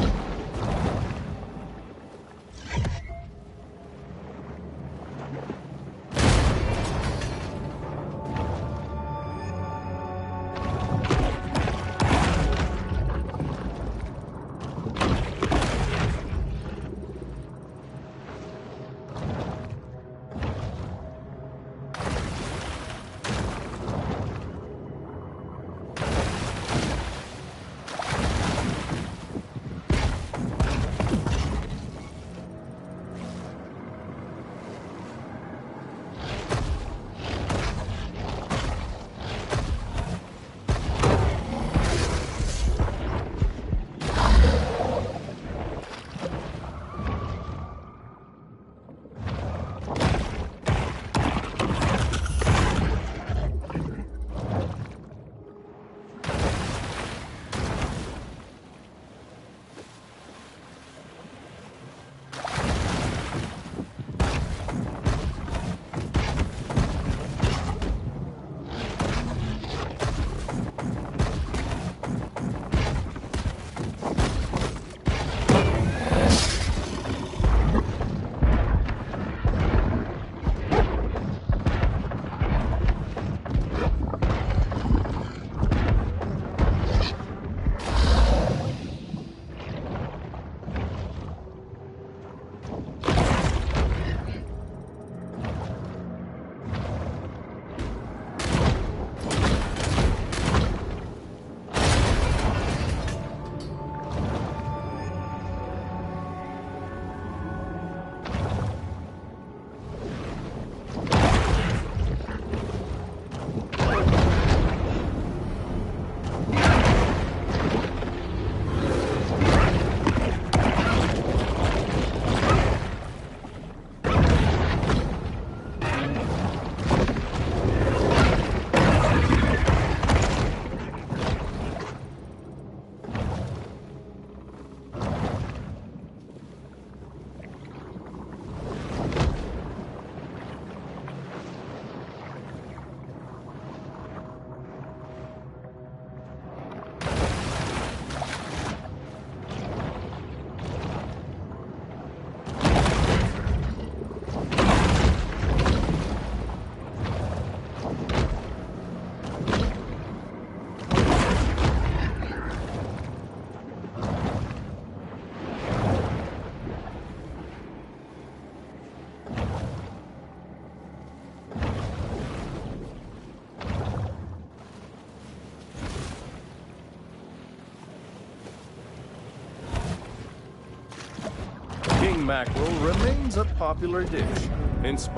King mackerel remains a popular dish.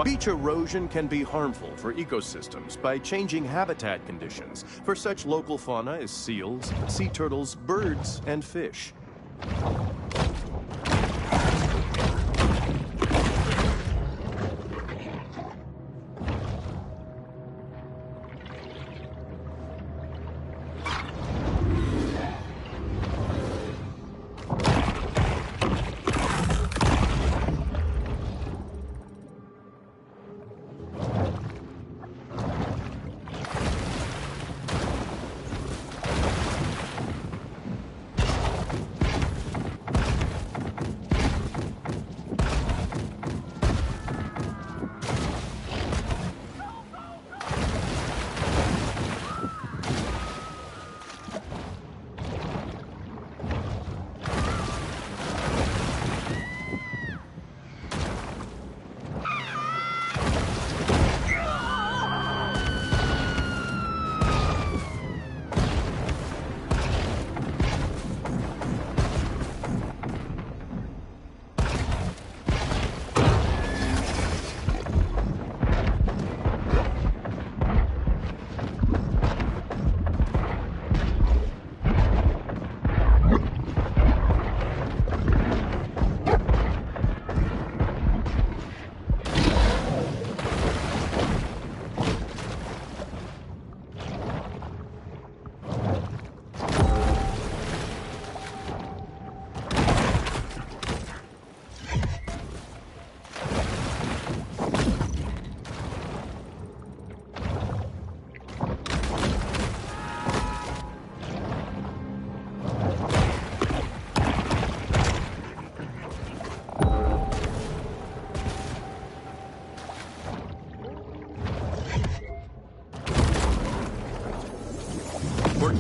Beach erosion can be harmful for ecosystems by changing habitat conditions for such local fauna as seals, sea turtles, birds, and fish.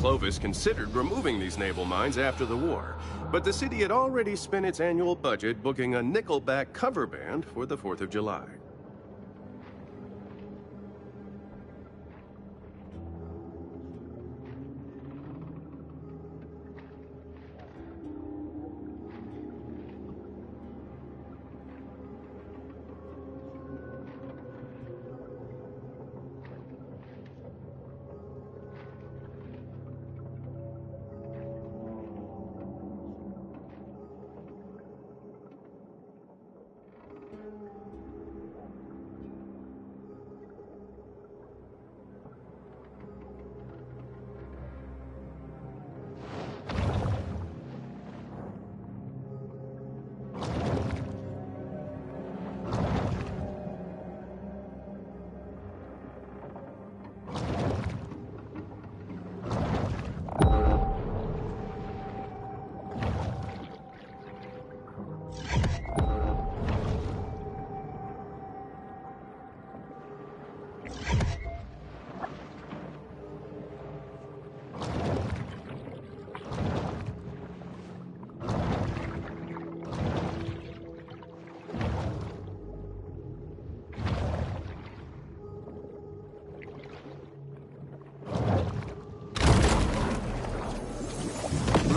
Clovis considered removing these naval mines after the war, but the city had already spent its annual budget booking a Nickelback cover band for the 4th of July.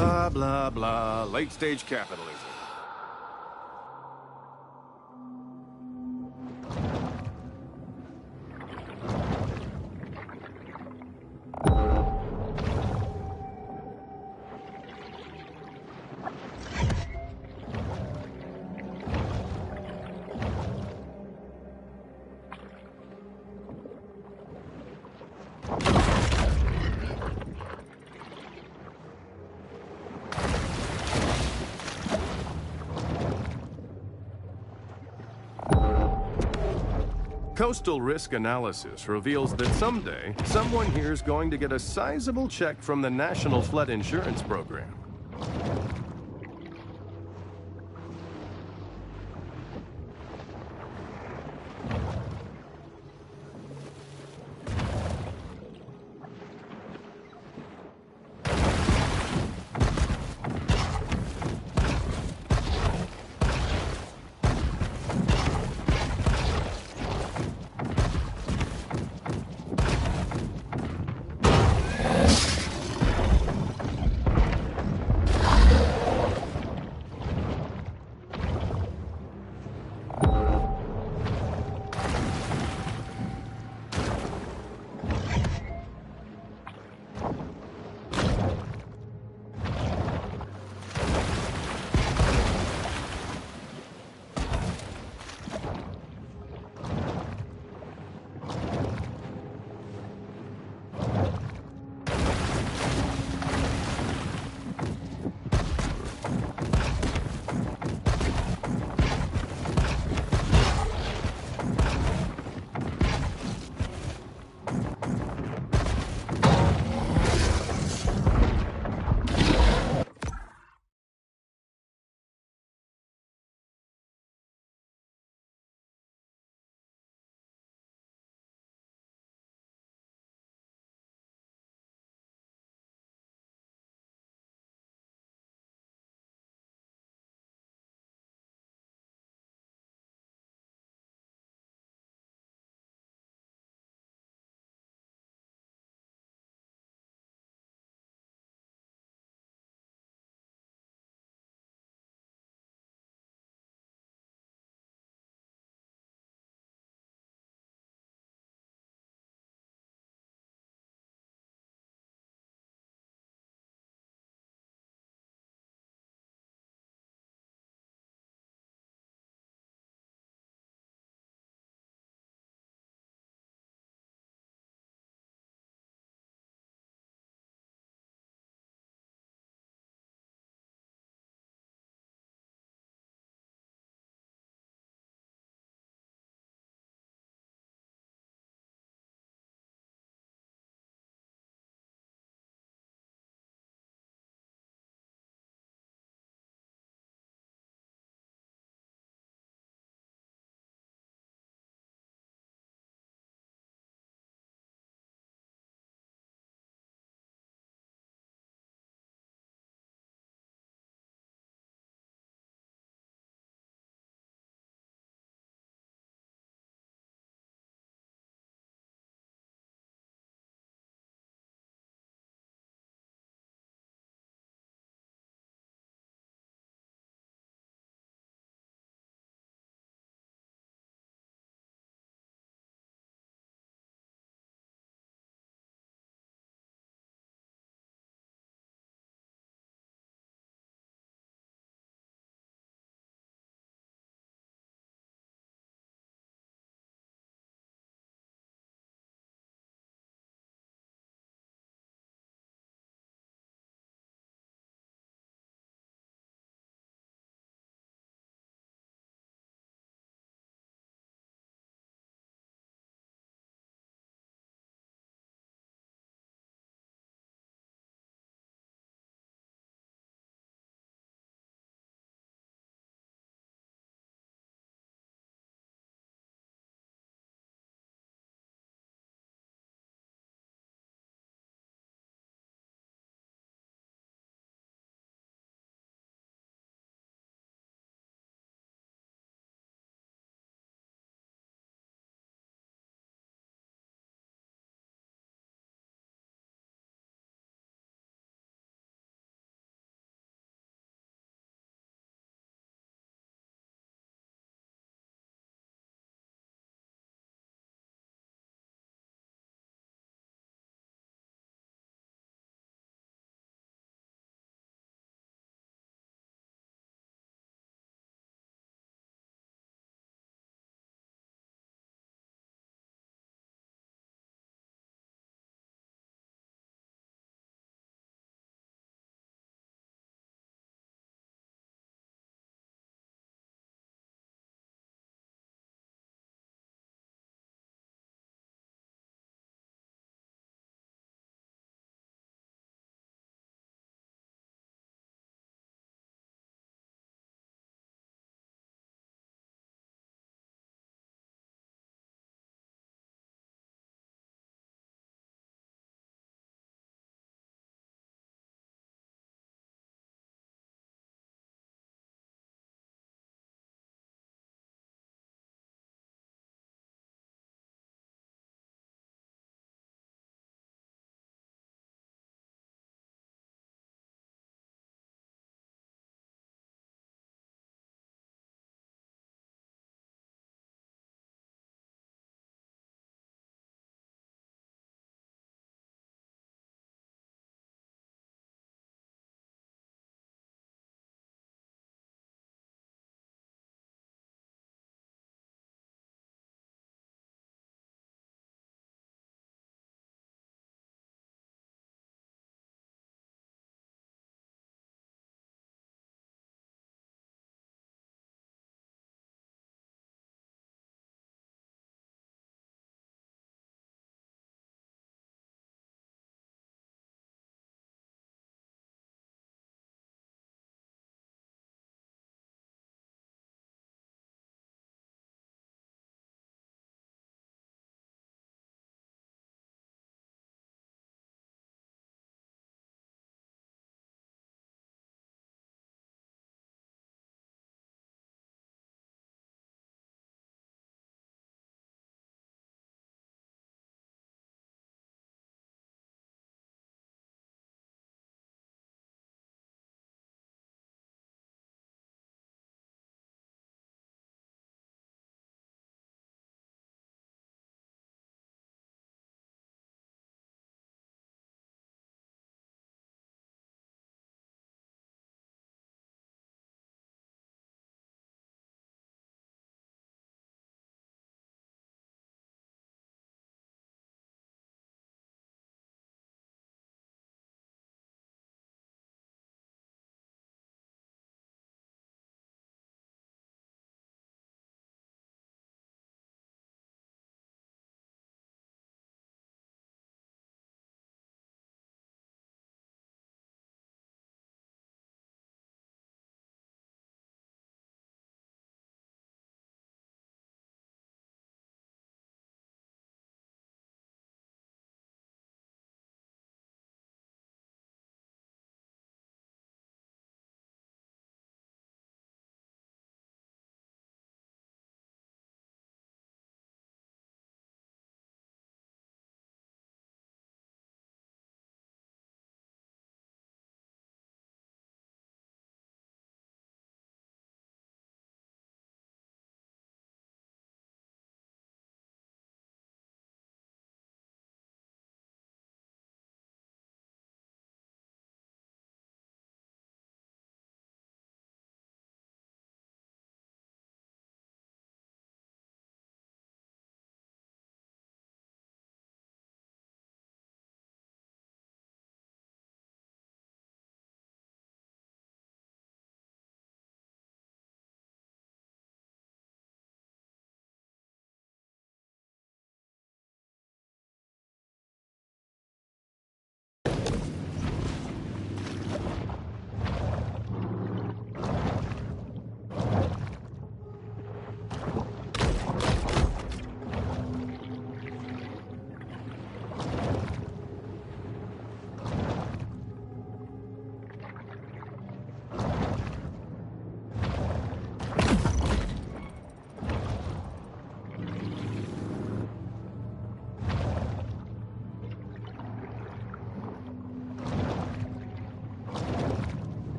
Blah, blah, blah. Late-stage capitalism. Coastal risk analysis reveals that someday, someone here is going to get a sizable check from the National Flood Insurance Program.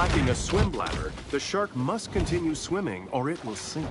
Lacking a swim bladder, the shark must continue swimming or it will sink.